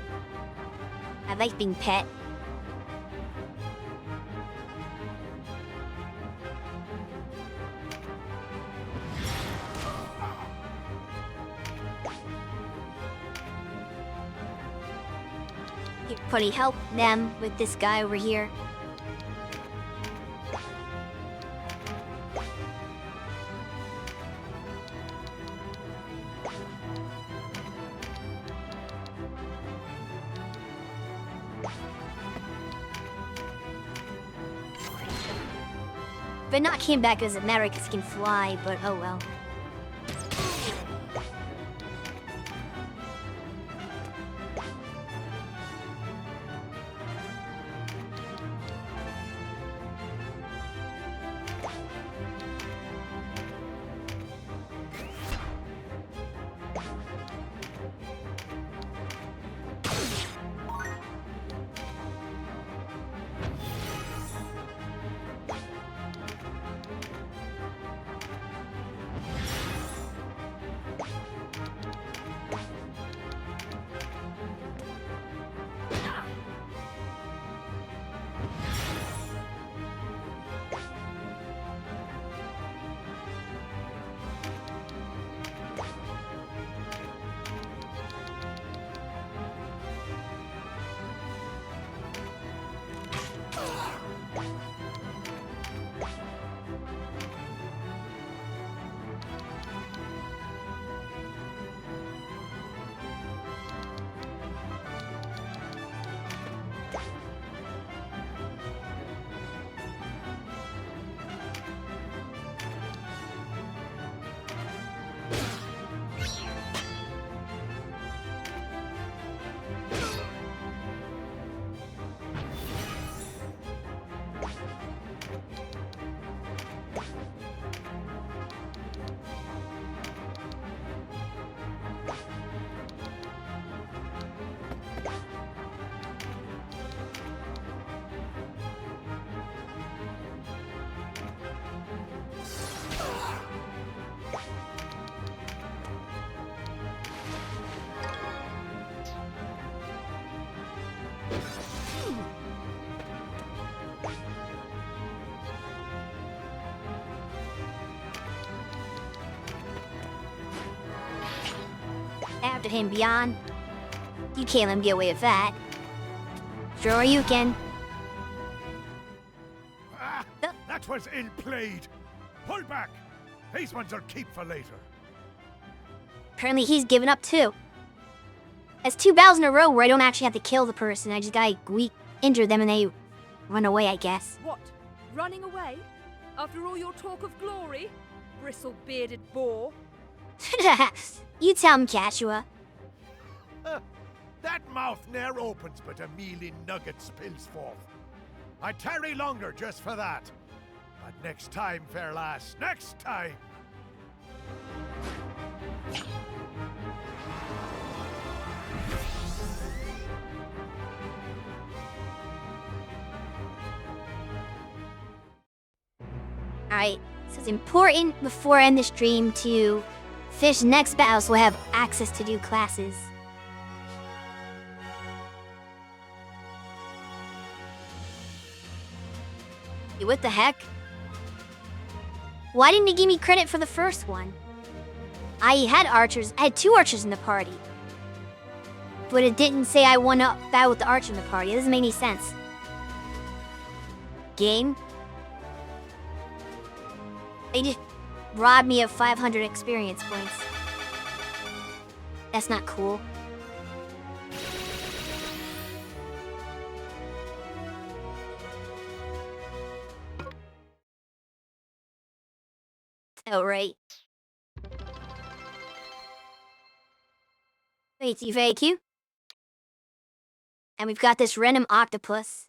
I like being pet. You could probably help them with this guy over here. But not came back as Americans can fly, but oh well. After him, Beyond. You can't let him get away with that. Sure you can. Ah, that was ill played. Pull back. These ones are keep for later. Apparently he's given up too. That's 2 battles in a row where I don't actually have to kill the person. I just gotta injure them and they run away, I guess. What? Running away? After all your talk of glory? Bristle-bearded boar? You tell him, Cashua. That mouth ne'er opens but a mealy nugget spills forth. I tarry longer just for that. But next time, fair lass, next time! Alright, so it's important before I end the stream to finish the next battle so I have access to do classes. Hey, what the heck? Why didn't he give me credit for the first one? I had archers. I had 2 archers in the party. But it didn't say I won a battle with the archer in the party. It doesn't make any sense. Game? They just robbed me of 500 experience points. That's not cool. Oh, right. Wait, FAQ? And we've got this random octopus.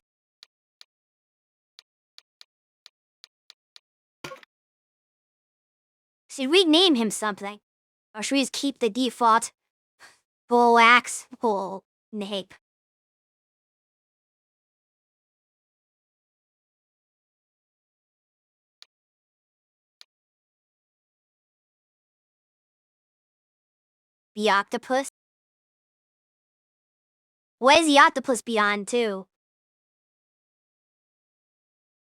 Should we name him something? Or should we just keep the default Bullax Bull name? The octopus? What is the octopus beyond, too?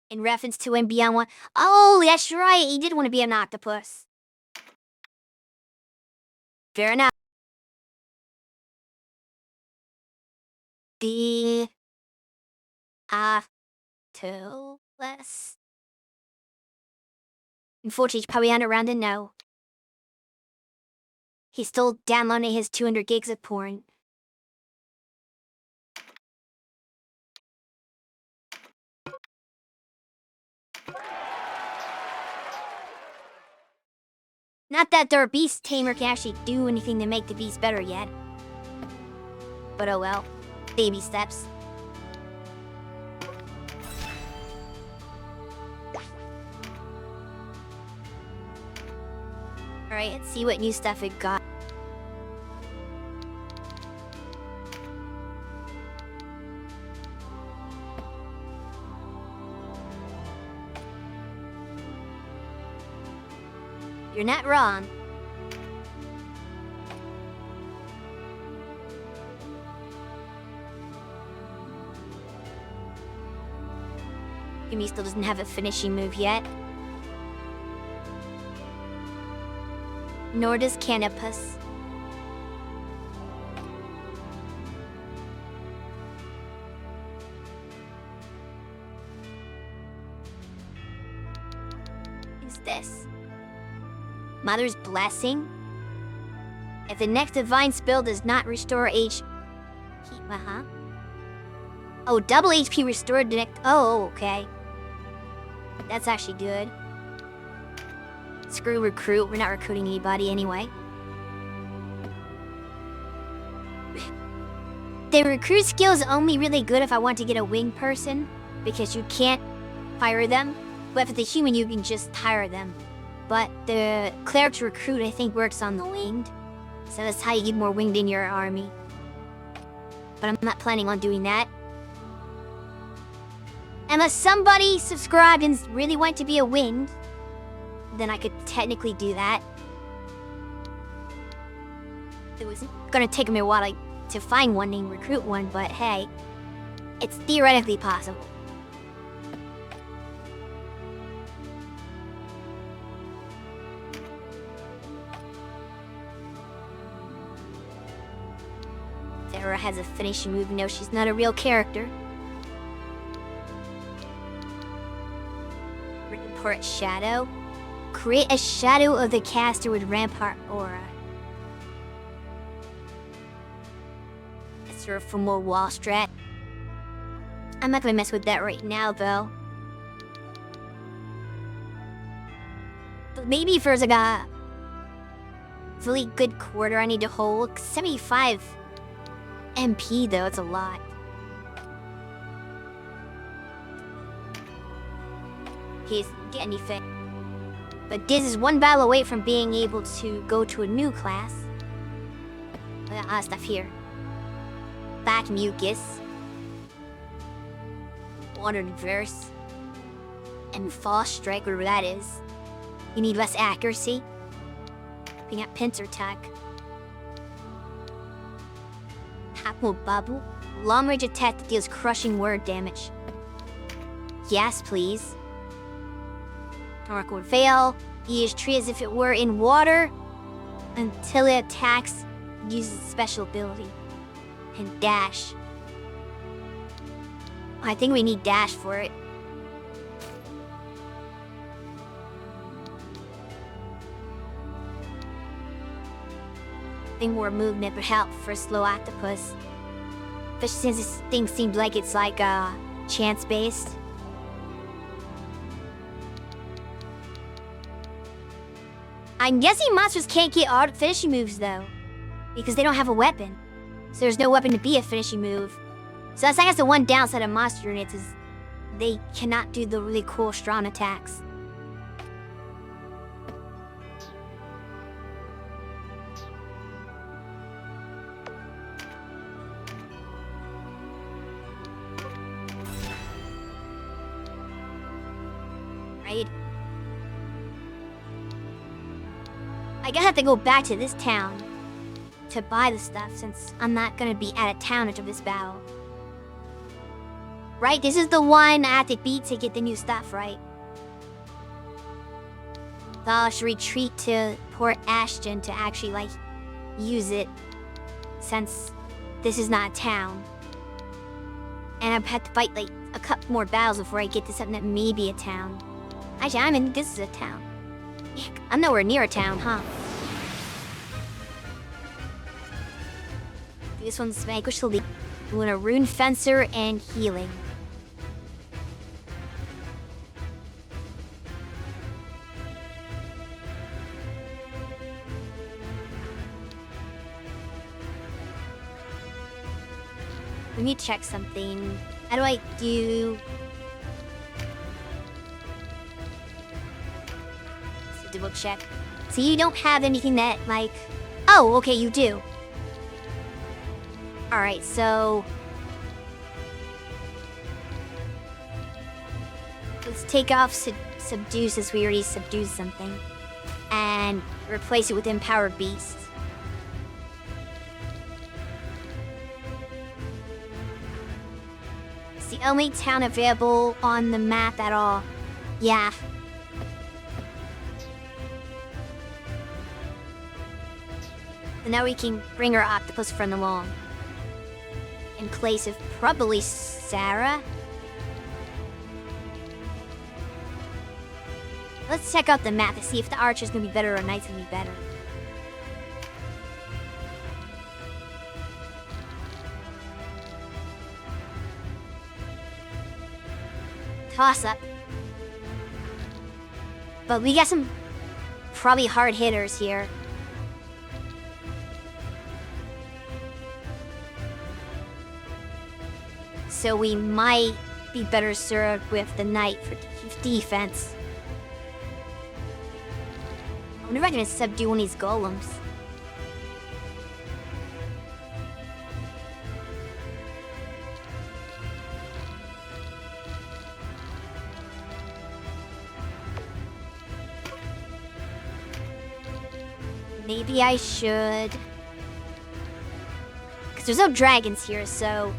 In reference to when Beyond one. Oh, that's right. He did want to be an octopus. Fair enough. The Atlas. Unfortunately, he's probably around to know. He's still downloading his 200 gigs of porn. Not that their beast tamer can actually do anything to make the beast better yet. But oh well. Baby steps. Alright, let's see what new stuff it got. You're not wrong. Gimme still doesn't have a finishing move yet. Nor does Canopus. What's this? Mother's Blessing? If the next divine spell does not restore HP... Oh, double HP restored to next... Oh, okay. That's actually good. Screw recruit, we're not recruiting anybody anyway. The recruit skill is only really good if I want to get a winged person, because you can't hire them. But for the human, you can just hire them. But the cleric's recruit, I think, works on the winged. So that's how you get more winged in your army. But I'm not planning on doing that. Unless somebody subscribed and really wanted to be a winged, then I could technically do that. It was gonna take me a while to find one and recruit one, but hey, it's theoretically possible. Sarah has a finishing move, no, she's not a real character. Report shadow. Create a shadow of the caster with rampart aura. Serve for more wall strat. I'm not gonna mess with that right now, though. But maybe if there's like a really good quarter I need to hold. 75 MP though, it's a lot. He's get anything. But this is one battle away from being able to go to a new class. Stuff here. Back mucus. Water reverse. And false strike, whatever that is. You need less accuracy. We got pincer attack. Apple bubble. Long range attack that deals crushing word damage. Yes, please. Oracle would fail. Use tree as if it were in water until it attacks. Uses special ability. And dash. I think we need dash for it. I think more movement would help for a slow octopus. Especially since this thing seems like it's like chance-based. I'm guessing monsters can't get auto finishing moves though, because they don't have a weapon. So there's no weapon to be a finishing move. So that's I guess the one downside of monster units is they cannot do the really cool strong attacks. Right? I guess I have to go back to this town to buy the stuff since I'm not gonna be out of town until this battle. Right? This is the one I have to beat to get the new stuff, right? So I should retreat to Port Ashton to actually, like, use it since this is not a town. And I've had to fight like a couple more battles before I get to something that may be a town. Actually, this is a town. I'm nowhere near a town, huh? This one's Vanquish the League. Doing a Rune Fencer and healing. Let me check something. How do I do... Let's double check. So you don't have anything that, like... Oh, okay, you do. Alright, so... Let's take off Subdue since we already subdued something. And replace it with Empower Beast. It's the only town available on the map at all. Yeah. So now we can bring our octopus friend along. In place of probably Sarah. Let's check out the map to see if the archer's gonna be better or knight's gonna be better. Toss up. But we got some probably hard hitters here. So we might be better served with the knight for defense. I wonder if I can subdue one of these golems. Maybe I should. Because there's no dragons here, so...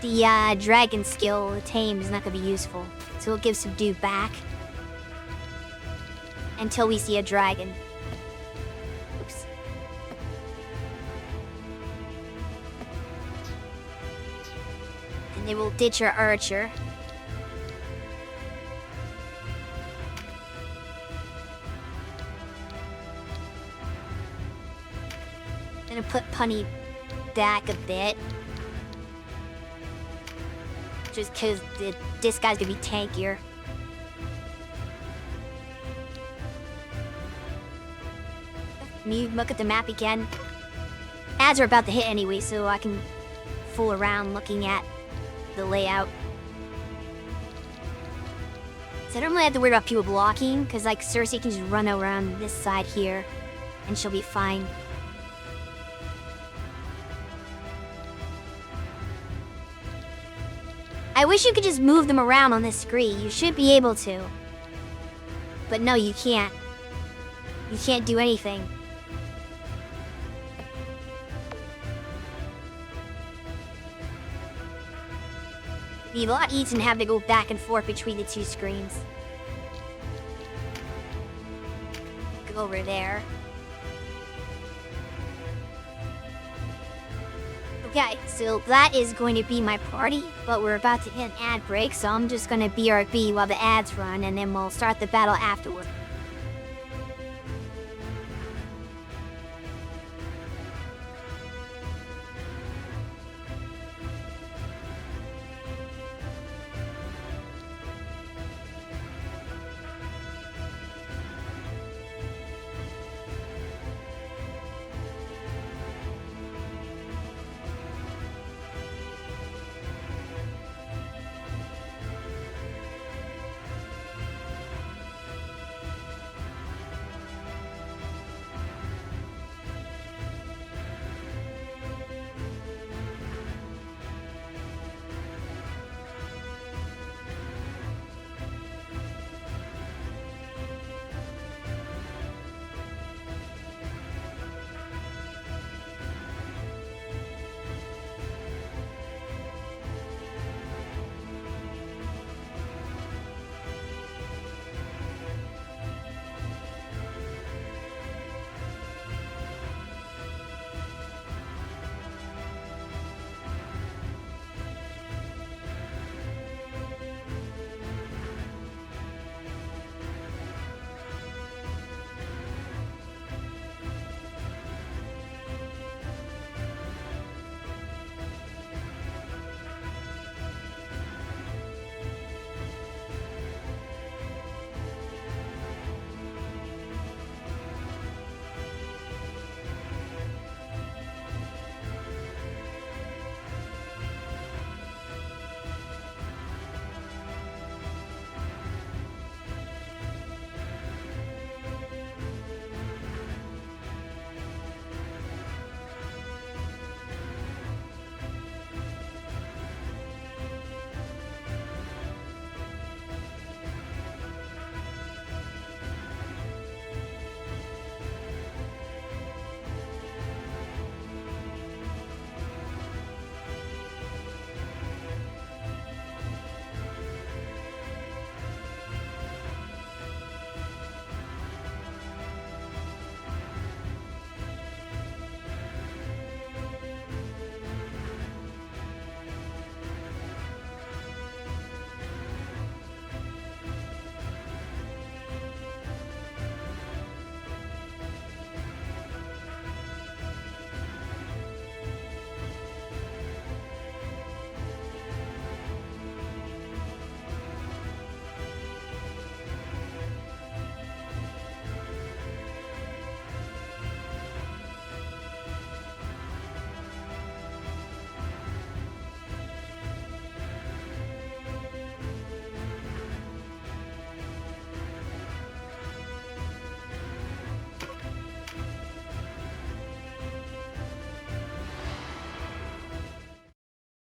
The dragon skill, the tame, is not going to be useful. So we'll give Subdue back. Until we see a dragon. Oops. And then we'll ditch our archer. Gonna put Punny back a bit. Just because this guy's gonna be tankier. Let me look at the map again. Ads are about to hit anyway, so I can fool around looking at the layout. So I don't really have to worry about people blocking, because like Cersei can just run around this side here, and she'll be fine. I wish you could just move them around on this screen. You should be able to. But no, you can't. You can't do anything. It'd be a lot easier to have to go back and forth between the two screens. Go over there. Okay, so that is going to be my party, but we're about to hit an ad break, so I'm just going to BRB while the ads run, and then we'll start the battle afterward.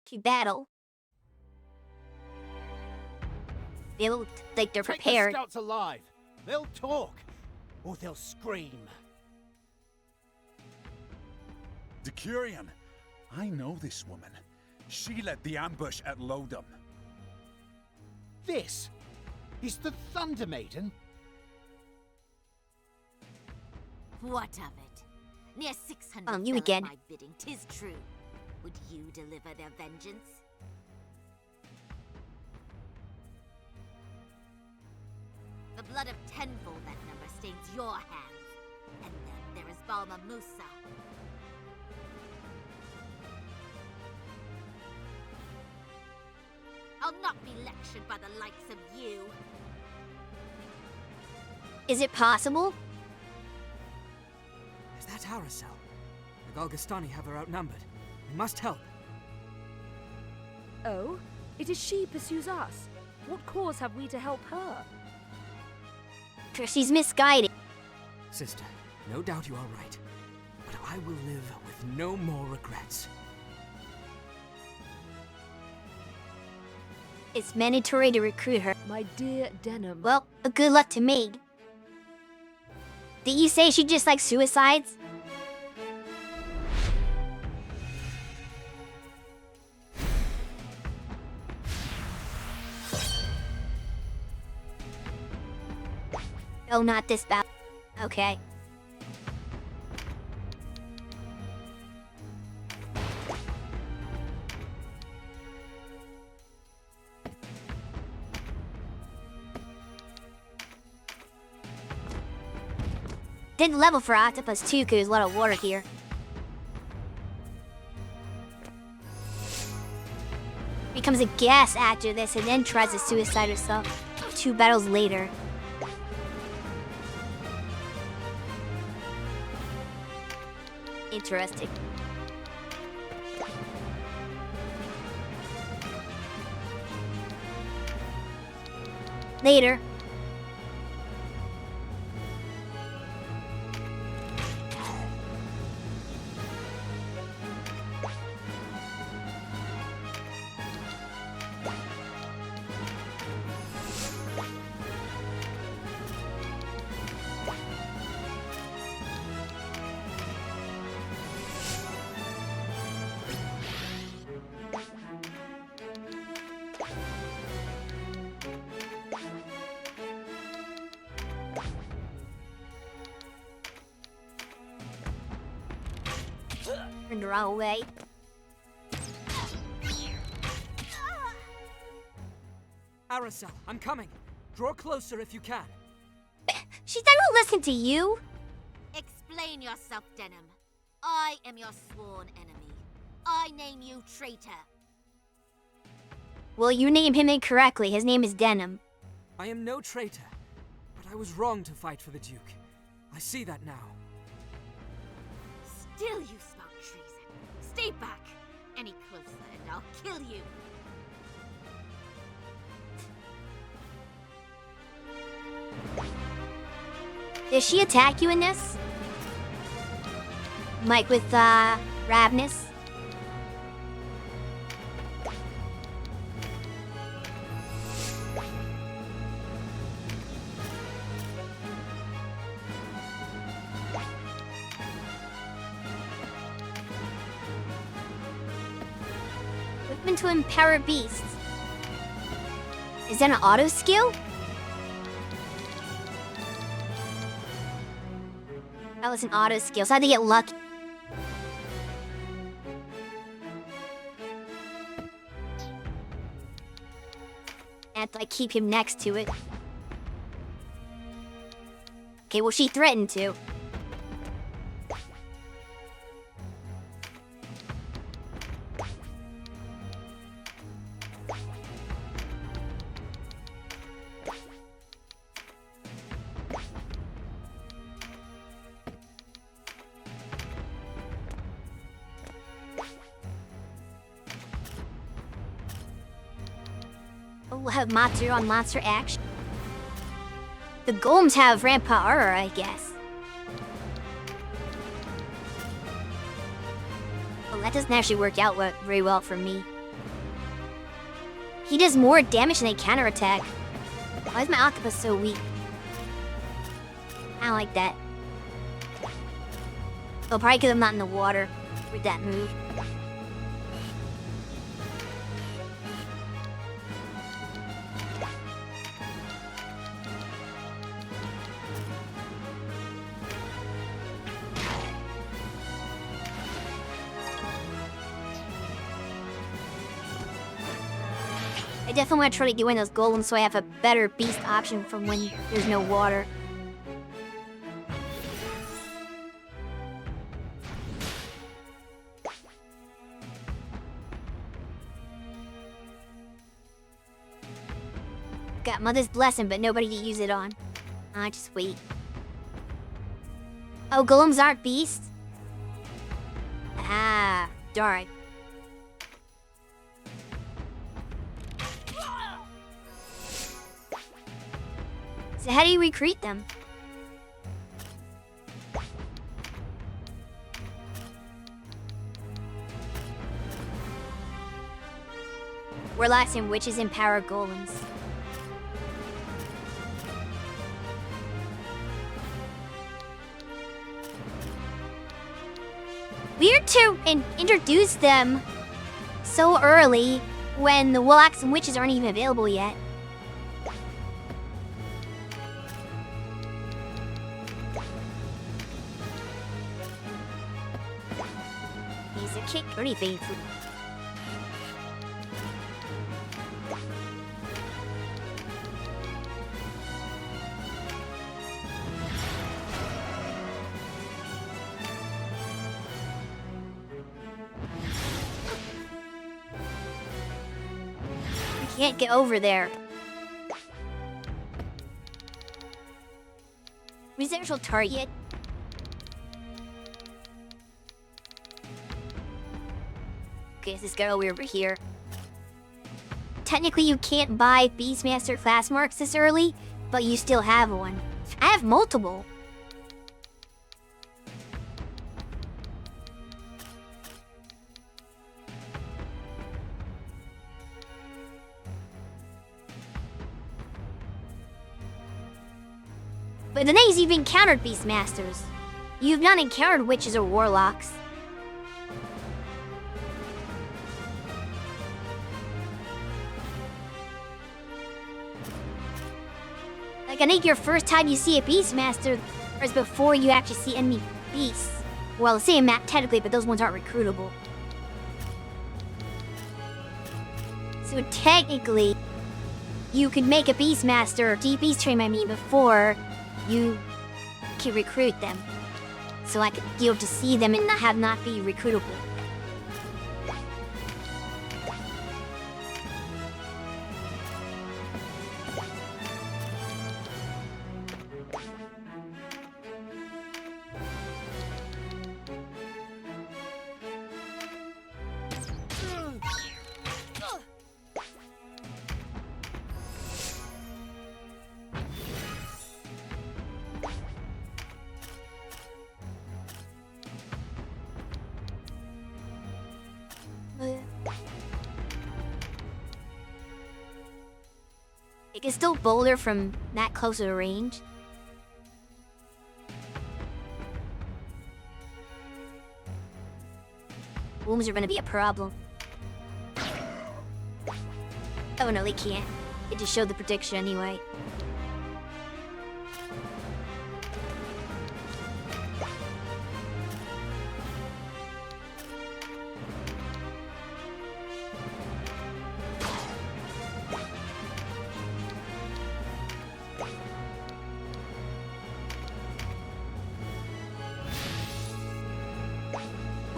to battle. They look like they're Take prepared. the scouts alive. They'll talk, or they'll scream. Decurion, I know this woman. She led the ambush at Lodom. This is the Thunder Maiden. What of it? Near 600 You fell at again. my bidding, 'tis true. Would you deliver their vengeance? The blood of tenfold that number stains your hands. And then there is Balma Musa. I'll not be lectured by the likes of you. Is it possible? Is that Aracel? The Galgastani have her outnumbered. We must help. Oh? It is she pursues us. What cause have we to help her? She's misguided. Sister, no doubt you are right. But I will live with no more regrets. It's mandatory to recruit her. My dear Denim. Well, good luck to me. Did you say she just likes suicides? Oh, not this battle. Okay. Didn't level for Octopus too, cause there's a lot of water here. Becomes a gas after this and then tries to suicide herself 2 battles later. Interesting. Later. Turned the wrong way. Aracel, I'm coming. Draw closer if you can. She's not gonna listen to you. Explain yourself, Denim. I am your sworn enemy. I name you traitor. Well, you named him incorrectly. His name is Denim. I am no traitor, but I was wrong to fight for the Duke. I see that now. Still you spout treason. Stay back. Any closer and I'll kill you. Did she attack you in this? Mike with, Ravnus? Whip into empower beasts. Is that an auto skill? That was an auto skill, so I had to get lucky. And I keep him next to it. Okay, well, she threatened to. We'll have monster on monster action. The golems have rampant armor, I guess. Well, that doesn't actually work out very well for me. He does more damage than a counterattack. Why is my octopus so weak? I don't like that. Oh, probably because I'm not in the water with that move. I definitely want to try to get one of those golems so I have a better beast option from when there's no water. Got Mother's Blessing, but nobody to use it on. Just wait. Oh, golems aren't beasts? Ah, darn. So how do you recruit them? Warlocks and witches empower golems. Weird to introduce them so early when the warlocks and witches aren't even available yet. He's a kick pretty painful. Can't get over there. Residential target. Okay, this guy over here. Technically, you can't buy Beastmaster class marks this early, but you still have one. I have multiple. But the thing is, you've encountered Beastmasters. You've not encountered witches or warlocks. Like, I think your first time you see a Beastmaster is before you actually see enemy beasts. Well, the same map technically, but those ones aren't recruitable. So technically, you could make a Beastmaster, or beast train I mean, before you can recruit them. So I could be able to see them and not be recruitable. It can still boulder from that close of a range. Wombs are gonna be a problem. Oh no, they can't. It just showed the prediction anyway.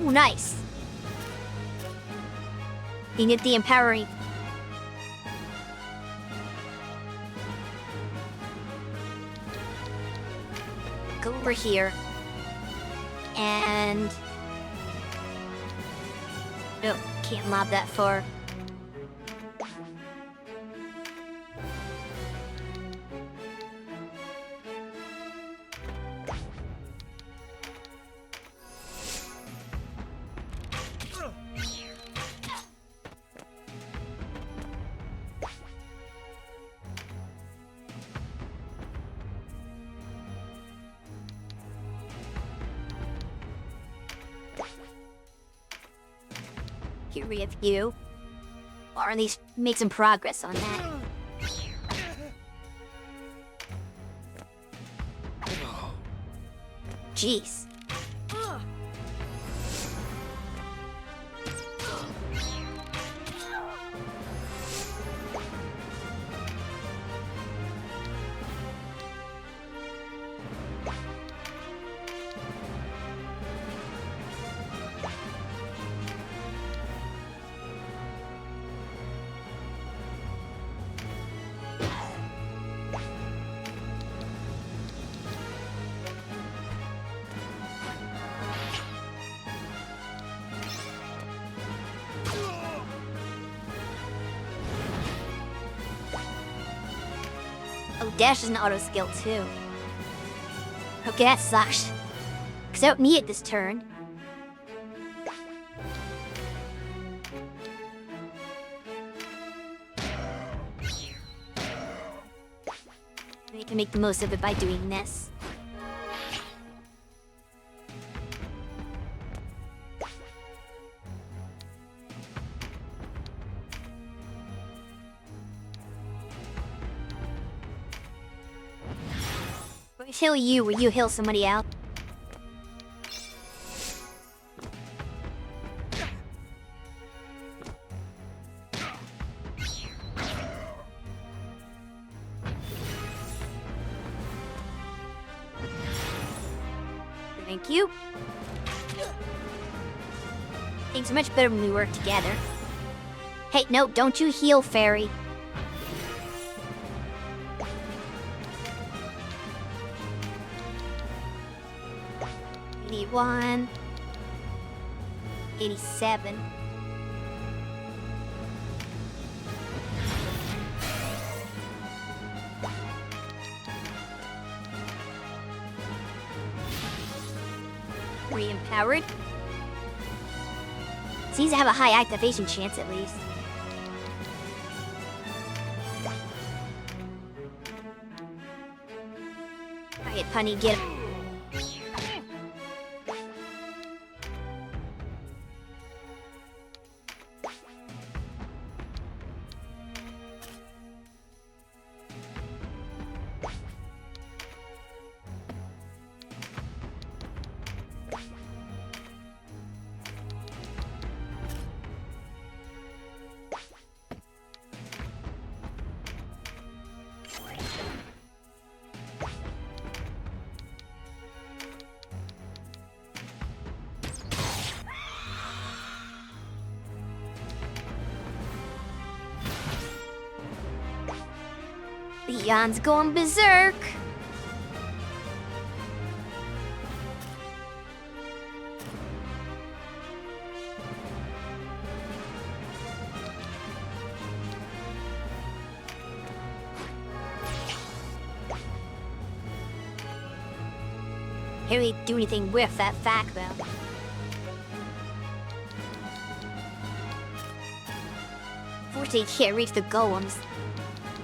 Ooh, nice. You get the empowering. Go over here. And... nope, can't mob that far. Here we have you. Or at least make some progress on that. Jeez. Oh, dash is an auto skill too. Okay, that sucks. Cause I don't need it this turn. I can make the most of it by doing this. Heal you when you heal somebody else. Thank you. Things are much better when we work together. Hey, no, don't you heal, fairy. One 87. Re-empowered. Seems to have a high activation chance at least. Alright, Punny, get him. Leon's going berserk. Harry didn't do anything with that fact though. Fortunately, he can't reach the golems.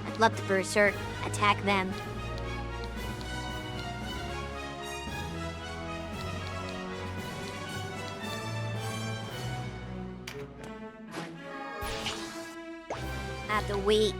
I'd love to berserk, attack them. At the weak.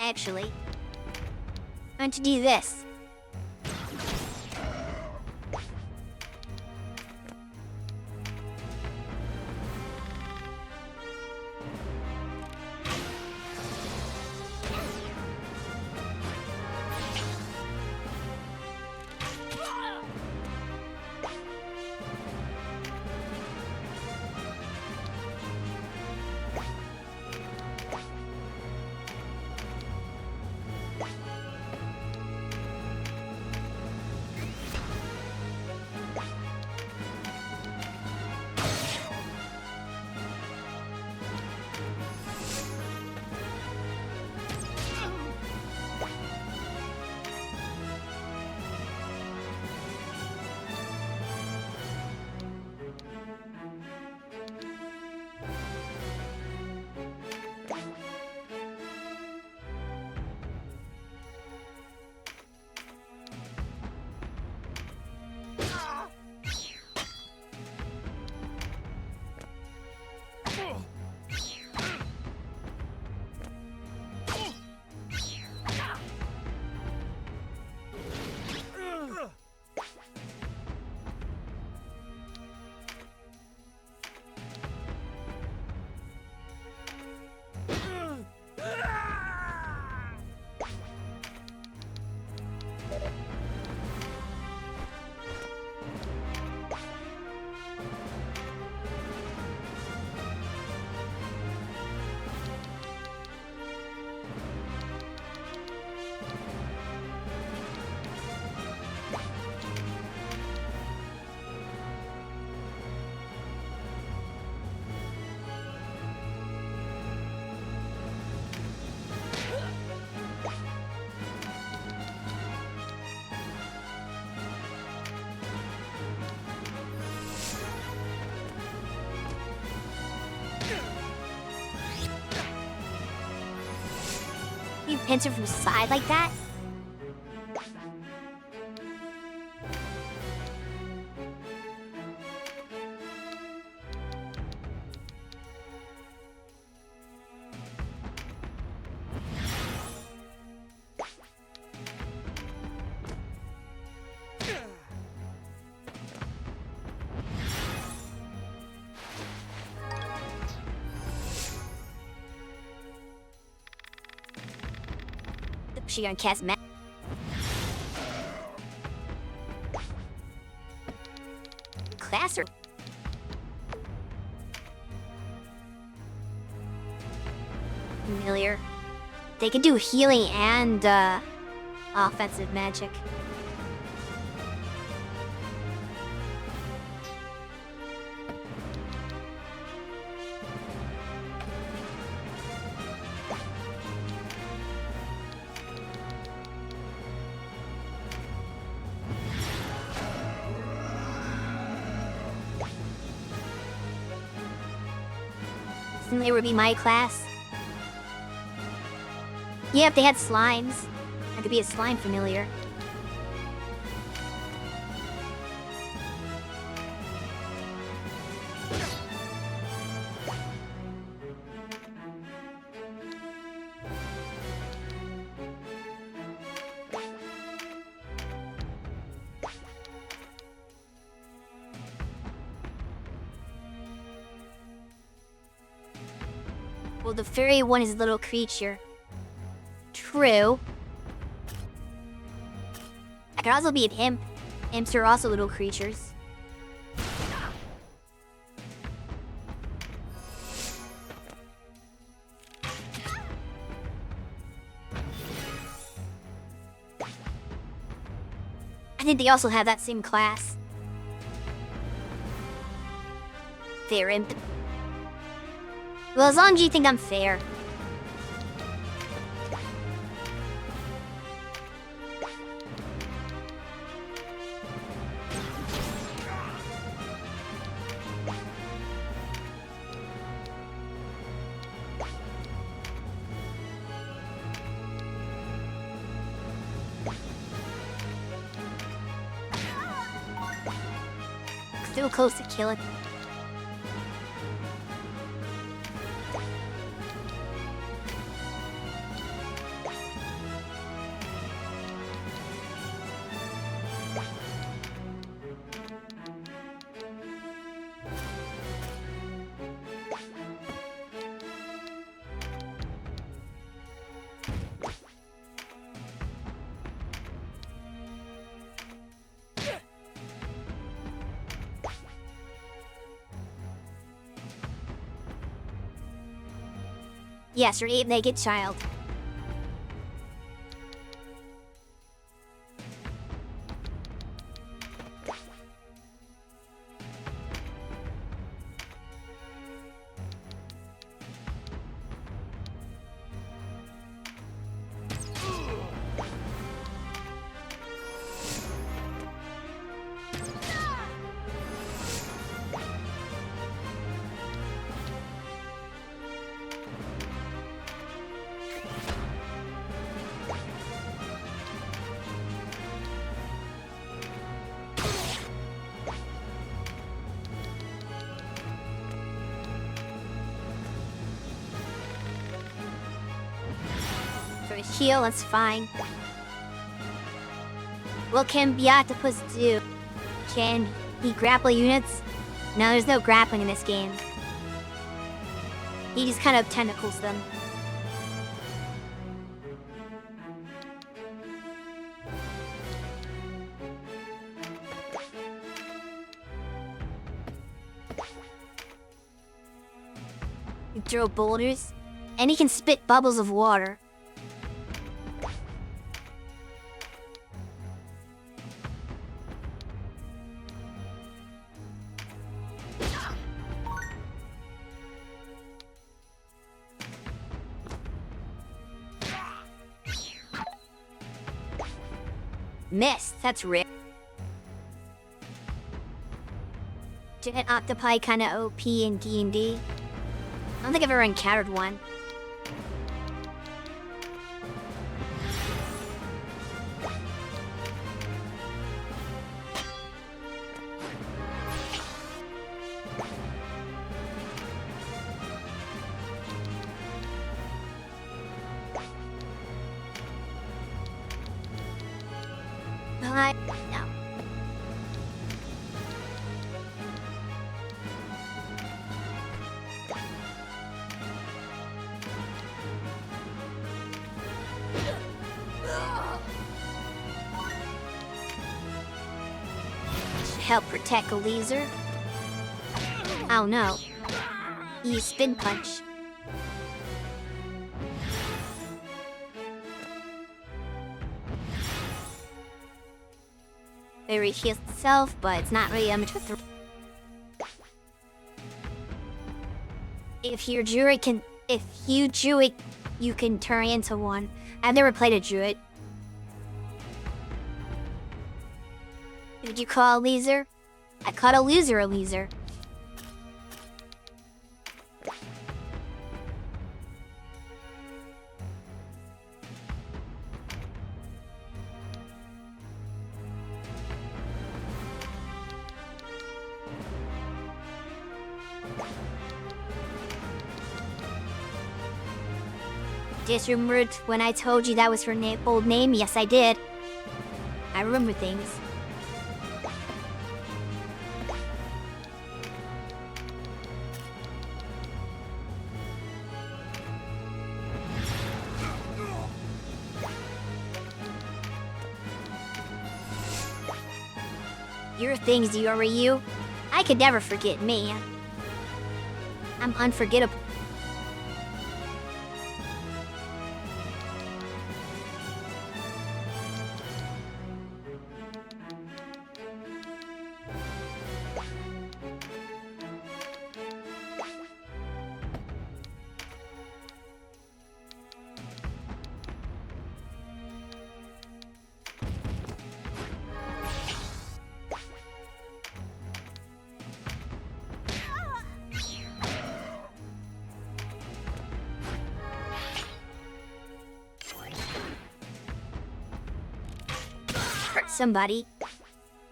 Actually, I want to do this. You pinch her from the side like that? She gonna cast ma- Class her. Familiar. They could do healing and offensive magic. They would be my class. Yeah, if they had slimes, I could be a slime familiar. Well, the fairy one is a little creature. True. I could also be an imp. Imps are also little creatures. I think they also have that same class. Fair imp. Well, as long as you think I'm fair. Still close to killing. Yes, your 8-legged child. For a heal, that's fine. What can Beatopus do? Can he grapple units? No, there's no grappling in this game. He just kind of tentacles them. You throw boulders, and he can spit bubbles of water. Missed, that's rare. Giant octopi kinda OP in D&D. I don't think I've ever encountered one. Hi. No. Should help protect a laser. Oh no. Use spin punch. It heals itself, but it's not really much of a threat. If you drew it, you can turn into one. I've never played a druid. Did you call a laser? I called a loser a loser. Disremembered when I told you that was her old name? Yes, I did. I remember things. Your things, you are you. I could never forget me. I'm unforgettable. Hurt somebody.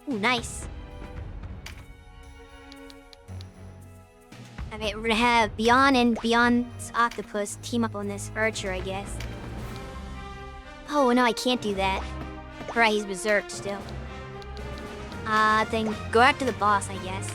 Ooh, nice. I mean, we're gonna have Beyond and Beyond's Octopus team up on this Archer, I guess. Oh, no, I can't do that. Right, he's berserked still. Then go after the boss, I guess.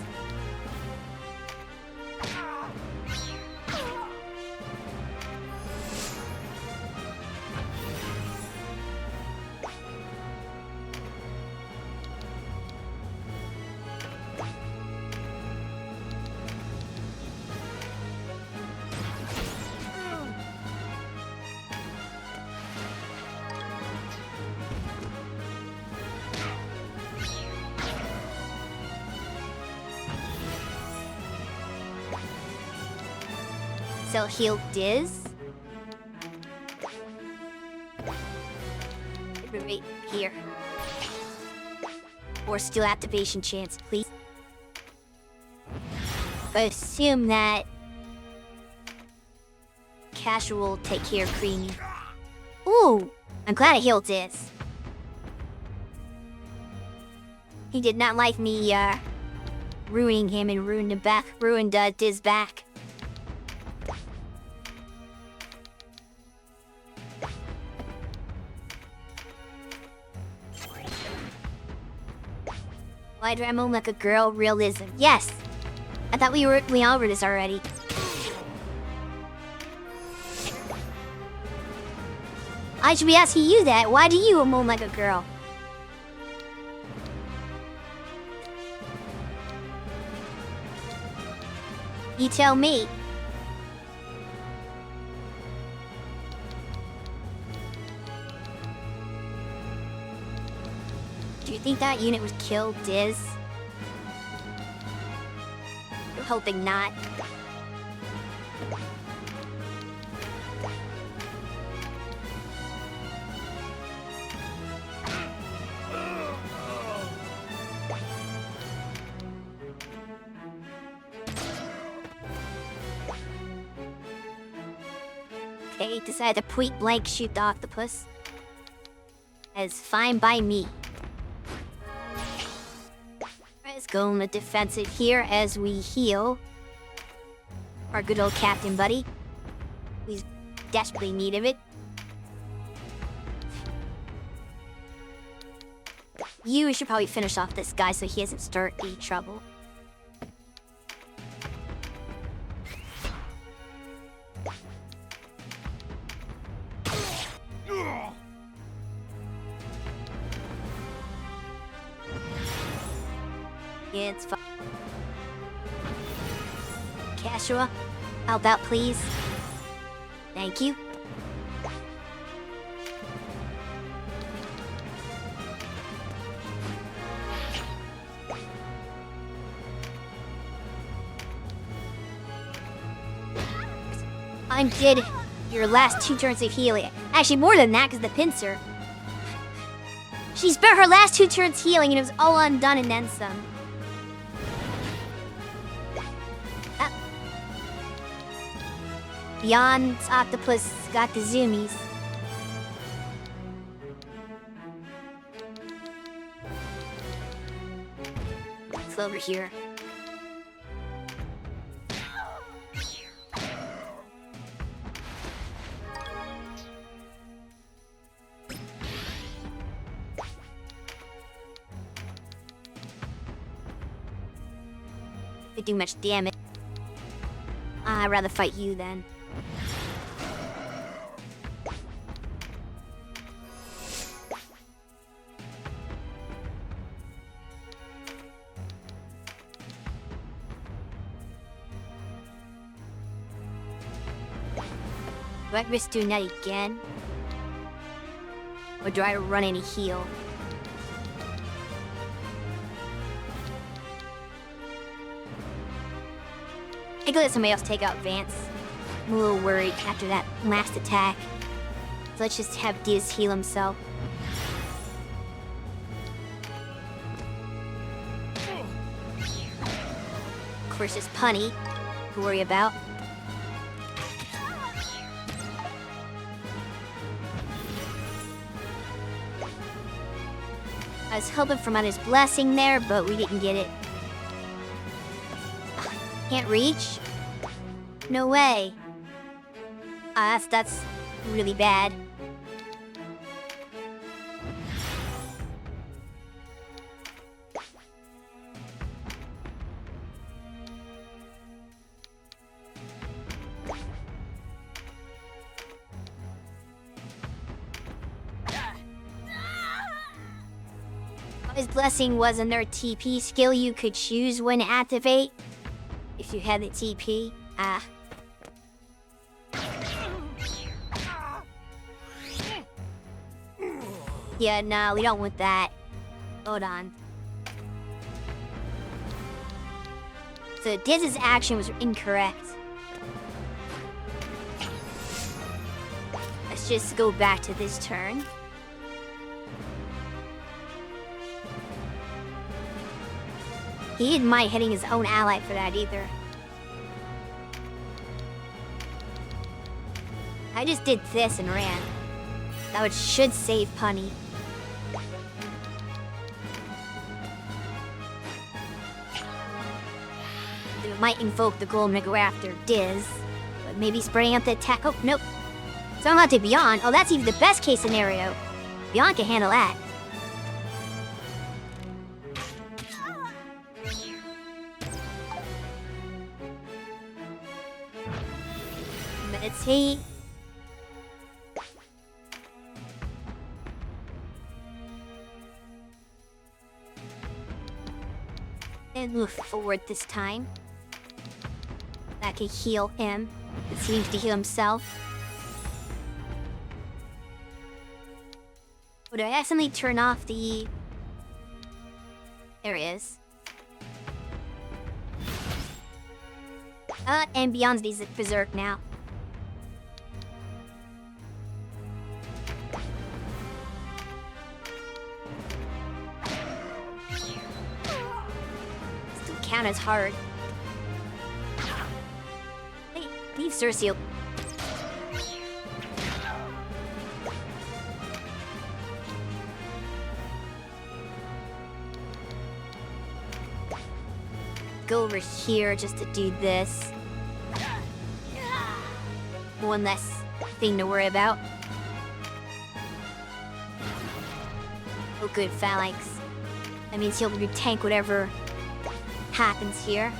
So heal Diz. Right here. Or steal activation chance, please. But assume that Casual will take care of Creamy. Ooh, I'm glad I healed Diz. He did not like me ruining him and ruined Diz back. Why do I move like a girl? Realism. Yes! I thought we all were this already. I should be asking you that. Why do you moan like a girl? You tell me. Do you think that unit would kill Diz? I'm hoping not. Okay, decided to point blank shoot the octopus. That's fine by me. Let's go on the defensive here as we heal our good old captain buddy. We desperately need of it. You should probably finish off this guy so he doesn't start any trouble. Yeah, it's fine. Casual, help out, please. Thank you. Undid your last 2 turns of healing. Actually, more than that, because the pincer. She spent her last 2 turns healing, and it was all undone and then some. Beyond's octopus got the zoomies. It's over here. They do much damage. I'd rather fight you then. Do I risk doing that again? Or do I run any heal? I could let somebody else take out Vance. I'm a little worried after that last attack. So let's just have Diz heal himself. Of course, there's Punny to worry about. I was hoping for Mother's blessing there, but we didn't get it. Can't reach? No way. That's really bad. His blessing was another TP skill you could choose when to activate. If you had the TP. Yeah, no, we don't want that. Hold on. So Diz's action was incorrect. Let's just go back to this turn. He didn't mind hitting his own ally for that either. I just did this and ran. That should save Punny. It might invoke the golem to go after Diz, but maybe spreading out the attack. Oh, nope. So I'm out to Beyond. Oh, that's even the best case scenario. Beyond can handle that. Meditate. And move forward this time. That could heal him. It seems to heal himself. Oh, did I accidentally turn off the... There it is. And Beyond's these berserk now. Still count as hard. Hey, leave Cersei. Go over here just to do this. One less thing to worry about. Oh good, Phalanx. That means he'll tank whatever happens here.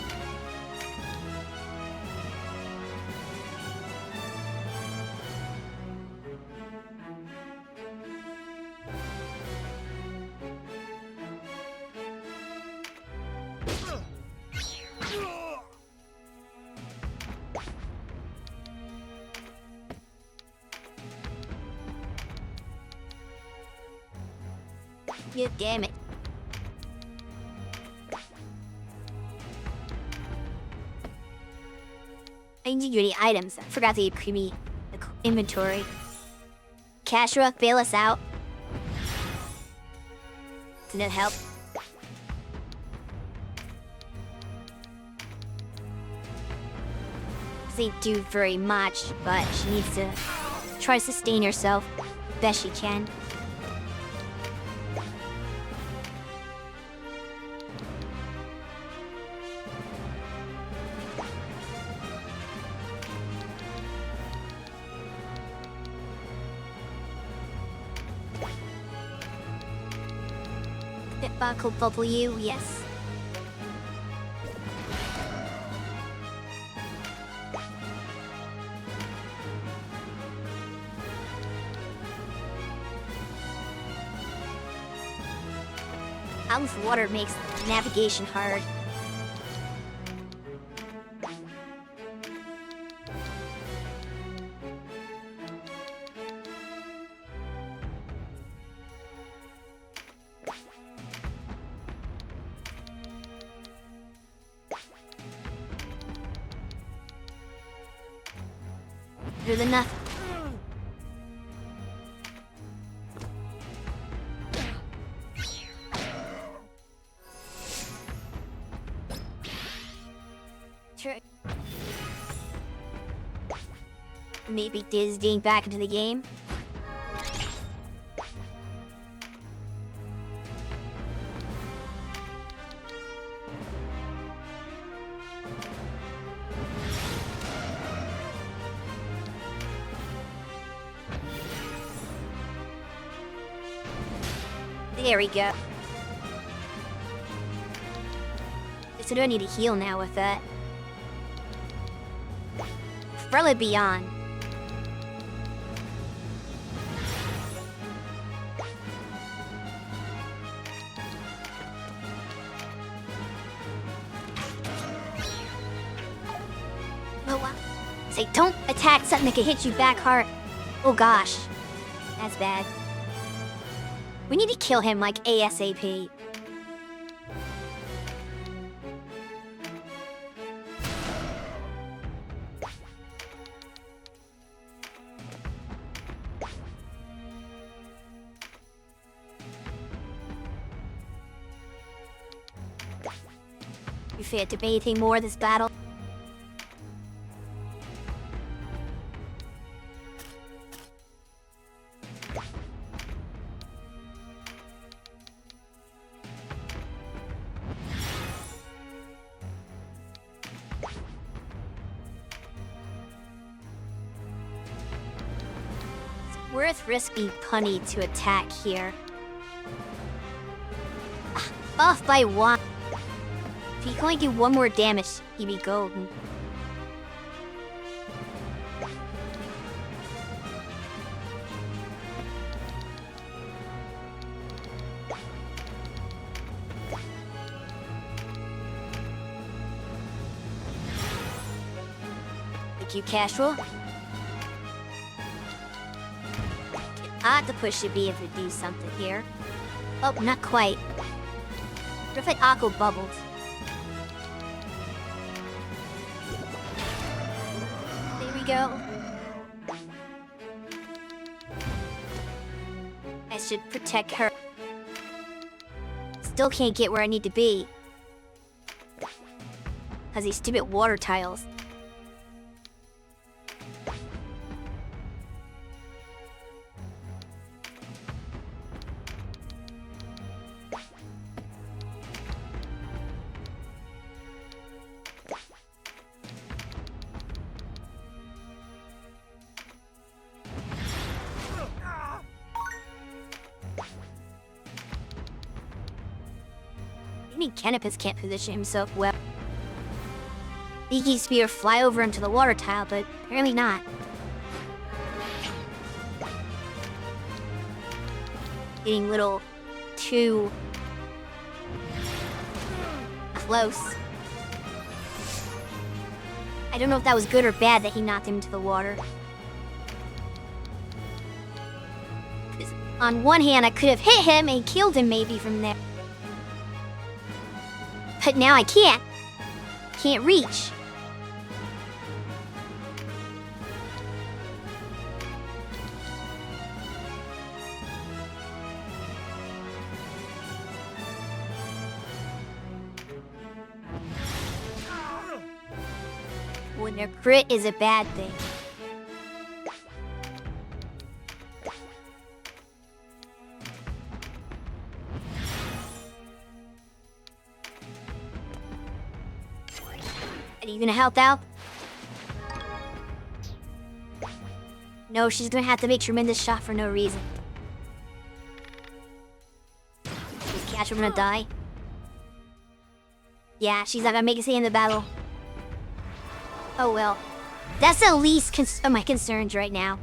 Yeah, damn it. I didn't give you any items. I forgot to give me the inventory. Kashra, bail us out. Did that help? Doesn't do very much, but she needs to try to sustain herself best she can. Buckle bubble you, yes. Out of water makes navigation hard. Better than nothing. Sure. Maybe Disney back into the game. There we go. Guess I don't need to heal now with that. Umbrella Beyond. Oh, wow. Say, don't attack something that can hit you back hard. Oh gosh. That's bad. We need to kill him like ASAP. You fear to be anything more this battle? Worth risking Punny to attack here. Buff by 1. If he can only do 1 more damage, he'd be golden. Thank you, Casual. Octopus should be able to do something here. Oh, not quite. What if it Aqua bubbles? There we go. I should protect her. Still can't get where I need to be. Cause these stupid water tiles. Maybe Canopus can't position himself well. Beaky Spear fly over into the water tile, but apparently not. Getting a little too close. I don't know if that was good or bad that he knocked him into the water. 'Cause on one hand, I could have hit him and killed him maybe from there. But now I can't. Can't reach. When their crit is a bad thing. Are you gonna help out? No, she's gonna have to make tremendous shot for no reason. Is Catcher gonna die? Yeah, she's not gonna make it stay in the battle. Oh well. That's the least of my concerns right now.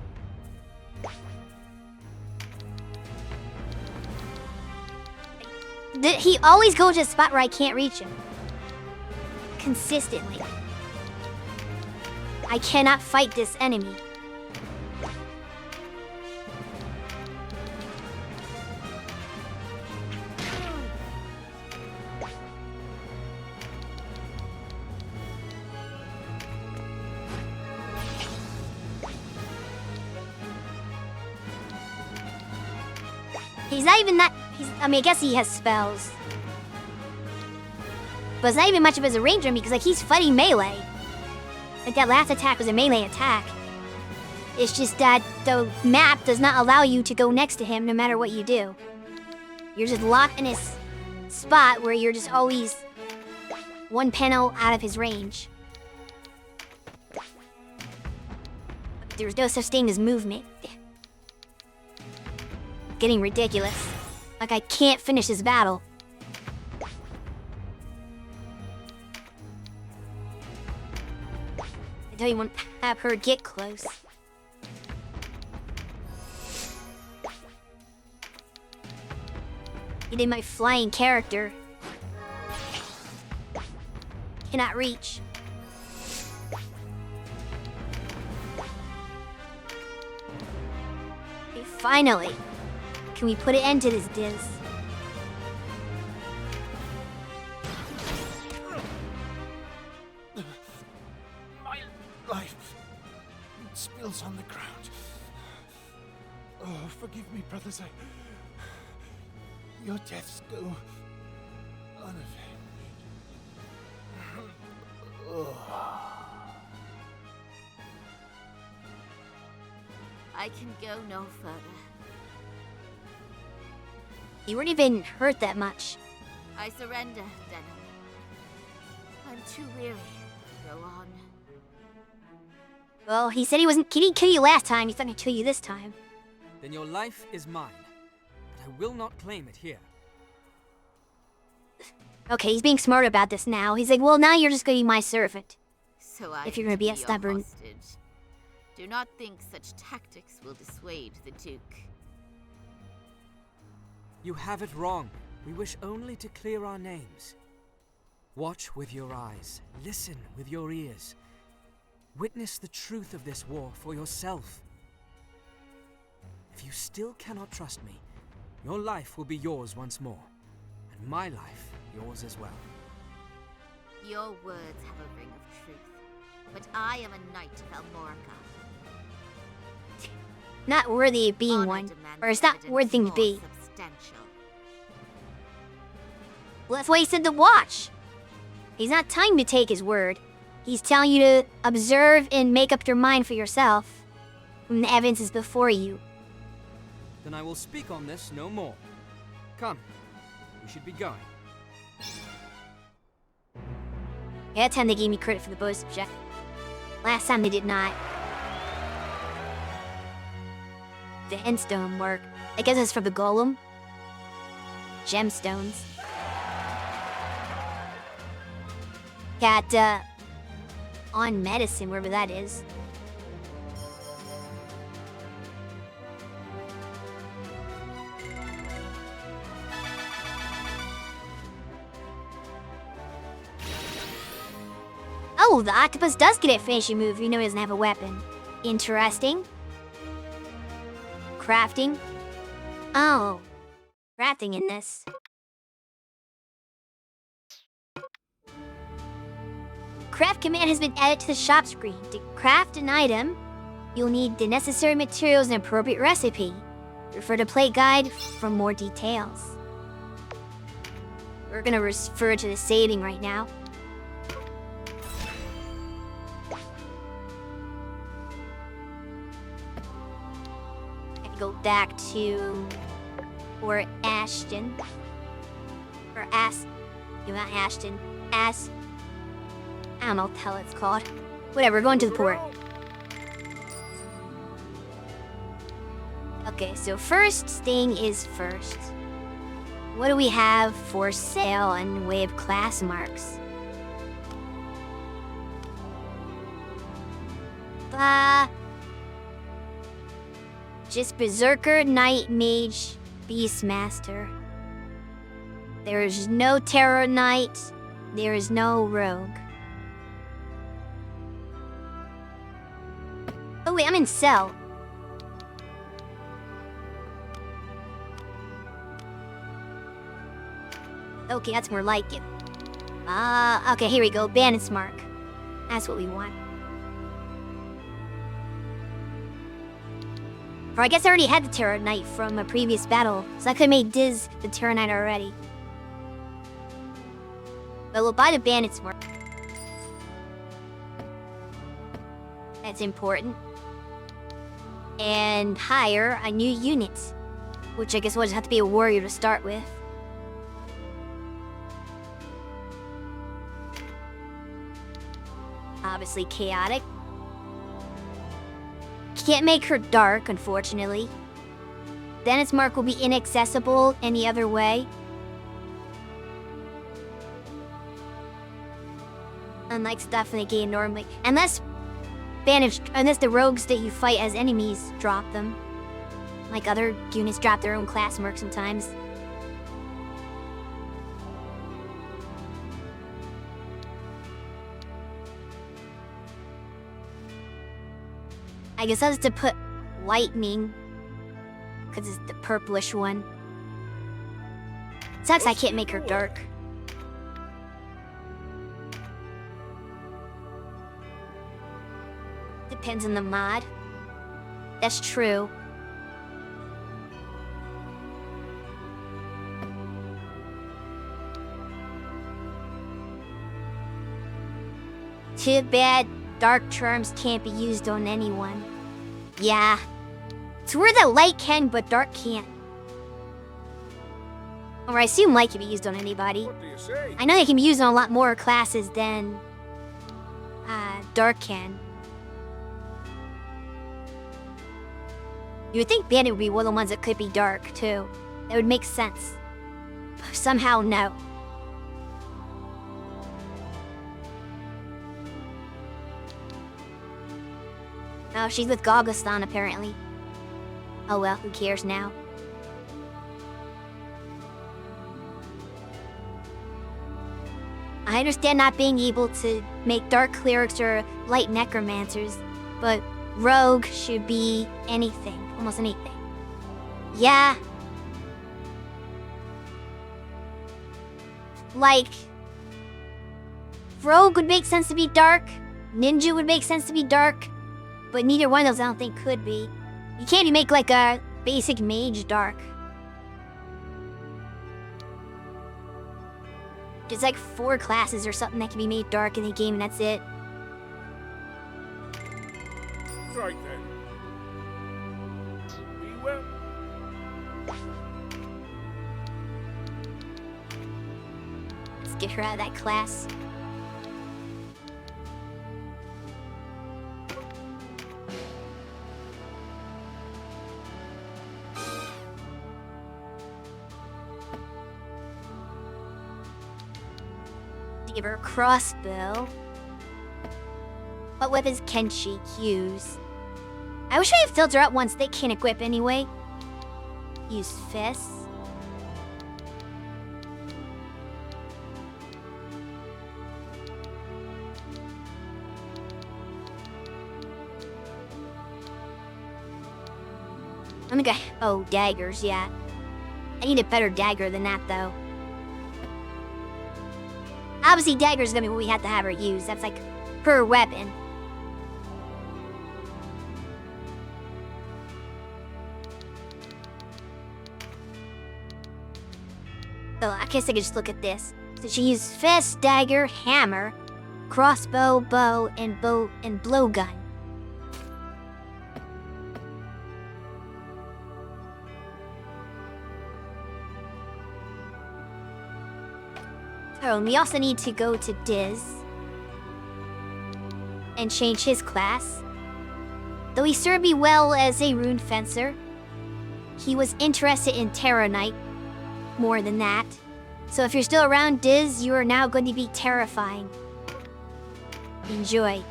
He always goes to a spot where I can't reach him. Consistently. I cannot fight this enemy. He's not even that... I mean, I guess he has spells. But it's not even much of as a ranger because, like, he's fighting melee. Like, that last attack was a melee attack. It's just that the map does not allow you to go next to him no matter what you do. You're just locked in his spot where you're just always one panel out of his range. There's no such thing as movement. Getting ridiculous. Like I can't finish this battle. I don't even want to have her get close. You did my flying character. Cannot reach. Okay, finally. Can we put an end to this Diz? My life spills on the ground. Oh, forgive me, brothers. Your deaths go unavenged. I can go no further. You weren't even hurt that much. I surrender, Denim. I'm too weary to go on. Well, he said he didn't kill you last time. He's not gonna kill you this time. Then your life is mine, but I will not claim it here. Okay, he's being smart about this now. He's like, well, now you're just gonna be my servant. So if you're gonna be a your stubborn... hostage. Do not think such tactics will dissuade the Duke. You have it wrong. We wish only to clear our names. Watch with your eyes. Listen with your ears. Witness the truth of this war for yourself. If you still cannot trust me, your life will be yours once more. And my life, yours as well. Your words have a ring of truth. But I am a knight of Elmorica. Not worthy of being one. Or it's not worth thing to be. Well, that's why he said to watch. He's not telling you to take his word. He's telling you to observe and make up your mind for yourself when the evidence is before you. Then I will speak on this no more. Come, we should be going. Yeah, that time they gave me credit for the bow subject. Last time they did not. The endstone work. I guess it's for the golem. Gemstones. Got, on medicine, wherever that is. Oh, the octopus does get a finishing move, even though he doesn't have a weapon. Interesting. Crafting. Oh, crafting in this. Craft command has been added to the shop screen. To craft an item, you'll need the necessary materials and appropriate recipe. Refer to plate guide for more details. We're gonna refer to the saving right now. I can go back to Fort Ashton. Or you're not Ashton. I don't know what the hell it's called. Whatever, going to the port. Okay, so first thing is first. What do we have for sale in way of class marks? Just Berserker, Knight, Mage, Beastmaster. There is no Terror Knight. There is no Rogue. Oh wait, I'm in Cell. Okay, that's more like it. Okay, here we go. Bandit's Mark. That's what we want. Or I guess I already had the Terror Knight from a previous battle, so I could have made Diz the Terror Knight already. But we'll buy the Bandit's Mark. That's important. And hire a new unit, which I guess will just have to be a warrior to start with. Obviously chaotic. Can't make her dark, unfortunately. Then its mark will be inaccessible any other way. Unlike stuff in the game normally. Unless the rogues that you fight as enemies drop them. Like other units drop their own class mark sometimes. I guess I'll have to put lightning, because it's the purplish one. Sucks I can't make her dark. Depends on the mod. That's true. Too bad dark charms can't be used on anyone. Yeah. It's where the light can, but dark can't. Or I assume light can be used on anybody. What do you say? I know they can be used on a lot more classes than dark can. You would think Bandit would be one of the ones that could be dark, too. That would make sense. Somehow, no. Oh, she's with Galgastan, apparently. Oh well, who cares now? I understand not being able to make dark clerics or light necromancers, but rogue should be anything, almost anything. Yeah. Like, rogue would make sense to be dark, ninja would make sense to be dark, but neither one of those I don't think could be. You can't even make like a basic mage dark. There's like 4 classes or something that can be made dark in the game and that's it. Right then. Be well. Let's get her out of that class. Give her a crossbow. What weapons can she use? I wish I had filled her up once they can't equip anyway. Use fists. Let me go. Oh, daggers, yeah. I need a better dagger than that, though. Obviously, daggers is gonna be what we have to have her use. That's like her weapon. So I guess I could just look at this. So she used fist, dagger, hammer, crossbow, bow, and blowgun. Oh, and we also need to go to Diz and change his class. Though he served me well as a rune fencer, he was interested in Terra Knight more than that. So if you're still around, Diz, you are now going to be terrifying. Enjoy.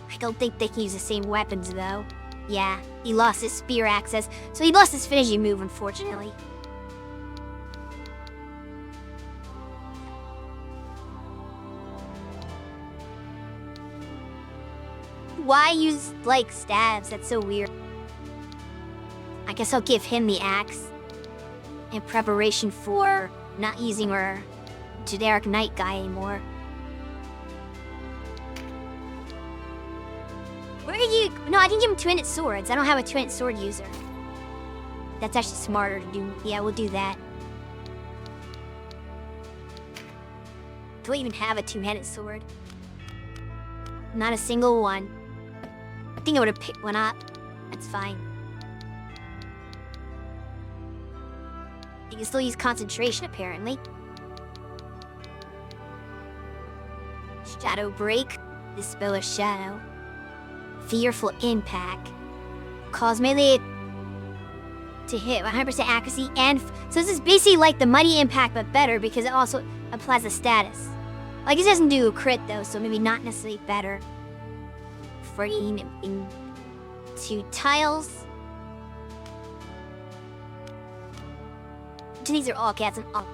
I don't think they can use the same weapons, though. Yeah, he lost his spear access, so he lost his finishing move, unfortunately. Why use, like, stabs? That's so weird. I guess I'll give him the axe. In preparation for not using our generic knight guy anymore. Where are you? No, I can give him two-handed swords. I don't have a two-handed sword user. That's actually smarter to do. Yeah, we'll do that. Do I even have a two-handed sword? Not a single one. I think I would have picked one up. That's fine. You can still use concentration, apparently. Shadow Break. Dispel a shadow. Fearful Impact. Cause melee to hit 100% accuracy and... So this is basically like the Mighty Impact, but better because it also applies a status. Like, it doesn't do a crit, though, so maybe not necessarily better. 14 in 2 tiles. These are all cats and all.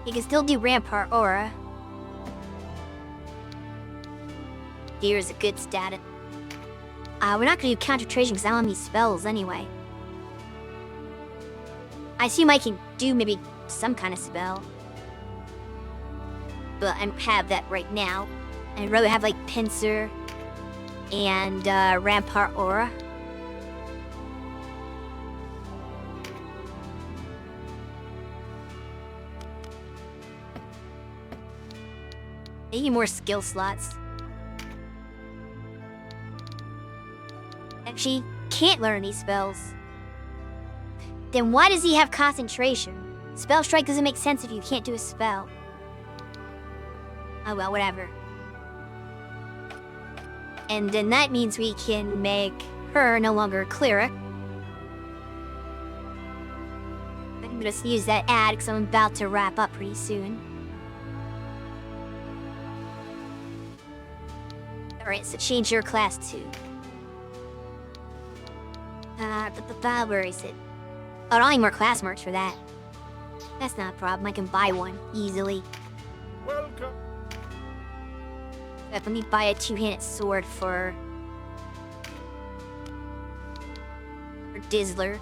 You can still do Rampart Aura. Here is a good status. We're not gonna do concentration because I don't have any spells anyway. I assume I can do maybe some kind of spell. But I don't have that right now. I'd rather have like Pincer and Rampart Aura. Maybe more skill slots. Actually, can't learn these spells. Then why does he have concentration? Spell Strike doesn't make sense if you can't do a spell. Oh well, whatever. And then that means we can make her no longer a cleric. I'm gonna just use that ad because I'm about to wrap up pretty soon. Alright, so change your class too. Where is it? Oh, I don't need more class marks for that. That's not a problem. I can buy one easily. Welcome. Let me buy a two-handed sword for Dizzler.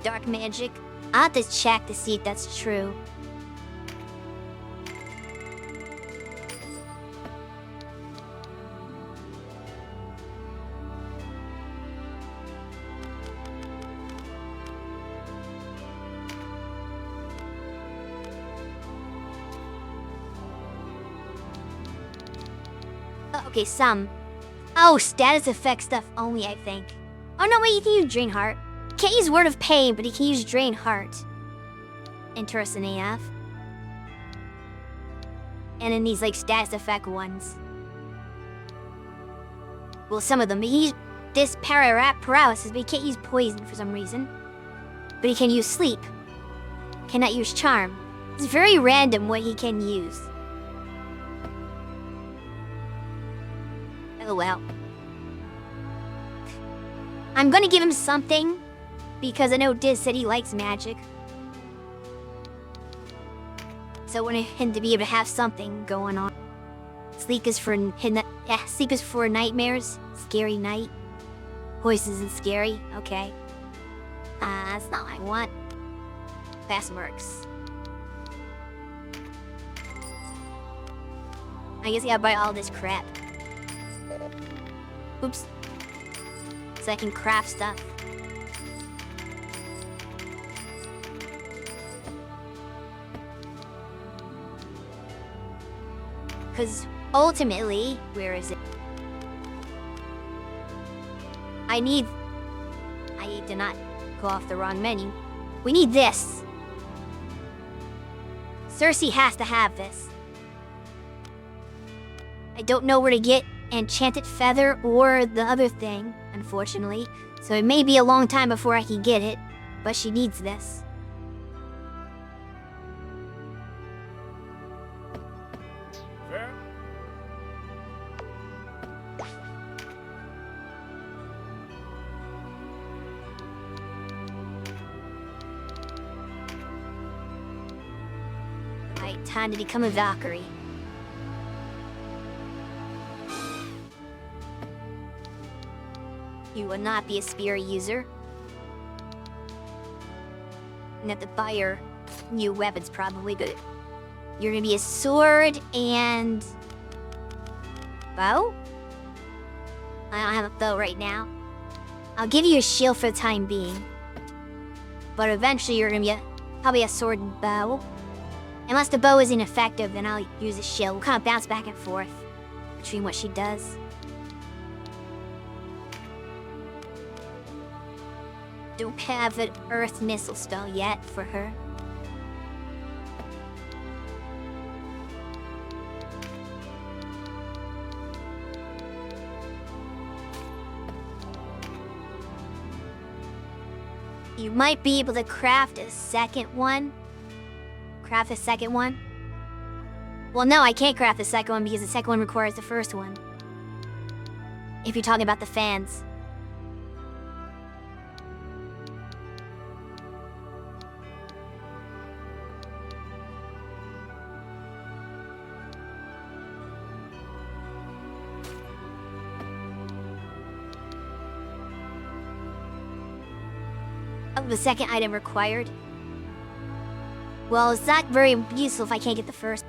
Dark magic. I'll have to check to see if that's true. Okay, some. Oh, status effect stuff only, I think. Oh, no, wait, you can use Drain Heart. Can't can't use Word of Pain, but he can use Drain Heart. Interesting enough. And then these like status effect ones. Well, some of them. This paralysis, but he can't use poison for some reason. But he can use sleep. Cannot use charm. It's very random what he can use. Oh well. I'm gonna give him something because I know Diz said he likes magic. So I want him to be able to have something going on. Sleep is for sleep is for nightmares. Scary night. Voice isn't scary. Okay. That's not what I want. Fast marks. I guess I gotta buy all this crap. Oops. So I can craft stuff. Because ultimately, where is it? I need to not go off the wrong menu. We need this. Cersei has to have this. I don't know where to get Enchanted Feather or the other thing, unfortunately. So it may be a long time before I can get it, but she needs this. Fair? Right, time to become a Valkyrie. You will not be a spear user. You have to buy your new weapons probably, but you're gonna be a sword and bow? I don't have a bow right now. I'll give you a shield for the time being. But eventually you're gonna be probably a sword and bow. Unless the bow is ineffective, then I'll use a shield. We'll kind of bounce back and forth between what she does. Don't have an earth missile spell yet for her. You might be able to craft a second one. Craft a second one? Well, no, I can't craft the second one because the second one requires the first one. If you're talking about the fans. Oh, the second item required? Well, it's not very useful if I can't get the first.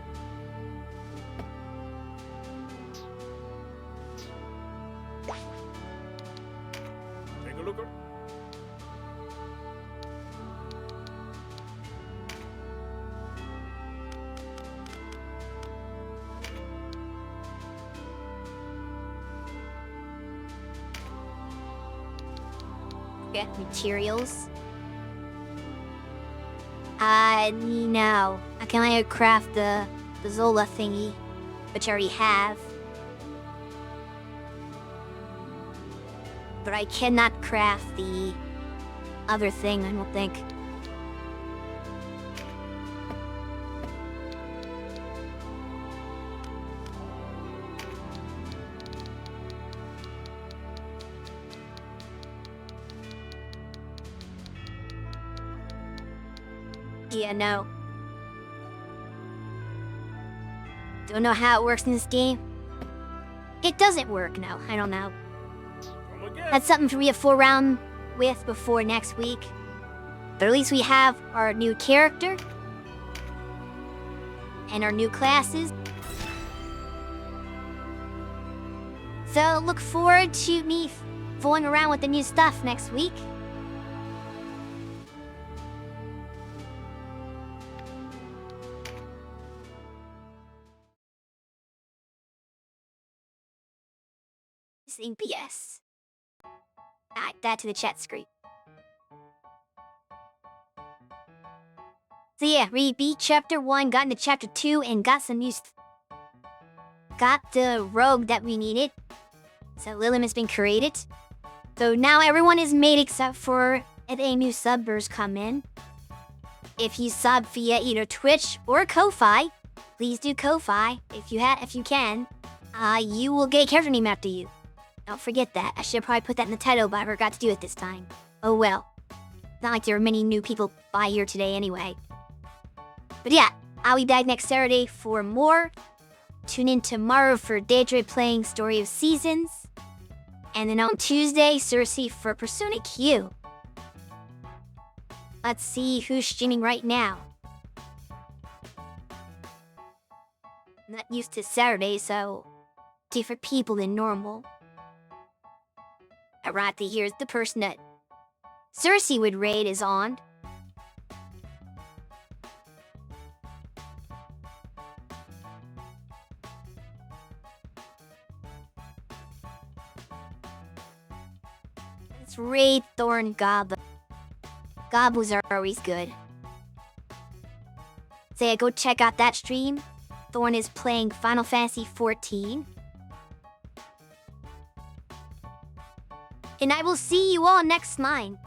Take a looker. Okay, materials. No. I can only craft the Zola thingy, which I already have. But I cannot craft the other thing, I don't think. Yeah, no. Don't know how it works in this game. It doesn't work, no. I don't know. That's something for me to fool around with before next week. But at least we have our new character. And our new classes. So look forward to me fooling around with the new stuff next week. BS. Add that to the chat screen. So yeah, we beat chapter 1, got into chapter 2, and got some new got the rogue that we needed. So Lilim has been created. So now everyone is made except for if a new subbers come in. If you sub via either Twitch or Ko-Fi, please do Ko-Fi if you can. You will get a character name after you. Don't forget that. I should probably put that in the title, but I forgot to do it this time. Oh well. It's not like there are many new people by here today anyway. But yeah, I'll be back next Saturday for more. Tune in tomorrow for Daedra playing Story of Seasons. And then on Tuesday, Cersei for Persona Q. Let's see who's streaming right now. I'm not used to Saturday, so different people than normal. Arati here's the person that Cersei would raid is on. Let's raid Thorn Gob. Gobos are always good. So yeah, go check out that stream. Thorn is playing Final Fantasy XIV. And I will see you all next time.